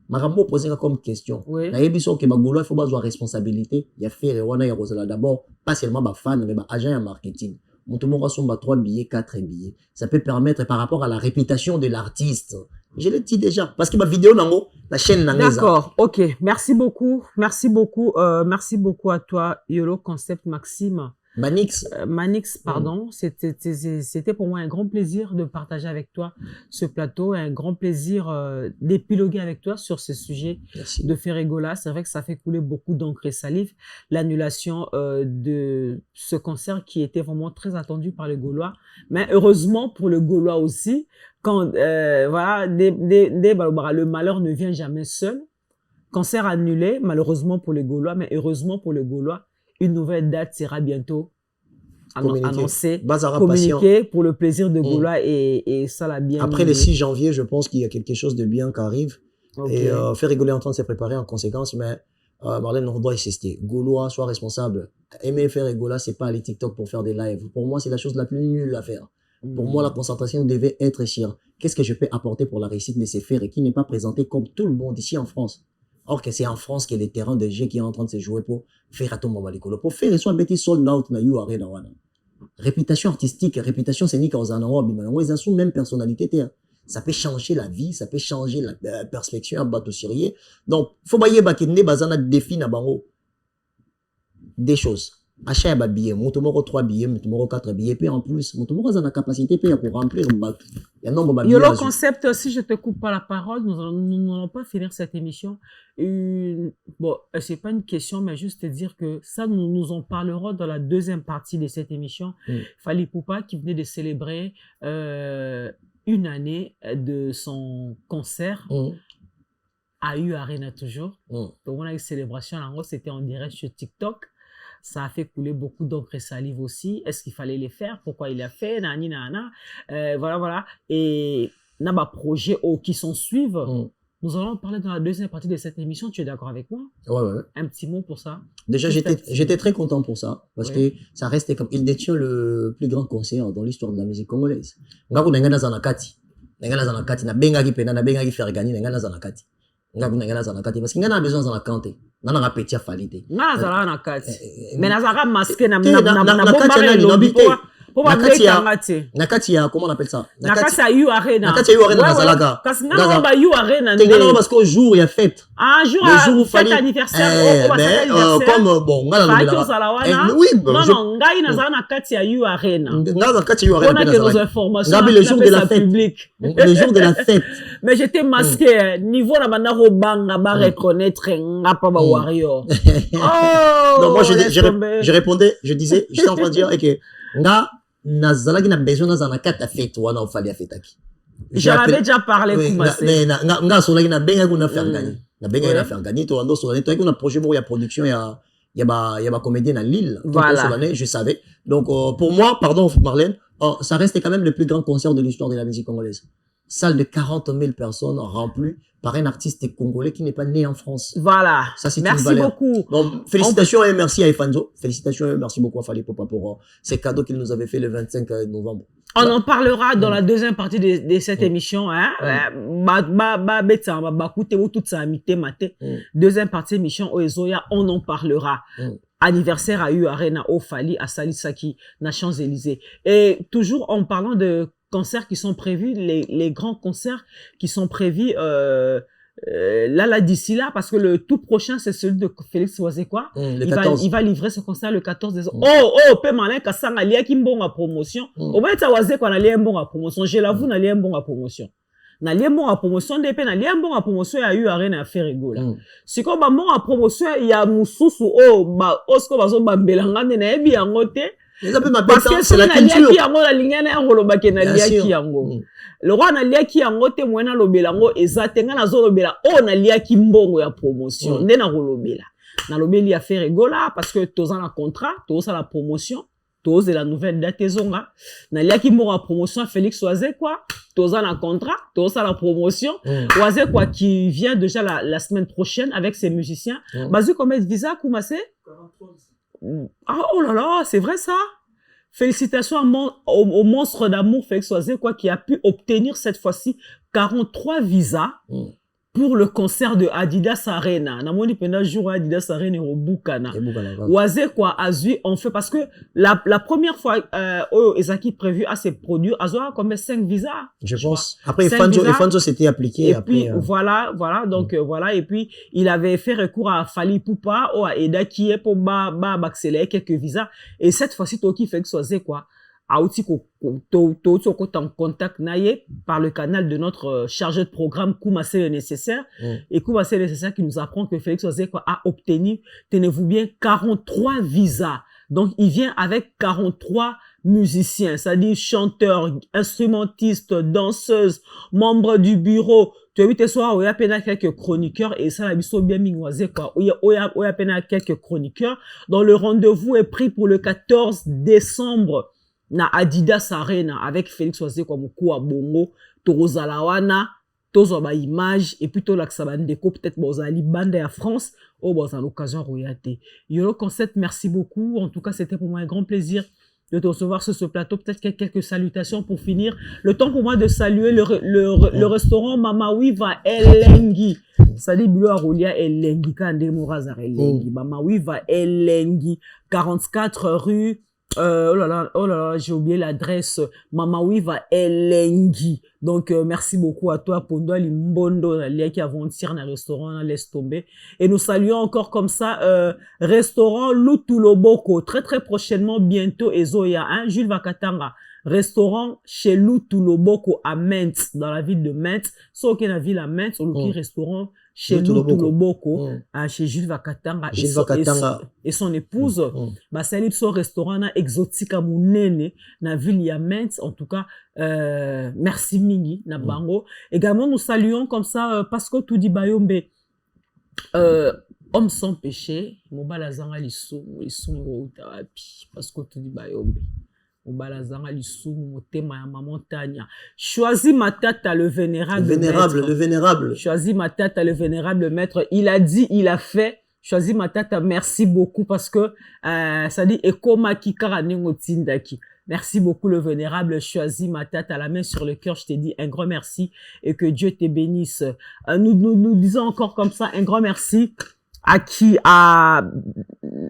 Marambo posé comme question. La émission que Bagolo il faut pas avoir responsabilité. Il y a fait d'abord pas seulement ma fan mais ma agent en marketing. Mon tout monde sont 3 billets, 4 billets. Ça peut permettre par rapport à la réputation de l'artiste. Je l'ai dit déjà parce que ma vidéo nango la chaîne nango. D'accord. OK. Merci beaucoup à toi Yolo Concept Maxime. Manix, pardon. C'était pour moi un grand plaisir de partager avec toi ce plateau, un grand plaisir d'épiloguer avec toi sur ce sujet. Merci. De Ferregola. C'est vrai que ça fait couler beaucoup d'encre et salive. L'annulation de ce concert qui était vraiment très attendu par le Gaulois. Mais heureusement pour le Gaulois aussi, quand le malheur ne vient jamais seul. Concert annulé, malheureusement pour le Gaulois, mais heureusement pour le Gaulois. Une nouvelle date sera bientôt annoncée, communiquée pour le plaisir de Gaulois et ça l'a bien. Après le 6 janvier, je pense qu'il y a quelque chose de bien qui arrive. Okay. Et faire rigoler en train de se préparer en conséquence, mais Marlène, on doit insister. Gaulois, sois responsable. Aimer faire rigoler, c'est pas aller TikTok pour faire des lives. Pour moi, c'est la chose la plus nulle à faire. Pour moi, la concentration devait être sur qu'est-ce que je peux apporter pour la réussite de ces fers et qui n'est pas présenté comme tout le monde ici en France. Or que c'est en France que les terrains de jeu qui est en train de se jouer pour faire à ton moment l'école. Pour faire, soit bêtis sold out na you arena wana. Réputation artistique, réputation scénique aux anawab, ils ont sous même personnalité. Ça peut changer la vie, ça peut changer la perspective en bateau sérieux. Donc, faut bailler bakine bazana défi na bango. Des choses. Achat un billet, mon 3 billets, mon 4 billets, puis en plus, mon a la capacité pour remplir le bac. Il y a un nombre de billets. Yolo Concept, si je te coupe pas la parole, nous n'allons pas finir cette émission. Bon, c'est pas une question, mais juste te dire que ça, nous en parlerons dans la deuxième partie de cette émission. Fally Ipupa qui venait de célébrer une année de son concert. À U Arena toujours. Donc on a eu une célébration, en gros, c'était en direct sur TikTok. Ça a fait couler beaucoup d'encre et salive aussi. Est-ce qu'il fallait les faire? Pourquoi il a fait? Voilà. Et il y a des projets qui s'en suivent. Nous allons parler dans la deuxième partie de cette émission. Tu es d'accord avec moi? Ouais. Un petit mot pour ça. Déjà, j'étais très content pour ça. Parce que ça restait comme... Il détient le plus grand concert dans l'histoire de la musique congolaise. Parce qu'il y a besoin de la quantité. On a petit qualité. Mais nazara masqué na po ba mbetanga te nakati ya comment on appelle ça nakati ya U Arena nazalaka kasi nga ba U Arena te ngana parce que jour ya fête un jour fête anniversaire comme bon ngana lobela oui non ngai nazala na kati ya U Arena ngana kati ya U Arena on a que nos informations le jour de la fête le jour de la fête mais j'étais masqué niveau na banda ko banga ba reconnaître nga pa ba warrior non moi je répondais je disais j'étais en train de dire que nga nazalaki na besoin na kata fête wana ofali ya fêtaki j'en avais déjà parlé mais nga solaki na benga kuna faire gagner na benga na faire gagner to ando solani to kuna projet mo ya production ya ba comédien à Lille solani je savais donc pour moi pardon Marlène ça reste quand même le plus grand concert de l'histoire de la musique congolaise. Salle de 40 000 personnes remplie par un artiste congolais qui n'est pas né en France. Voilà. Ça, c'est merci une valeur. Beaucoup. Donc, félicitations et merci à Efanzo. Félicitations et merci beaucoup à Fally Ipupa pour ces cadeaux qu'il nous avait fait le 25 novembre. On en parlera dans la deuxième partie de cette émission. Deuxième partie de l'émission, on en parlera. Anniversaire à U Arena, au Fally, à Salisaki, na Champs-Élysées. Et toujours en parlant de concerts qui sont prévus, les grands concerts qui sont prévus là d'ici là, parce que le tout prochain c'est celui de Félix Wazekwa. Il va livrer ce concert le 14 décembre. Pe malin kasanga lia ki mbonga promotion. Au moins ta Wazekwa na lia mbonga promotion. Je l'avoue na lia mbonga promotion. Na lia mbonga promotion de pe na lia mbonga promotion ya U Arena à faire rigola. Siko ba mbonga promotion ya mususu ba osko bazo bambelanga na ebi yango te. Parce que c'est la culture. Le roi na liaki yango te mwena lobela ngo ezatenga na zo lobela na liaki mbongo ya promotion nde na lobela na lobeli ya faire rigola parce que toza na contrat toza la promotion toza la nouvelle date ezonga na liaki mbongo ya promotion Félix Wazekwa toza na contrat toza la promotion Wazekwa qui vient déjà la semaine prochaine avec ses musiciens bazu combien de visa Koumassé 43. Ah, oh là là, c'est vrai ça? Félicitations au monstre d'amour Félix Wazekwa qui a pu obtenir cette fois-ci 43 visas pour le concert de Adidas Arena. Namoni pendant jour Adidas Arena au Bukana. Wazekwa a vu en fait parce que la première fois Ezaki prévu à ses produits a combien 5 visas. Je pense. Après Efanzo s'était appliqué et après, puis voilà donc voilà et puis il avait fait recours à Fally Ipupa ou à Eda qui est pour accélérer quelques visas et cette fois-ci Toki Félix Wazekwa a aussi en contact par le canal de notre chargé de programme Koumassé le nécessaire et Koumassé le nécessaire qui nous apprend que Félix Wazekwa a obtenu, tenez-vous bien, 43 visas. Donc il vient avec 43 musiciens, c'est-à-dire chanteurs, instrumentistes, danseuses, membres du bureau. Tu as vu tes soirs où il y a peine quelques chroniqueurs et ça la biso bien mingwazé quoi. Où il y a peine quelques chroniqueurs. Donc le rendez-vous est pris pour le 14 décembre. Na Adidas Arena avec Félix Wazekwa moko bongo tozalawana tozo ba image et puis to laksabandeko peut-être bozali bande à France dans l'occasion royauté. Yolo Concept, merci beaucoup. En tout cas, c'était pour moi un grand plaisir de te recevoir sur ce plateau. Peut-être quelques salutations pour finir. Le temps pour moi de saluer le restaurant Mama Wiva Elengi. Sali Bilo Arolia Elengi Kande Morazar Elengi. Mama Wiva Elengi 44 rue oh là là, j'ai oublié l'adresse. Mama Wiva Elengi. Donc, merci beaucoup à toi, Pondo Limbondo, qui avant-hier dans le restaurant, laisse tomber. Et nous saluons encore comme ça, restaurant Lutuloboko. Très, très prochainement, bientôt, Ezoya, hein, Jules Vakatanga. Restaurant chez Lutuloboko à Mentz, dans la ville de Mentz. Sauf qu'il y a la ville à Mentz, on le restaurant chez Lutuloboko, chez Jules Vakatanga et son épouse. Bah, c'est un restaurant exotique à Mounene, dans la ville de Mentz. En tout cas, merci Mingi, na bango. Également, nous saluons comme ça, Pasco Toudi Bayombe, homme sans péché, Mobala Zanga Lissou, Pasco Toudi Bayombe. Choisis Matata, le vénérable. Choisis Matata, le vénérable maître. Il a dit, il a fait. Choisis Matata, merci beaucoup parce que ça dit Ekoma Kikaranengo Tindaki. Merci beaucoup le vénérable Choisis Matata, la main sur le cœur, je t'ai dit un grand merci et que Dieu te bénisse. Nous disons encore comme ça un grand merci À qui? À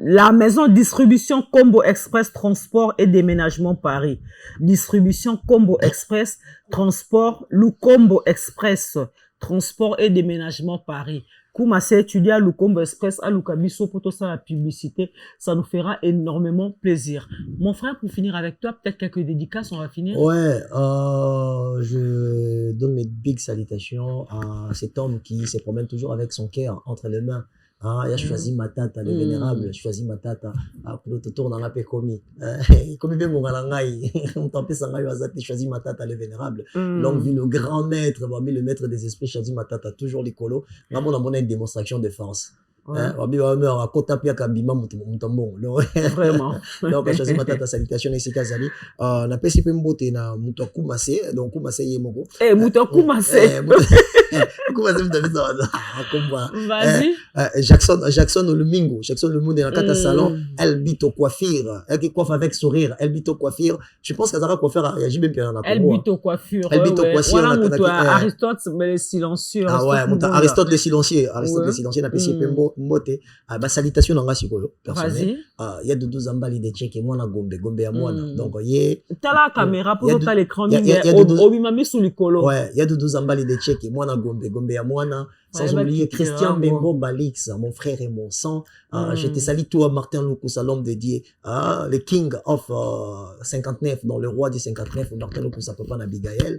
la maison distribution Combo Express Transport et Déménagement Paris. Distribution Combo Express Transport, Combo Express Transport et Déménagement Paris. Comme c'est étudié à Combo Express, à Lukabiso, pour tout ça, la publicité, ça nous fera énormément plaisir. Mon frère, pour finir avec toi, peut-être quelques dédicaces, on va finir. Ouais, je donne mes big salutations à cet homme qui se promène toujours avec son cœur entre les mains. Ah, il a choisi Matata, le vénérable, choisi Matata, pour te tourner dans la paix commis. Comme il veut mon galangaï, on t'empêche ça, il choisi Matata, le vénérable. Longue vie, le grand maître, le maître des esprits, choisi Matata, toujours l'écolo. Vraiment, on a une démonstration de force. Vraiment. Donc, choisi Matata, salutations, Nessie Kazali. On a passé peu mbote na Moutakou Massé, donc Koumassé Yemoko. Moutakou Massé. Vas-y. Jackson Lumingo, Jackson Lumingo dans le salon, elle bite au coiffure, elle qui coiffe avec sourire, elle bite au coiffure. Je pense qu'elle a coiffure, il y a même bien elle bite au coiffure. Elle bite au coiffure. Voilà, Aristote, le silencieux. Ah ouais, Aristote le silencieux, Aristote le silencieux, on a passé peu mbote. Bah, salutation dans la psycholo, personnel. Il y a de 12 ambali de tchèques et moi na gombe à moi. Donc, t'as la caméra pour t'as l'écran, il y a de sous l'écolo. Ouais, il y a de 12 ambali de tchèques et moi na gombe à moi. Sans oublier Christian Bembo Balix, mon frère et mon sang. Je te salue toi, Martin Loukoussa, l'homme dédié, le King of 59, dans le roi du 59, Martin Loukoussa, papa Nabigaël.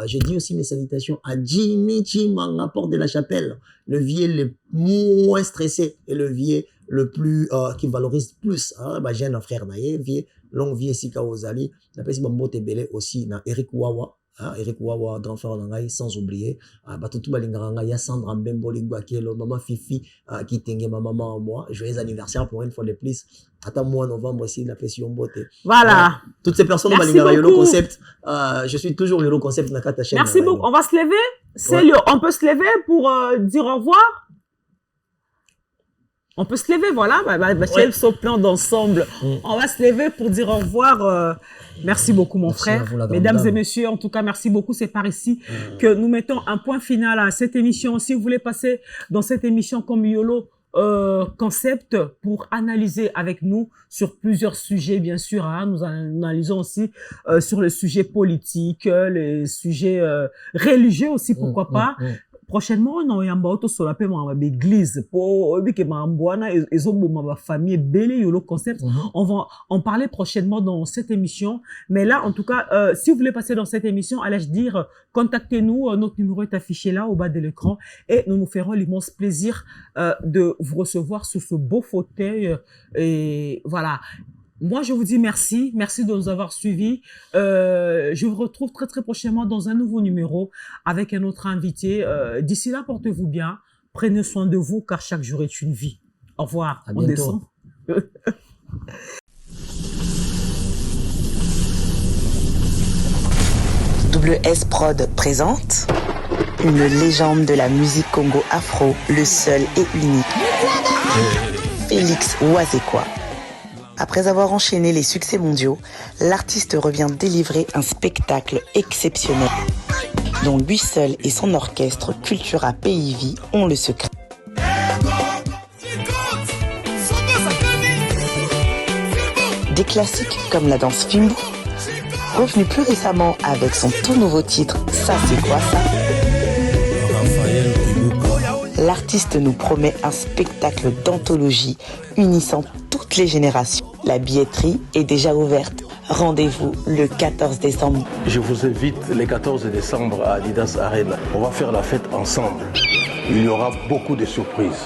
Je dis aussi mes salutations à Jimmy Chimanga, porte de la chapelle, le vieux le moins stressé et le vieux le plus, qui valorise plus. J'ai un frère naïe, vieux, long vieux Sika Ozali. N'appelle si Bambo Tebele aussi, Eric Wawa. Eric Wawa, grand frère Nangai, sans oublier, Batutu Balingaranga, ya Sandra Mbembo Lingwakelo, maman Fifi, qui tenait ma maman en moi. Joyeux anniversaire pour une fois de plus. Attends, mois novembre aussi, la pression beauté. Voilà. Toutes ces personnes au Balingara Yolo Concept, je suis toujours Yolo Concept Nakata chaîne. Merci beaucoup. On va se lever. On peut se lever pour dire au revoir. On peut se lever, voilà. C'est ce plan d'ensemble. On va se lever pour dire au revoir. Merci beaucoup, mon frère. Mesdames et messieurs, en tout cas, merci beaucoup. C'est par ici que nous mettons un point final à cette émission. Si vous voulez passer dans cette émission comme Yolo Concept pour analyser avec nous sur plusieurs sujets, bien sûr. Nous analysons aussi sur les sujets politiques, les sujets religieux aussi, pourquoi pas. Prochainement, on a auto sur la paix l'église pour que ma famille belle Yolo Concept. On va en parler prochainement dans cette émission. Mais là, en tout cas, si vous voulez passer dans cette émission, allez-je dire, contactez-nous. Notre numéro est affiché là au bas de l'écran et nous nous ferons l'immense plaisir de vous recevoir sur ce beau fauteuil. Et voilà. Moi, je vous dis merci. Merci de nous avoir suivis. Je vous retrouve très, très prochainement dans un nouveau numéro avec un autre invité. D'ici là, portez-vous bien. Prenez soin de vous car chaque jour est une vie. Au revoir. À bientôt. On descend. WS Prod présente une légende de la musique Congo afro, le seul et unique, Félix Wazekwa. Après avoir enchaîné les succès mondiaux, l'artiste revient délivrer un spectacle exceptionnel dont lui seul et son orchestre Cultura PIV ont le secret. Des classiques comme la danse Fimbu, revenu plus récemment avec son tout nouveau titre Ça c'est quoi ça? L'artiste nous promet un spectacle d'anthologie unissant toutes les générations. La billetterie est déjà ouverte. Rendez-vous le 14 décembre. Je vous invite le 14 décembre à Adidas Arena. On va faire la fête ensemble. Il y aura beaucoup de surprises.